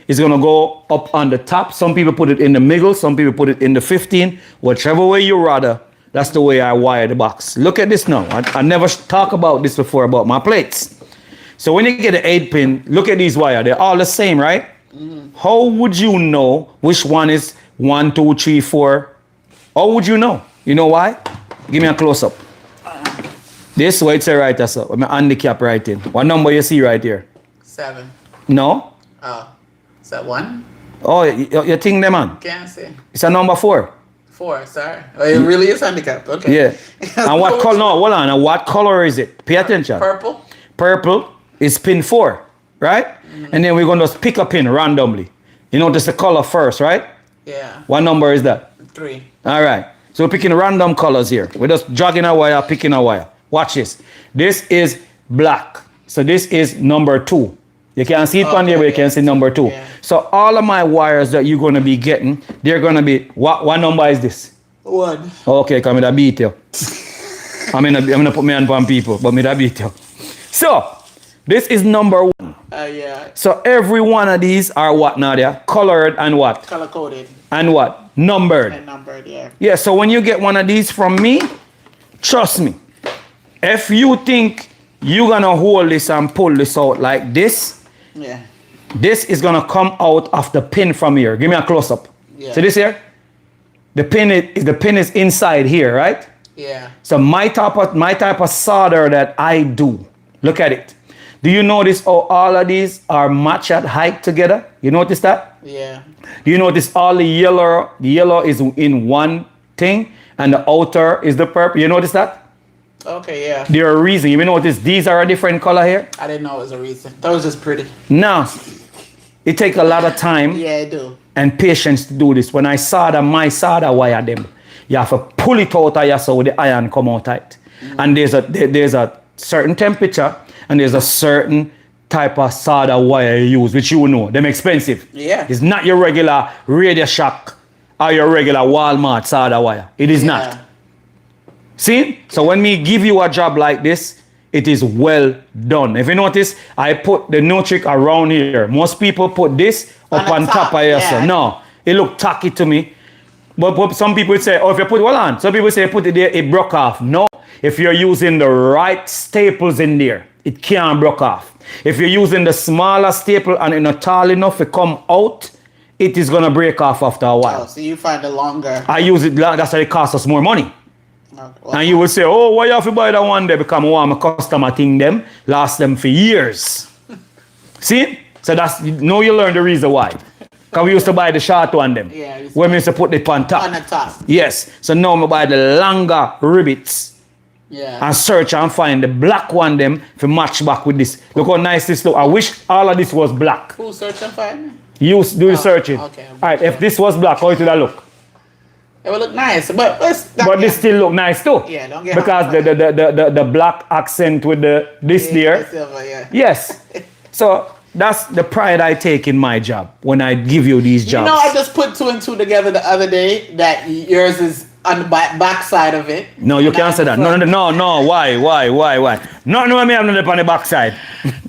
is gonna go up on the top. Some people put it in the middle, some people put it in the 15. Whichever way you rather, that's the way I wire the box. Look at this now. I never talk about this before about my plates. So when you get an 8 pin, look at these wires. They're all the same, right? How would you know which one is 1, 2, 3, 4? How would you know? You know why? Give me a close up. This way it's right there, so with my handicap right in. What number you see right here? 7. No? Oh. Is that 1? Oh, you think them man? Can't see. It's a number 4. 4, sorry. Oh, it really is handicapped. Okay. Yeah. And what color? No, hold on. And what color is it? Pay attention. Purple. Purple is pin 4, right? And then we're going to pick a pin randomly. You notice the color first, right? Yeah. What number is that? 3. All right. So we're picking random colors here. We're just jogging a wire, picking a wire. Watch this. This is black. So this is number 2. You can see it on Okay, there, but you can see number 2. yeah. So all of my wires that you're gonna be getting, they're gonna be, what number is this? 1. Okay, come here, beat you. I'm gonna put my hand on people, but me da beat you. So, this is number 1. Yeah. So every one of these are what, Nadia? Colored and what? Color coded And what? Numbered. and numbered. Yeah. Yeah, so when you get one of these from me, trust me, if you think you're gonna hold this and pull this out like this, Yeah. this is gonna come out of the pin from here. Give me a close up. Yeah. See this here? The pin is inside here, right? Yeah. So my type of solder that I do, look at it. Do you notice how all of these are matched at height together? You notice that? Yeah. Do you notice all the yellow is in one thing and the outer is the purple? You notice that? Okay. Yeah. There are a reason. You may notice these are a different color here. I didn't know it was a reason. That was just pretty. Now, it takes a lot of time Yeah, I do. and patience to do this. When I solder my solder wire them, you have to pull it out of your so the iron come out tight. And there's a certain temperature and there's a certain type of solder wire you use, which you know, them expensive. Yeah. It's not your regular Radio Shack or your regular Walmart solder wire. It is not. Yeah. See? So when me give you a job like this, it is well done. If you notice, I put the no trick around here. Most people put this up On on the top top, of yourself. yeah. No, it look tacky to me. But some people say, oh, if you put hold on. Some people say put it there, it broke off. No, if you're using the right staples in there, it can't broke off. If you're using the smaller staple and it's not tall enough to come out, it is gonna break off after a while. Oh, so you find the longer. I use it, that's why it costs us more money. Okay, well, And you will say, oh, why you have to buy that one there? Because I want my customer thing them, last them for years. See? So that's, now you learn the reason why. Because we used to buy the short one them. Yeah, it's- When we used to put it on top. on the top. Yes. So now I buy the longer ribbits Yeah. and search and find the black one them to match back with this. Look how nice this look. I wish all of this was black. Who search and find? You do the searching. okay. All right, if this was black, how it would look? It would look nice, but But this still look nice too. Yeah, don't get because hung up. the black accent with the this there. Silver, yeah. Yes. So that's the pride I take in my job when I give you these You jobs. know, I just put 2 and 2 together the other day that yours is on the back side of it. No, you And can't I'm say that. front. No. Why? No, I mean, I'm not on the backside.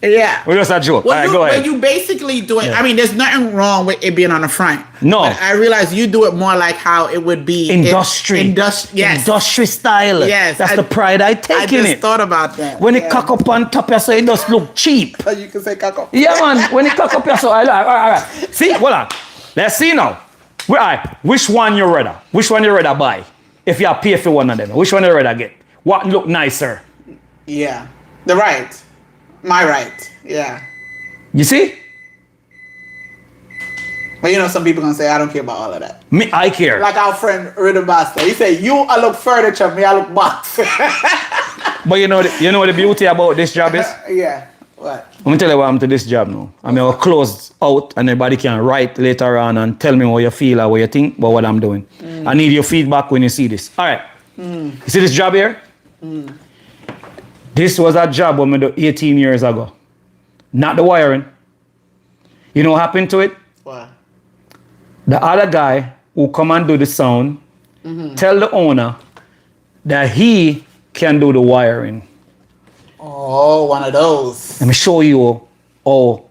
Yeah. We're just a joke. Well, All right, you, go well, ahead. you basically do it. I mean, there's nothing wrong with it being on the front. No. But I realize you do it more like how it would be Industry. Yes. Industry style. Yes, That's I- the pride I take I in just it. thought about that. When it cock up on top, so it does look cheap. You can say cock up. Yeah, man. When it cock up, so all right. See, hold on. Let's see now. All right. Which one you rather? Which one you rather buy? If you pay for one of them, which one you rather get? What look nicer? Yeah. The right. My right. Yeah. You see? But you know, some people gonna say, I don't care about all of that. Me, I care. Like our friend Rhythm Master. He said, I look furniture, me, I look box. But you know the beauty about this job is? Yeah. What? Let me tell you what I'm to this job now. I mean, I'll close out and everybody can write later on and tell me what you feel or what you think about what I'm doing. I need your feedback when you see this. All right. You see this job here? This was a job when I did 18 years ago. Not the wiring. You know what happened to it? What? The other guy who come and do the sound tell the owner that he can do the wiring. Oh, one of those. Let me show you how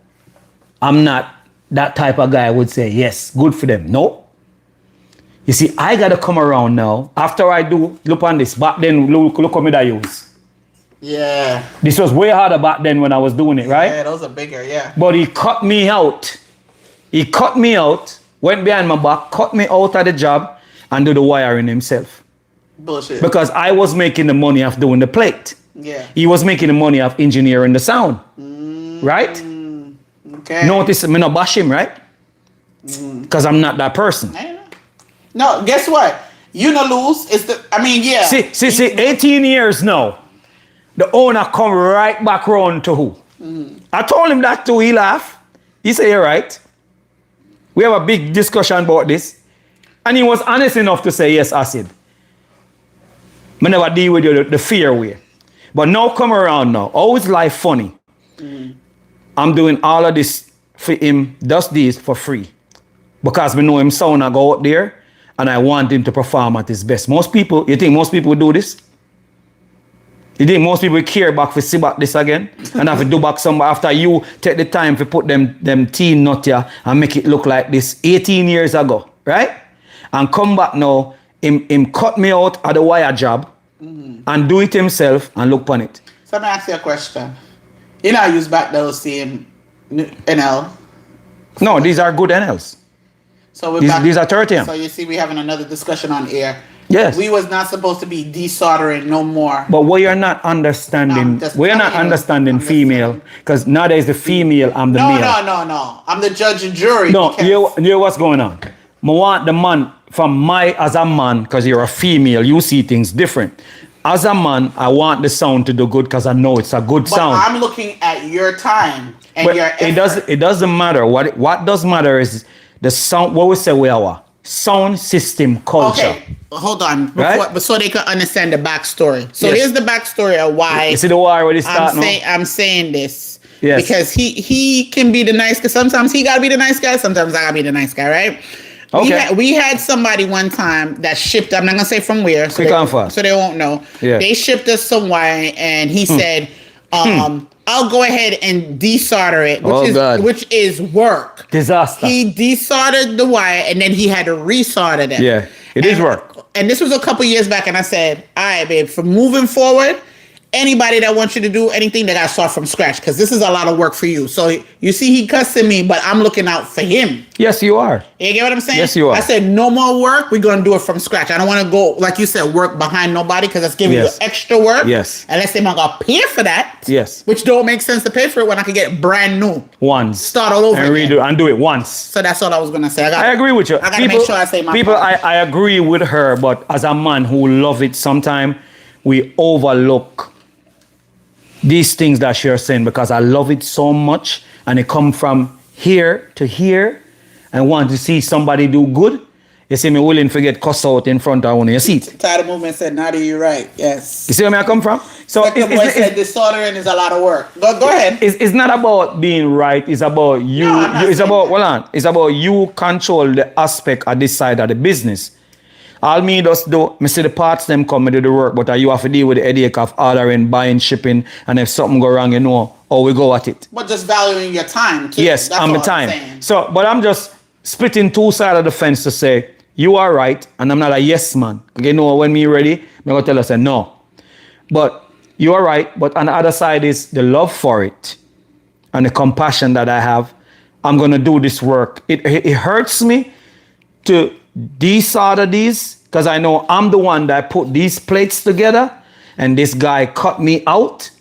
I'm not that type of guy would say, yes, good for them. No. You see, I got to come around now. After I do, look on this. Back then, look how me that use. Yeah. This was way harder back then when I was doing it, right? Yeah, those are bigger, yeah. But he cut me out. He cut me out, went behind my back, cut me out of the job, and do the wiring himself. Bullshit. Because I was making the money of doing the plate. Yeah. He was making the money of engineering the sound. Right? Okay. Notice me not bash him, right? Because I'm not that person. I know. No, guess what? You no lose. It's the. I mean, yeah. See, 18 years now. The owner come right back round to who? I told him that too. He laughed. He said, "You're right." We have a big discussion about this, and he was honest enough to say, "Yes, acid. I never deal with you the fear way, but now come around now. Always life funny. I'm doing all of this for him, does this for free. Because we know him sound I go out there and I want him to perform at his best. You think most people do this? You think most people care back for see back this again? And have to do back some after you take the time to put them teen nut here and make it look like this 18 years ago, right? And come back now, him cut me out of the wire job and do it himself and look on it. So let me ask you a question. You know I use back those same NL. No, these are good NLs. So we're These are 30. So you see we're having another discussion on air. Yes. We was not supposed to be desoldering no more. But we are not understanding. We are not understanding female because now there's the female. I'm the male. No. I'm the judge and jury. No, you know what's going on. I want the man as a man because you're a female. You see things different. As a man, I want the sound to do good because I know it's a good sound. But I'm looking at your time and But your effort. it doesn't matter. What does matter is the sound. What we say we are sound system culture. Okay, hold on. Right? But so they can understand the backstory. So Yes. here's the backstory of why You see the war where they start now? I'm saying this. Yes. Because he can be the nice guy. Sometimes he gotta be the nice guy. Sometimes I gotta be the nice guy, right? Okay. We had somebody one time that shipped. I'm not gonna say from where, Quick and fast. so they won't know. Yeah. They shipped us some wine, and he said, "I'll go ahead and desolder it," which is work. Disaster. He desoldered the wire, and then he had to resolder them. Yeah, it is work. And this was a couple years back, and I said, "All right, babe, from moving forward, anybody that wants you to do anything, they gotta start from scratch because this is a lot of work for you." So you see, he cussing me, but I'm looking out for him. Yes, you are. You get what I'm saying? Yes, you are. I said, no more work. We're going to do it from scratch. I don't want to go, like you said, work behind nobody because that's giving Yes. you extra work. Yes. Unless they're going to pay for that. Yes. Which don't make sense to pay for it when I can get brand new. Once. Start all over and again. redo and do it once. So that's all I was going to say. I agree with you. I got to make sure I say my people. part. I agree with her, but as a man who love it, sometimes we overlook these things that she's saying because I love it so much, and it come from here to here, and want to see somebody do good. You see me willing to get cuss out in front of one. You see it. Title movement said, Nadi, you're right. Yes. You see where I come from? So Second boy said, desoldering is a lot of work. Go ahead. It's not about being right. It's about you. No, I'm not It's saying about that. hold on. It's about you control the aspect of this side of the business. All me just do, me see the parts them come and do the work, but you have to deal with the headache of ordering, buying, shipping, and if something go wrong, you know how we go at it. But just valuing your time, too. Yes, That's I'm all the I'm time. saying. So, but I'm just splitting two sides of the fence to say, you are right, and I'm not a yes man. Okay, no, when me ready, I'm going to tell us no. But you are right, but on the other side is the love for it and the compassion that I have. I'm going to do this work. It hurts me to desolder these because I know I'm the one that put these plates together and this guy cut me out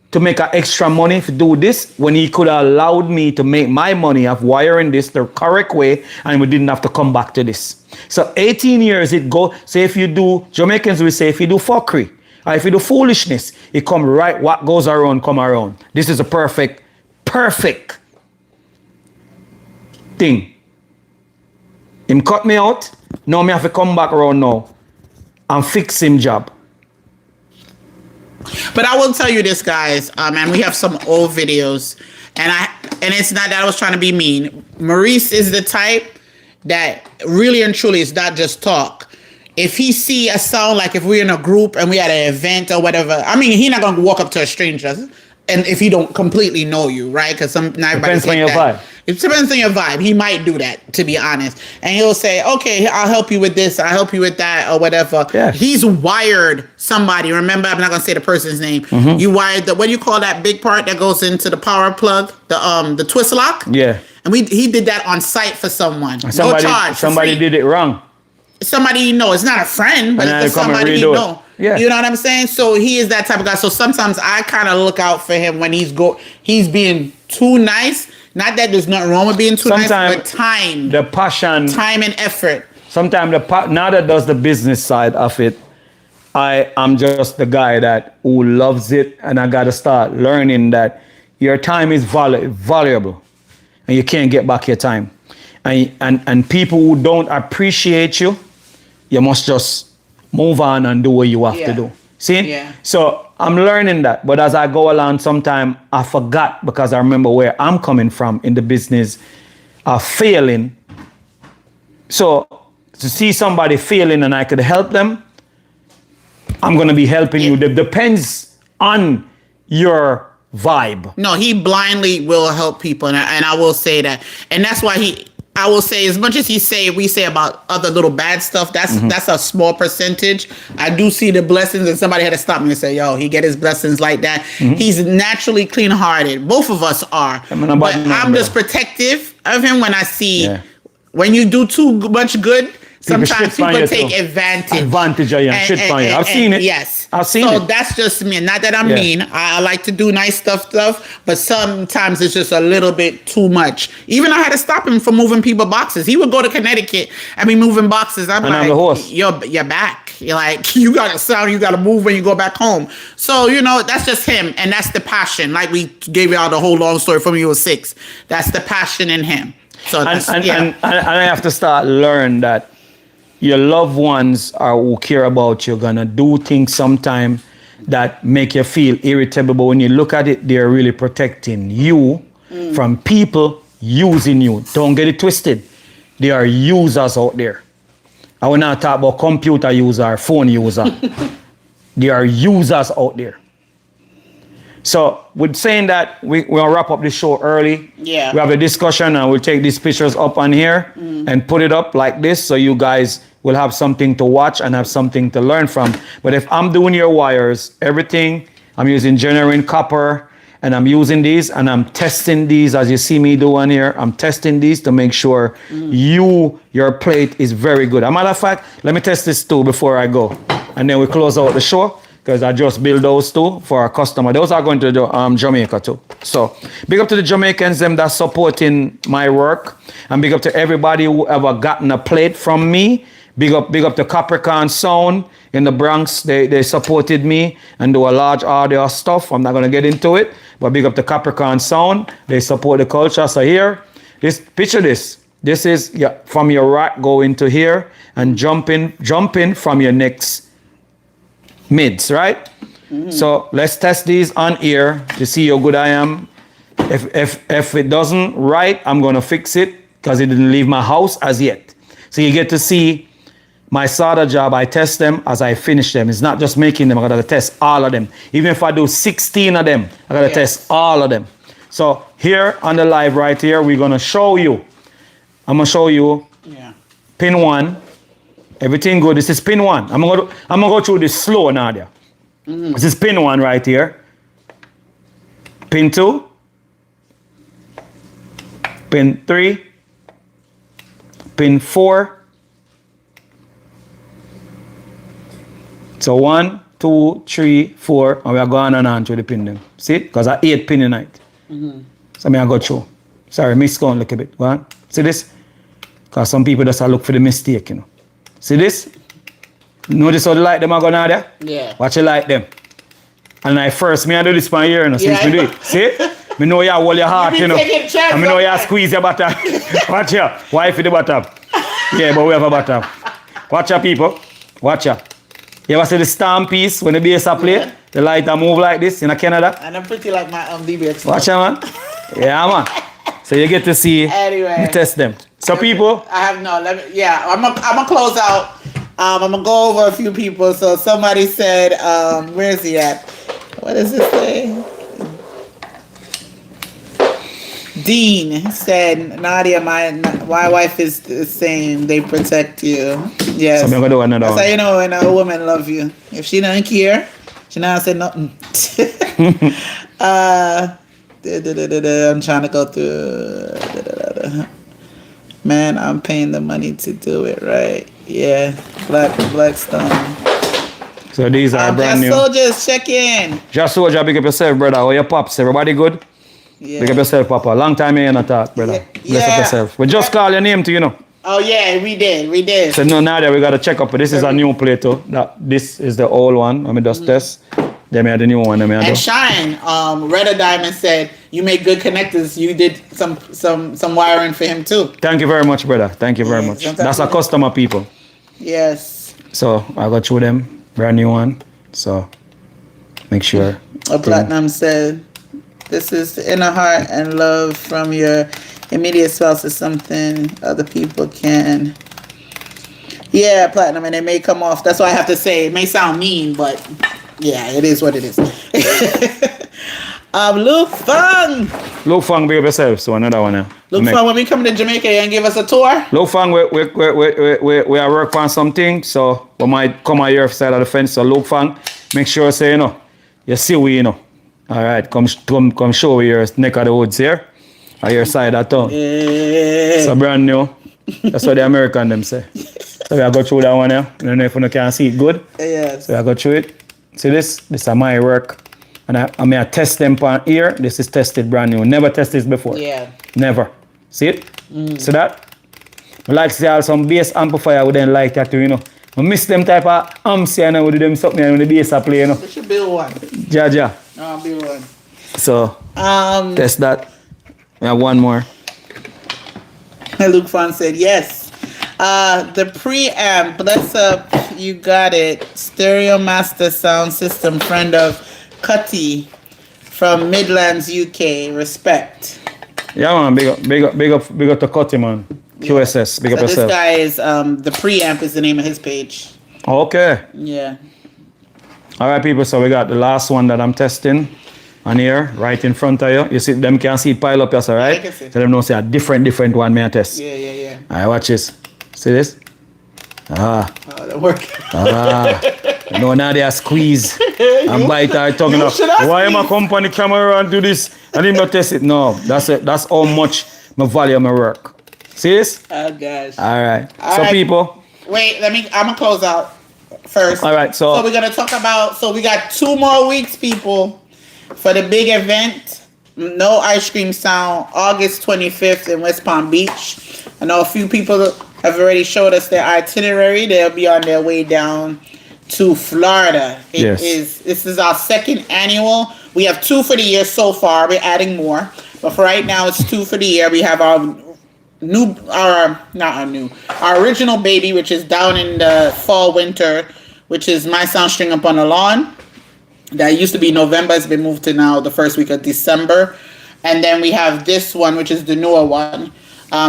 to make an extra money to do this when he could have allowed me to make my money of wiring this the correct way and we didn't have to come back to this. So 18 years it go. Say if you do, Jamaicans will say if you do fuckery or if you do foolishness, it come right, what goes around come around. This is a perfect thing. Him cut me out, now me have to come back around now and fix him job. But I will tell you this, guys, and we have some old videos, and it's not that I was trying to be mean. Maurice is the type that really and truly is not just talk. If he see a sound, like if we're in a group and we at an event or whatever, I mean, he not gonna walk up to a stranger, and if he don't completely know you, right? Because not everybody Depends on take your that. vibe. It depends on your vibe. He might do that, to be honest. And he'll say, okay, I'll help you with this. I'll help you with that or whatever. Yeah. He's wired somebody. Remember, I'm not going to say the person's name. Mm-hmm. You wired what do you call that big part that goes into the power plug? The twist lock? Yeah. And he did that on site for someone. Somebody, no charge. for somebody free. did it wrong. Somebody you know. It's not a friend, but And then it's they come and somebody you redo it. know. Yeah. You know what I'm saying? So he is that type of guy. So sometimes I kind of look out for him when he's being too nice. Not that there's nothing wrong with being too nice, but time. The passion. Time and effort. Sometimes now that does the business side of it, I am just the guy who loves it, and I got to start learning that your time is valuable, and you can't get back your time. And people who don't appreciate you, you must just move on and do what you have to do. See? Yeah. So I'm learning that. But as I go along, sometimes I forgot because I remember where I'm coming from in the business of failing. So to see somebody failing and I could help them, I'm going to be helping you. It depends on your vibe. No, he blindly will help people, and I will say that, and that's why I will say, as much as we say about other little bad stuff, that's a small percentage. I do see the blessings, and somebody had to stop me and say, "Yo, he get his blessings like that." He's naturally clean-hearted. Both of us are, but I'm just protective of him when I see when you do too much good. Sometimes people take advantage of you. I've seen it. Yes. I've seen it. So that's just me. Not that I'm mean. I like to do nice stuff, but sometimes it's just a little bit too much. Even I had to stop him from moving people boxes. He would go to Connecticut and be moving boxes. I'm the horse. You're back. You're like, you got to sound, you got to move when you go back home. So, that's just him. And that's the passion. Like we gave you all the whole long story from you was 6. That's the passion in him. So and I have to start learn that your loved ones are who care about you, gonna do things sometime that make you feel irritable. But when you look at it, they're really protecting you from people using you. Don't get it twisted. There are users out there. I will not talk about computer user, phone user. There are users out there. So with saying that, we'll wrap up this show early. Yeah. We have a discussion and we'll take these pictures up on here and put it up like this so you guys will have something to watch and have something to learn from. But if I'm doing your wires, everything, I'm using genuine copper and I'm using these and I'm testing these as you see me doing here. I'm testing these to make sure your plate is very good. As a matter of fact, let me test this too before I go. And then we close out the show. Because I just build those two for our customer. Those are going to Jamaica too. So big up to the Jamaicans, them that's supporting my work. And big up to everybody who ever gotten a plate from me. Big up to Capricorn Sound in the Bronx. They supported me and do a large audio stuff. I'm not going to get into it. But big up to Capricorn Sound. They support the culture. So here, picture this. This is from your rack go into here and jump in from your next mids, right? So let's test these on ear to see how good I am. If it doesn't right, I'm gonna fix it because it didn't leave my house as yet. So you get to see my solder job. I test them as I finish them. It's not just making them, I gotta test all of them. Even if I do 16 of them, I gotta test all of them. So here on the live right here, we're gonna show you. I'm gonna show you pin 1. Everything good. This is pin 1. I'm gonna go through this slow, Nadia. This is pin 1 right here. Pin 2. Pin 3. Pin 4. So 1, 2, 3, 4, and we are going on through the pin them. See? Because I 8 pin tonight. So I go through. Sorry, miss going a little bit. Go on. See this? Because some people just look for the mistake, See this? Notice how the light them are going on there? Yeah. Watch the light them. And I do this for a year, since we do it. See? Me know you hold your heart, And me know you squeeze your bottom. Watch here. Wife in the bottom. Yeah, but we have a bottom. Watch your people. Watch ya. You ever see the storm piece when the bass are play? The light move like this in Canada? And I'm pretty like my DBX. Watch ya, man. Yeah, man. So you get to see me test them. So people, I have no. I'm gonna close out. I'm gonna go over a few people. So somebody said, where is he at? What does it say? Dean said, Nadia, my wife is the same. They protect you. Yes. So I'm gonna do another one. That's how you know when a woman love you. If she don't care, she not say nothing. I'm trying to go through. Man, I'm paying the money to do it, right? Yeah, Blackstone. So these are brand new. Just soldiers, check in. Just soldier, big up yourself, brother. How your pops? Everybody good? Yeah. Big up yourself, Papa. Long time you ain't not talk, brother. Bless up yourself. We just call your name to Oh yeah, we did. So no, Nadia, we gotta check up. This is a new plate too. This is the old one. Let me just test. Then we had the new one. And Shine, Reda Diamond said you make good connectors. You did some wiring for him too. Thank you very much, brother. Thank you very much. That's a customer, people. Yes. So I got through them. Brand new one. So make sure. A Platinum said, this is the inner heart and love from your immediate spouse is something other people can. Yeah, Platinum, and it may come off. That's why I have to say it may sound mean, but yeah, it is what it is. Luke Fung. Luke Fang, big up yourself. So another one now. Luke Fung, when we come to Jamaica, you and give us a tour? Luke Fang, we are work on something, so we might come on your side of the fence. So Luke Fang, make sure say you see we All right, come show me your neck of the woods here, on your side of town. Yeah. So brand new. That's what the American them say. So we are go through that one now. I don't know if you can see it good. Yes. So I go through it. See this? This is my work. And I test them on here. This is tested brand new. Never tested this before. Yeah. Never. See it? See that? I like to see all some bass amplifier we then like that too, I miss them type of amps here and we do them something when the bass are playing, We should build one. Ja. I'll build one. So test that. We have one more. Luke Fun said yes. The preamp, bless up, you got it. Stereo Master Sound System, friend of Cutty from Midlands, UK. Respect. Yeah man, big up to Cutty man. QSS, big up So this yourself. guy is the preamp is the name of his page. Okay. Yeah. Alright people, so we got the last one that I'm testing on here, right in front of you. You see them can see it pile up yes, alright? I can see. So them know say a different one may I test. Yeah. Alright, watch this. See this? Oh, that worked. No, now they are squeeze and bite our tongue. Why am I come on the camera and do this? I didn't not test it. No, that's how much my value my work. See this? Oh gosh. Alright. All So right. people. Wait, I'm gonna close out first. All right, so we're gonna talk about. So we got 2 more weeks, people, for the big event. No Ice Cream Sound, August 25th in West Palm Beach. I know a few people have already showed us their itinerary. They'll be on their way down to Florida. This is our 2nd annual. We have 2 for the year so far. We're adding more, but for right now it's 2 for the year. We have our original baby, which is down in the fall winter, which is My Sound String Up on the Lawn. That used to be November, it's been moved to now the first week of December. And then we have this one, which is the newer one.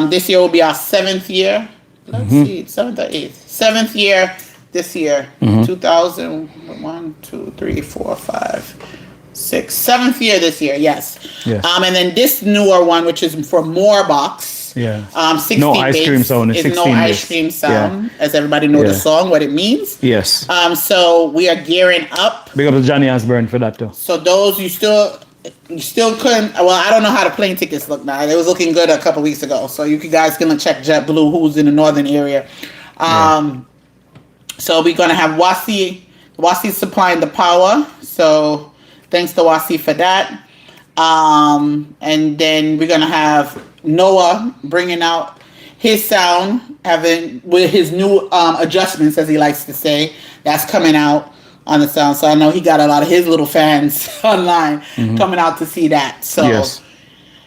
This year will be our 7th year. Let's see, 7th or 8th. 7th year this year. 2001, 2, 3, 4, 5, 6. 7th year this year, yes. And then this newer one, which is for More Box. 16 no ice cream sound. Is 16 no ice cream sound, as everybody know the song, what it means. Yes. So we are gearing up. Big up to Johnny Osborne for that too. So those you still couldn't. Well, I don't know how the plane tickets look now. It was looking good a couple weeks ago. So you guys gonna check JetBlue, who's in the northern area. So we're gonna have Wasi supplying the power. So thanks to Wasi for that. And then we're gonna have Noah bringing out his sound, with his new adjustments, as he likes to say. That's coming out on the sound. So I know he got a lot of his little fans online coming out to see that. So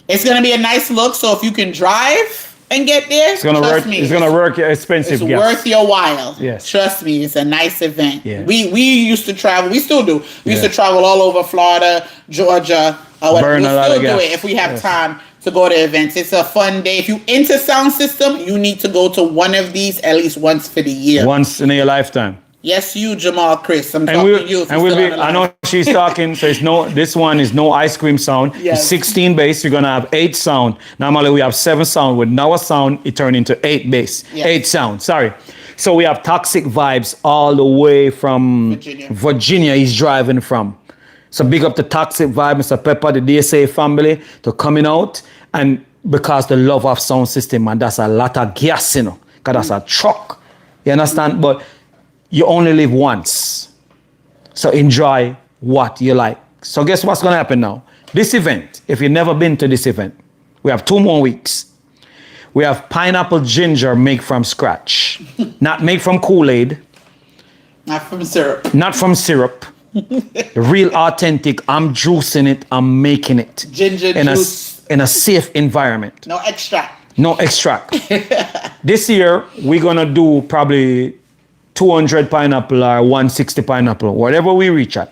it's gonna be a nice look. So if you can drive and get there, it's gonna work. It's gonna work your expensive. It's worth your while. Yes. Trust me, it's a nice event. Yeah. We used to travel. We still do. We used to travel all over Florida, Georgia, whatever. We'll still do it if we have time to go to events. It's a fun day. If you into sound system, you need to go to one of these at least once for the year. Once in your lifetime. Yes, you, Jamal Chris. I'm talking to you. I know she's talking, so this one is no ice cream sound. Yes. It's 16 bass. You're gonna have 8 sound. Normally we have 7 sound. With now a sound, it turned into 8 bass. Yes. 8 sound. Sorry. So we have Toxic Vibes all the way from Virginia. He's driving from. So big up the Toxic Vibe, Mr. Pepper, the DSA family, to coming out. And because the love of sound system, and that's a lot of gas, because that's a truck. You understand? But you only live once. So enjoy what you like. So guess what's going to happen now? This event, if you've never been to this event, we have 2 more weeks. We have pineapple ginger made from scratch. Not made from Kool-Aid. Not from syrup. Not from syrup. Real authentic. I'm juicing it. I'm making it. Ginger juice. In a safe environment. No extract. No extract. This year, we're going to do probably 200 pineapple or 160 pineapple, whatever we reach at.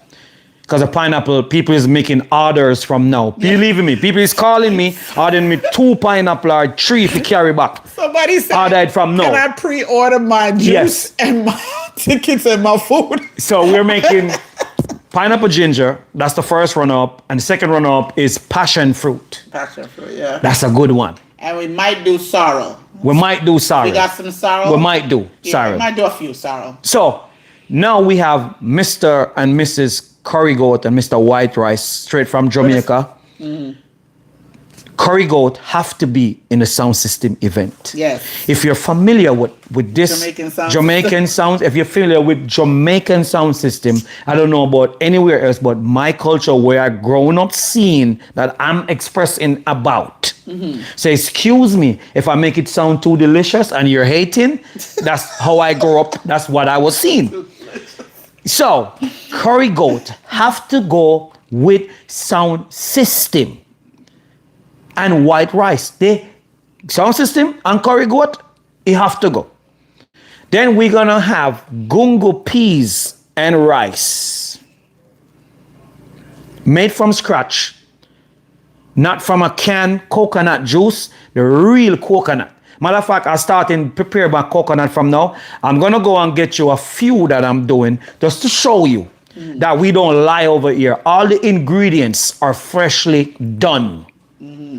Because the pineapple, people is making orders from now. Believe me, people is calling me, ordering me 2 pineapple or 3 to carry back. Somebody said, Ordered from now. can I pre-order my juice Yes. and my tickets and my food? So we're making pineapple ginger. That's the first runner-up. And the second runner-up is passion fruit. Passion fruit, yeah. That's a good one. And we might do sorrow. We might do sorrow. We got some sorrow. We might do Yeah, sorrow. we might do a few sorrow. So now we have Mr. and Mrs. Curry Goat and Mr. White Rice straight from Jamaica. Curry Goat have to be in the sound system event. Yes. If you're familiar with this Jamaican sound sound, if you're familiar with Jamaican sound system, I don't know about anywhere else, but my culture where I grown up seeing that I'm expressing about. So excuse me if I make it sound too delicious and you're hating. That's how I grew up. That's what I was seeing. So Curry Goat have to go with sound system. And White Rice, the sound system and Curry Goat, it have to go. Then we're gonna have gungo peas and rice. Made from scratch. Not from a canned coconut juice, the real coconut. Matter of fact, I starting prepare my coconut from now. I'm gonna go and get you a few that I'm doing just to show you that we don't lie over here. All the ingredients are freshly done.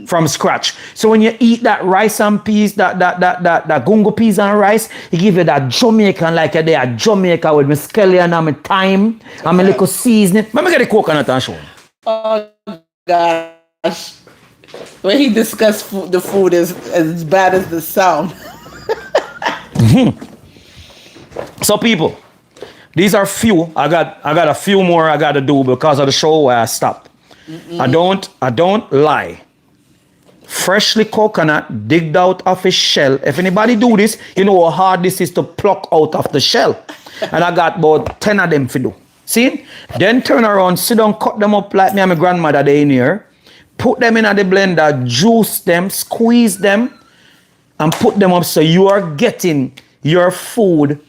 From scratch. So when you eat that rice and peas, that gungo peas and rice, it give you that Jamaican, like you're there at Jamaica with my scallion and my thyme and my little seasoning. Let me get the coconut and show you. Oh gosh. When he discussed food, the food is as bad as the sound. So people, these are few. I got a few more I gotta do because of the show where I stopped. I don't lie. Freshly coconut digged out of its shell. If anybody do this, you know how hard this is to pluck out of the shell. And I got about 10 of them to do. See? Then turn around, sit down, cut them up like me and my grandmother they in here. Put them in the blender, juice them, squeeze them, and put them up so you are getting your food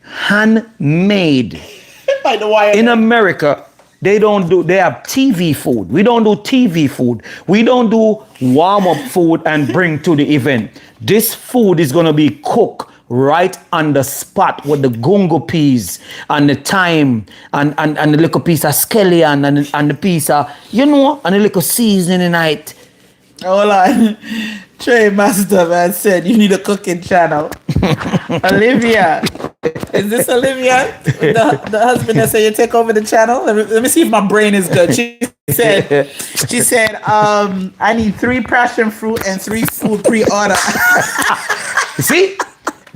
handmade. By the wire. In America, they have TV food. We don't do TV food. We don't do warm-up food and bring to the event. This food is gonna be cooked right on the spot with the gungo peas and the thyme and the little piece of scallion and the piece of, and the little seasoning in it. Hold on. Trey Master man said you need a cooking channel. Olivia. Is this Olivia? The husband that said you take over the channel? Let me see if my brain is good. She said, I need 3 passion fruit and 3 food pre-order. You see?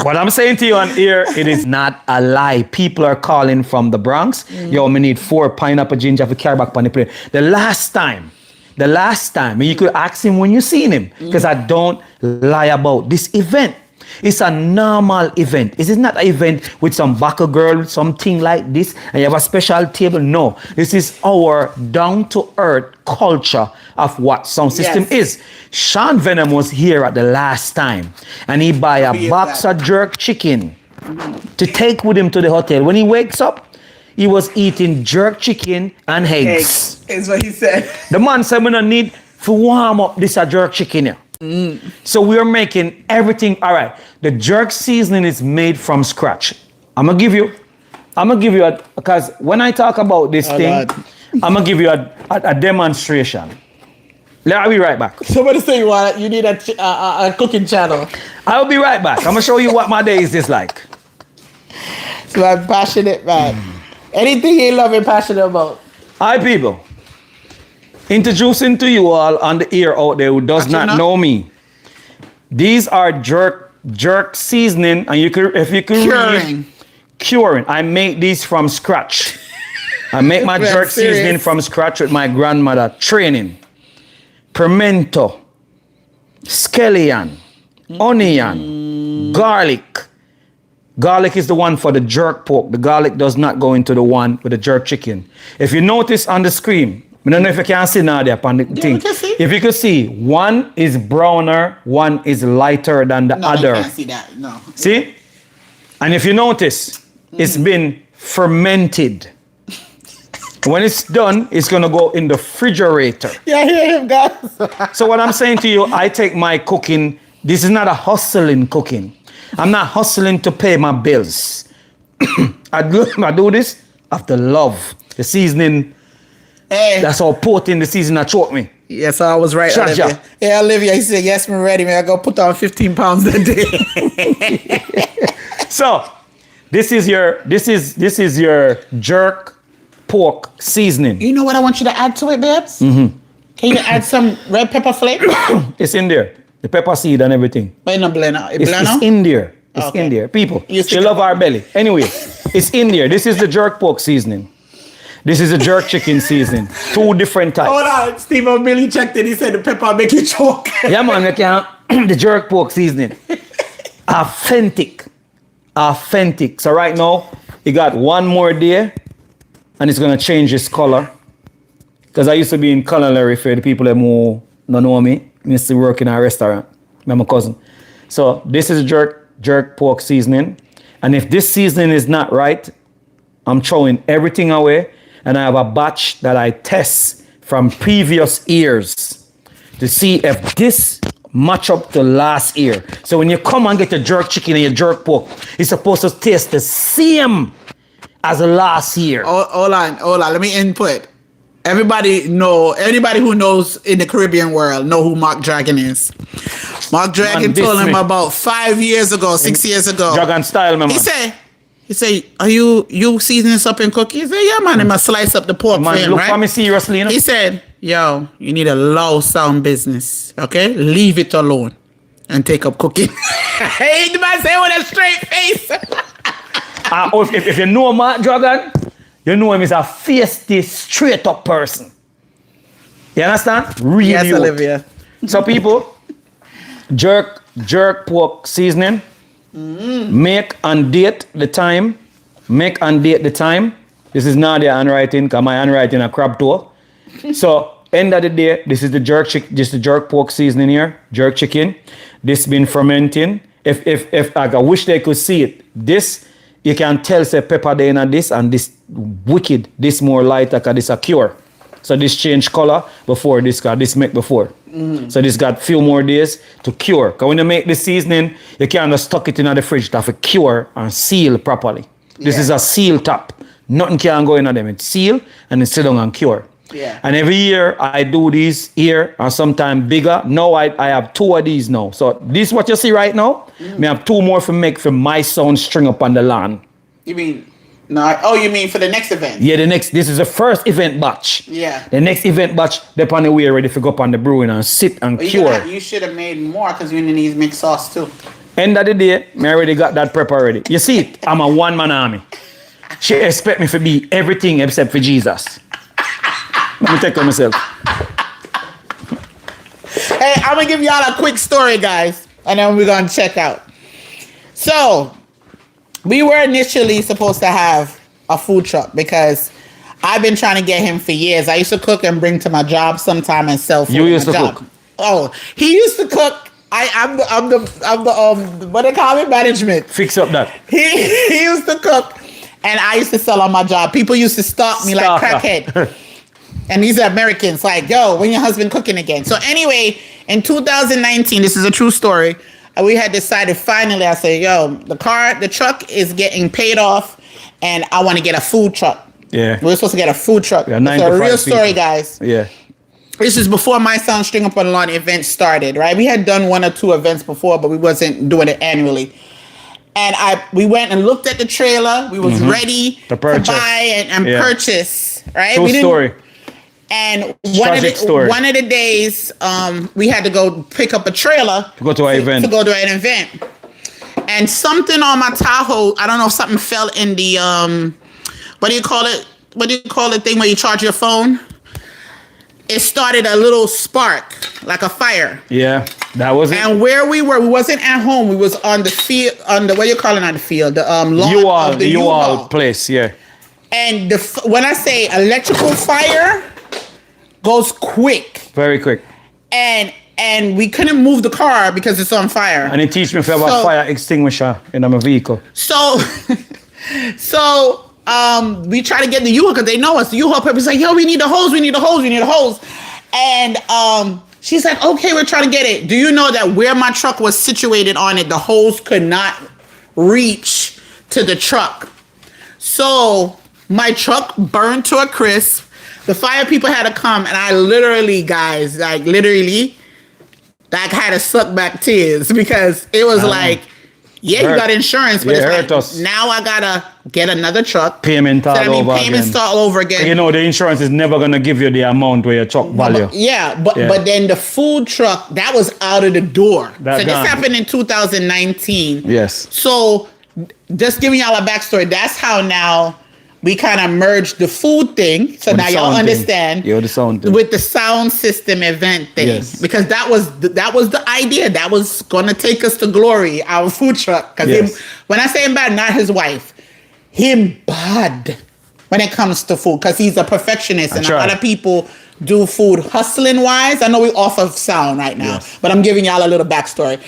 What I'm saying to you on here, it is not a lie. People are calling from the Bronx. Yo, me need 4 pineapple ginger for carry back on the plate. The last time, and you could ask him when you seen him, because I don't lie about this event. It's a normal event. It is not an event with some backer girl, something like this, and you have a special table. No, this is our down-to-earth culture of what sound system is. Sean Venom was here at the last time, and he buy a box of jerk chicken to take with him to the hotel. When he wakes up, he was eating jerk chicken and eggs. Is what he said. The man said, we don't need to warm up this jerk chicken here. So we are making everything. All right. The jerk seasoning is made from scratch. I'm gonna give you because when I talk about this thing, I'm gonna give you a demonstration. I'll be right back. Somebody say you need a cooking channel. I'll be right back. I'm gonna show you what my day is like. So I'm passionate, man. Anything you love and passionate about. Hi, people. Introducing to you all on the ear out there who does not know me. These are jerk seasoning, and if you could curing. I make these from scratch. I make my jerk seasoning from scratch with my grandmother training. Pimento, scallion, onion, garlic. Garlic is the one for the jerk pork. The garlic does not go into the one with the jerk chicken. If you notice on the screen, I don't know if you can see now there upon the thing. If you could see, one is browner, one is lighter than the other. I can't see that. No. See? And if you notice, It's been fermented. When it's done, it's gonna go in the refrigerator. Yeah, I hear him, guys. So what I'm saying to you, I take my cooking, this is not a hustling cooking. I'm not hustling to pay my bills. I do this after love. The seasoning, Hey. that's how potent the seasoning that choke me. Yes, I was right, Cha-cha. Olivia. Yeah, Olivia, he said, yes, I'm ready, man. I go put on 15 pounds that day. So, this is your jerk pork seasoning. You know what I want you to add to it, babes? Mm-hmm. Can you add some red pepper flakes? It's in there. The pepper seed and everything. But in a blender. It's in there. It's Okay. in there. People, You she stick love it- our belly. Anyway, it's in there. This is the jerk pork seasoning. This is a jerk chicken seasoning. 2 different types. Hold on. Steve O'Billy checked it. He said the pepper make you choke. Yeah, man, you can the jerk pork seasoning. Authentic. So right now, you got one more day, and it's gonna change its color. Because I used to be in culinary for the people that who don't know me. I used to work in a restaurant. I'm a cousin. So this is jerk pork seasoning. And if this seasoning is not right, I'm throwing everything away. And I have a batch that I test from previous years to see if this match up to last year. So when you come and get your jerk chicken and your jerk pork, it's supposed to taste the same as last year. Hold on. Let me input. Anybody who knows in the Caribbean world know who Mark Dragon is. Mark Dragon Man, told diss him me. about 5 years ago, 6 years ago. Dragon style, man. He said, are you seasoning this up in cookies? He said, yeah, man. I'm going to slice up the pork for Man, him, look right? for me seriously, you know? He said, yo, you need a low sound business, okay? Leave it alone and take up cooking. Hey, the man say with a straight face. If you know Mark Dragon, you know him as a feisty, straight up person. You understand? Really. Yes, out. Olivia. So people, jerk pork seasoning. Make and date the time. This is Nadia handwriting, because my handwriting a crab toe. So end of the day, this is the jerk pork seasoning here, jerk chicken. This been fermenting. If I wish they could see it. This you can tell say pepper there in this, and this wicked, this more lighter, cause this a cure. So this change color before this, cause this make before. So this got few more days to cure. Cause when you make the seasoning, you can't just stuck it in the fridge to have a cure and seal properly. This is a seal top. Nothing can go in them. It's seal and it's sit down and cure. Yeah. And every year I do these here and sometimes bigger. Now I have 2 of these now. So this what you see right now. Me have 2 more for make for my son string up on the land. You mean, no? Oh, you mean for the next event? Yeah, this is the first event batch. Yeah. The next event batch, they're on the way ready to go up on the brewing and sit and But cure. you should have made more because you need mixed sauce too. End of the day, me already got that prep already. You see it? I'm a one-man army. She expect me to be everything except for Jesus. Let me take care of myself. Hey, I'm gonna give y'all a quick story, guys, and then we're gonna check out. So, we were initially supposed to have a food truck because I've been trying to get him for years. I used to cook and bring to my job sometime and sell food. You at used my to job. cook? Oh, he used to cook. I'm the what they call it, management. Fix up that. He used to cook, and I used to sell on my job. People used to stalk me like crackhead. And these are Americans, like, yo, when your husband cooking again? So anyway, in 2019, this is a true story. We had decided finally, I said, yo, the truck is getting paid off, and I want to get a food truck. Yeah. We're supposed to get a food truck. Yeah, It's 9 a to 5 real story, people. guys. Yeah. This is before my son String Up on the Lawn event started, right? We had done 1 or 2 events before, but we wasn't doing it annually. And we went and looked at the trailer. We was ready to purchase. buy and Yeah. purchase, right? True We didn't- story. And Tragic story. one of the days, we had to go pick up a trailer To go to an event. To go to an event, and something on my Tahoe, I don't know, something fell in the what do you call it? What do you call the thing where you charge your phone? It started a little spark, like a fire. Yeah. That was it. And where we wasn't at home. We was on the field, on the what you calling on the field, the lawn of the U-Haul place, yeah. And when I say electrical fire, goes quick. Very quick. And we couldn't move the car because it's on fire. And it teach me if I have a So- fire extinguisher in my vehicle. So So we try to get the U-Haul because they know us. The U-Haul people's like, yo, we need the hose, we need the hose, we need the hose. And she's like, okay, we're trying to get it. Do you know that where my truck was situated on it, the hose could not reach to the truck? So my truck burned to a crisp. The fire people had to come, and I literally, guys, like had to suck back tears because it was like, yeah, you got insurance, but it's like, now I gotta get another truck. Payments all over again. You know, the insurance is never gonna give you the amount where your truck value. But then the food truck, that was out of the door. So this happened in 2019. Yes. So just giving y'all a backstory, that's how now we kind of merged the food thing. So now y'all understand the sound thing. With the sound system event thing. Yes. Because that was the idea. That was gonna take us to glory, our food truck. Because when I say him bad, not his wife. Him bad when it comes to food. Because he's a perfectionist. And a lot of people do food hustling wise. I know we off of sound right now. Yes. But I'm giving y'all a little backstory.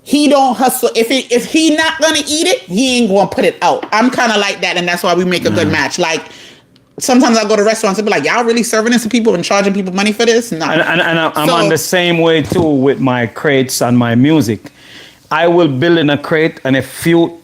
He don't hustle. If he not gonna eat it, he ain't gonna put it out. I'm kind of like that, and that's why we make a good match. Like sometimes I go to restaurants and be like, "Y'all really serving this to people and charging people money for this?" No. And I'm on the same way too with my crates and my music. I will build in a crate, and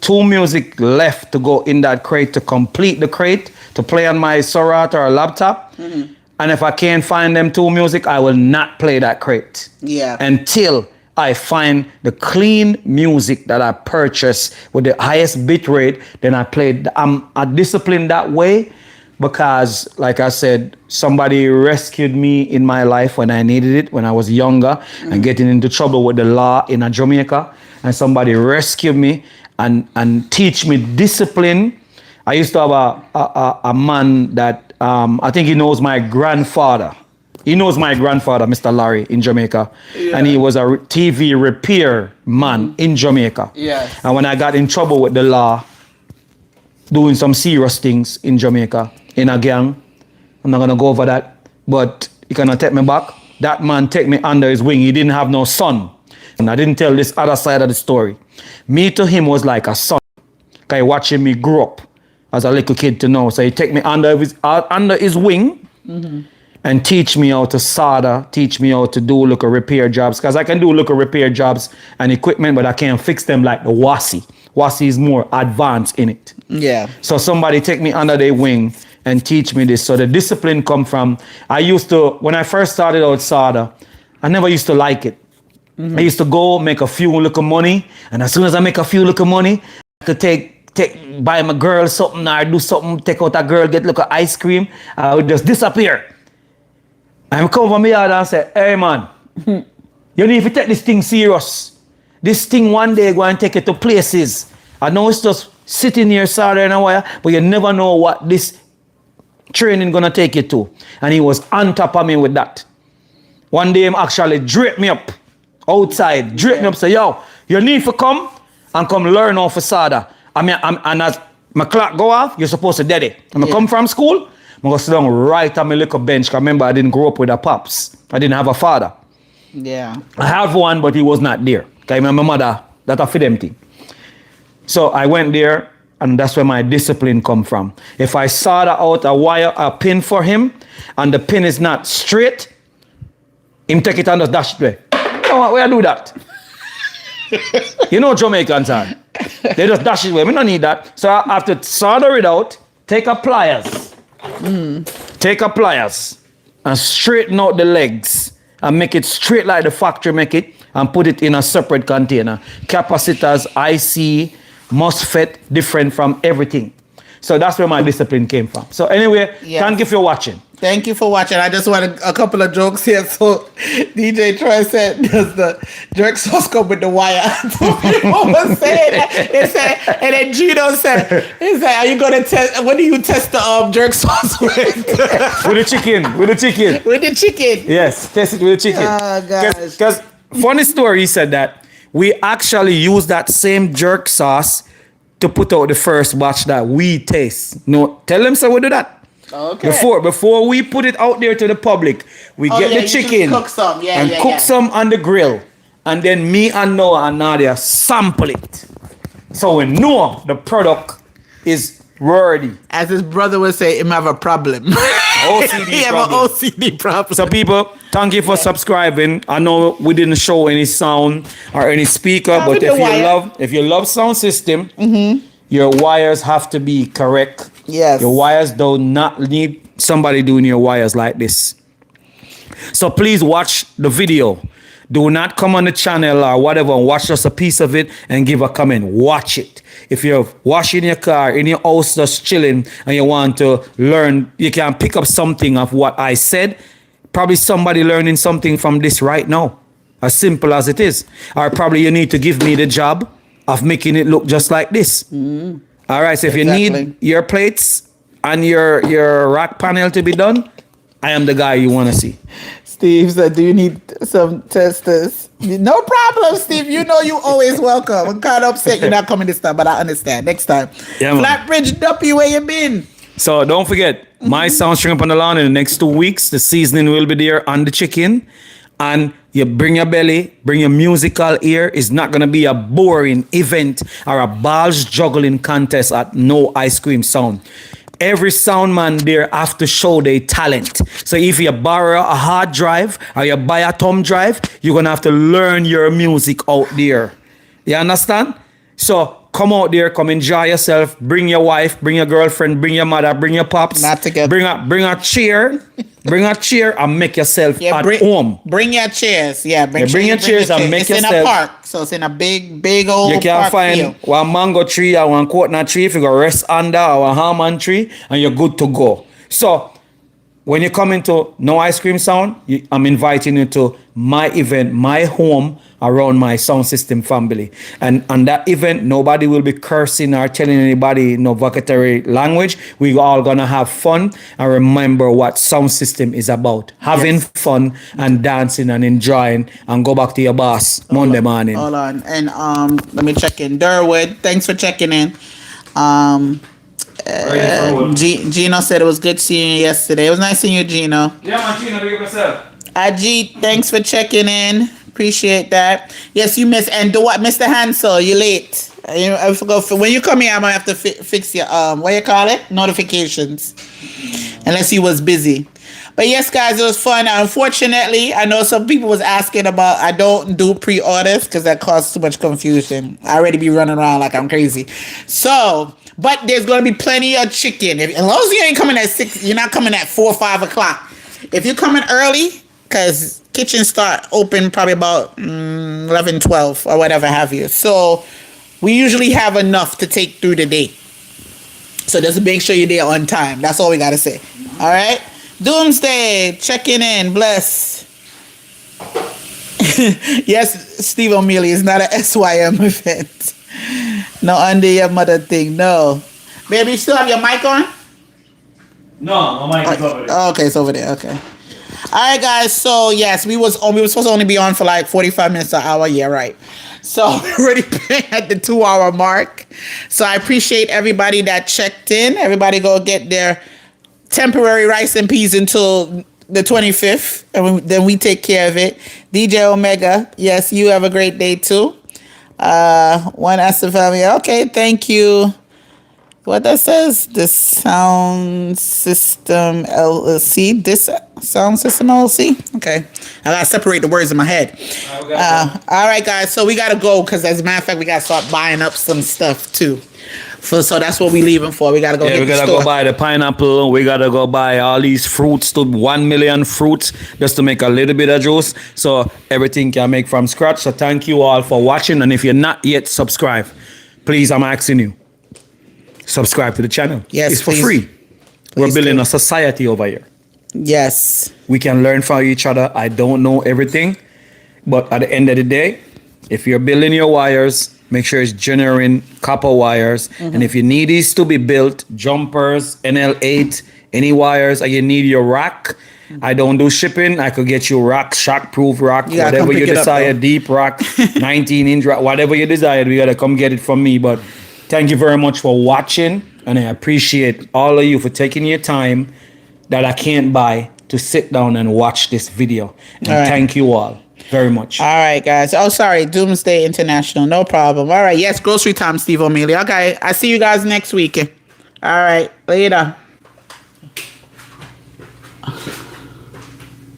two music left to go in that crate to complete the crate to play on my Serato or laptop. Mm-hmm. And if I can't find them two music, I will not play that crate. Yeah. Until I find the clean music that I purchase with the highest bit rate, then I play. I'm disciplined that way because, like I said, somebody rescued me in my life when I needed it, when I was younger and getting into trouble with the law in Jamaica. And somebody rescued me and teach me discipline. I used to have a man that I think he knows my grandfather. He knows my grandfather, Mr. Larry, in Jamaica. Yeah. And he was a TV repair man in Jamaica. Yes. And when I got in trouble with the law, doing some serious things in Jamaica, in a gang, I'm not going to go over that, but he cannot take me back. That man take me under his wing. He didn't have no son. And I didn't tell this other side of the story. Me to him was like a son. Because he watching me grow up as a little kid to know. So he take me under his wing. Mm-hmm. And teach me how to solder, teach me how to do local repair jobs. Because I can do local repair jobs and equipment, but I can't fix them like the WASI. WASI is more advanced in it. Yeah. So somebody take me under their wing and teach me this. So the discipline come from, when I first started out solder, I never used to like it. Mm-hmm. I used to go make a few little money. And as soon as I make a few little money, I could buy my girl something or do something, take out a girl, get little ice cream. I would just disappear. I come from my yard and say, hey man, you need to take this thing serious. This thing one day go and take it to places. I know it's just sitting here soldering a wire, but you never know what this training gonna take you to. And he was on top of me with that. One day him actually drape me up outside, me up, say, yo, you need to come and come learn how to solder. And as my clock go off, you're supposed to dead it. And I come from school, I'm going to sit down right on my little bench. Because remember, I didn't grow up with a pops. I didn't have a father. Yeah. I have one, but he was not there. Because my mother, that a feed them thing. So I went there, and that's where my discipline come from. If I solder out a pin for him, and the pin is not straight, him take it and just dash it away. You know what, where I do that? You know Jamaicans are. They just dash it away. We don't need that. So I have to solder it out, take a pliers. Take a pliers and straighten out the legs and make it straight like the factory make it and put it in a separate container. Capacitors, IC, MOSFET, different from everything. So that's where my discipline came from. So anyway, thank you for watching. Thank you for watching. I just wanted a couple of jokes here. So DJ Troy said, does the jerk sauce come with the wire? What was saying that? It said, and then Gino said, are you going to test, what do you test the jerk sauce with? With the chicken. With the chicken. Yes, test it with the chicken. Oh, gosh. Because funny story, he said that we actually use that same jerk sauce to put out the first batch that we taste. No, tell them so we do that. Okay. Before we put it out there to the public, we get the chicken cook some. cook some on the grill. And then me and Noah and Nadia sample it. So we know the product is wordy. As his brother would say, him have a problem. OCD he have problem. an OCD problem. So people, thank you for subscribing. I know we didn't show any sound or any speaker, but if you love sound system, your wires have to be correct. Yes. Your wires do not need somebody doing your wires like this. So please watch the video. Do not come on the channel or whatever and watch just a piece of it and give a comment. Watch it. If you're washing your car, in your house just chilling and you want to learn, you can pick up something of what I said. Probably somebody learning something from this right now. As simple as it is. Or probably you need to give me the job of making it look just like this. All right, so if you need your plates and your rack panel to be done, I am the guy you want to see. Steve said, do you need some testers? No problem, Steve. You know you always welcome. I'm kind of upset you're not coming this time, but I understand. Next time. Yeah, man. Flatbridge Duppy, where you been? So don't forget, my sound shrimp on the lawn in the next 2 weeks. The seasoning will be there on the chicken. And you bring your belly, bring your musical ear. It's not going to be a boring event or a balls juggling contest at No Ice Cream Sound. Every sound man there have to show their talent. So if you borrow a hard drive or you buy a thumb drive, you're going to have to learn your music out there. You understand? So come out there, come enjoy yourself. Bring your wife, bring your girlfriend, bring your mother, bring your pops. Not together. Bring a chair. Bring a chair and make yourself at home. Bring your chairs. Yeah, bring your chairs and make yourself. It's in a park, so it's in a big old You can park find field. one mango tree or one coconut tree if you go rest under or a almond tree and you're good to go. So when you come into No Ice Cream Sound, I'm inviting you to my event, my home around my sound system family. And on that event, nobody will be cursing or telling anybody no vocabulary language. We all gonna have fun and remember what sound system is about. Having fun and dancing and enjoying and go back to your boss Monday morning. Hold on. And let me check in. Durwood, thanks for checking in. Gino said it was good seeing you yesterday. It was nice seeing you, Gino. Yeah, man, Gino, big up yourself. Ajit, thanks for checking in. Appreciate that. Yes, you missed. And do what, Mr. Hansel? You late. I forgot. When you come here, I'm gonna have to fix your what you call it, notifications. Unless you was busy. But yes, guys, it was fun. Unfortunately, I know some people was asking about. I don't do pre-orders because that causes too much confusion. I already be running around like I'm crazy. So. But there's gonna be plenty of chicken. As long as you ain't coming at 6, you're not coming at 4 or 5 o'clock. If you're coming early, because kitchens start open probably about 11, 12 or whatever have you. So we usually have enough to take through the day. So just make sure you're there on time. That's all we gotta say. All right. Doomsday, checking in. Bless. Yes, Steve O'Mealy is not an SYM event. No, under your mother thing. No. Baby, you still have your mic on? No, my mic is over there. Oh, okay, it's over there. Okay. All right, guys. So yes, we were supposed to only be on for like 45 minutes an hour. Yeah, right. So we're already at the 2-hour mark. So I appreciate everybody that checked in. Everybody go get their temporary rice and peas until the 25th, and then we take care of it. DJ Omega, yes, you have a great day too. One Astor family. Okay, thank you. What that says? This Sound System LLC. This Sound System LLC. Okay, I gotta separate the words in my head. All right, guys. So we gotta go because, as a matter of fact, we gotta start buying up some stuff too. So that's what we leaving for. We gotta go. Yeah, we gotta go buy the pineapple. We gotta go buy all these fruits, to 1 million fruits, just to make a little bit of juice. So everything can make from scratch. So thank you all for watching. And if you're not yet subscribed, please, I'm asking you, subscribe to the channel. Yes, it's for please. free. We're building a society over here. Yes. We can learn from each other. I don't know everything, but at the end of the day, if you're building your wires, make sure it's genuine copper wires. And if you need these to be built, jumpers, NL8, any wires, or you need your rack, I don't do shipping. I could get you rack, shock-proof rack, whatever you desire, deep rack, 19-inch rack, whatever you desire, we gotta come get it from me. But thank you very much for watching, and I appreciate all of you for taking your time that I can't buy to sit down and watch this video. And thank you all very much. All right, guys. Oh, sorry. Doomsday International. No problem. All right. Yes, grocery time, Steve O'Mealy. Okay. I see you guys next week. All right, later.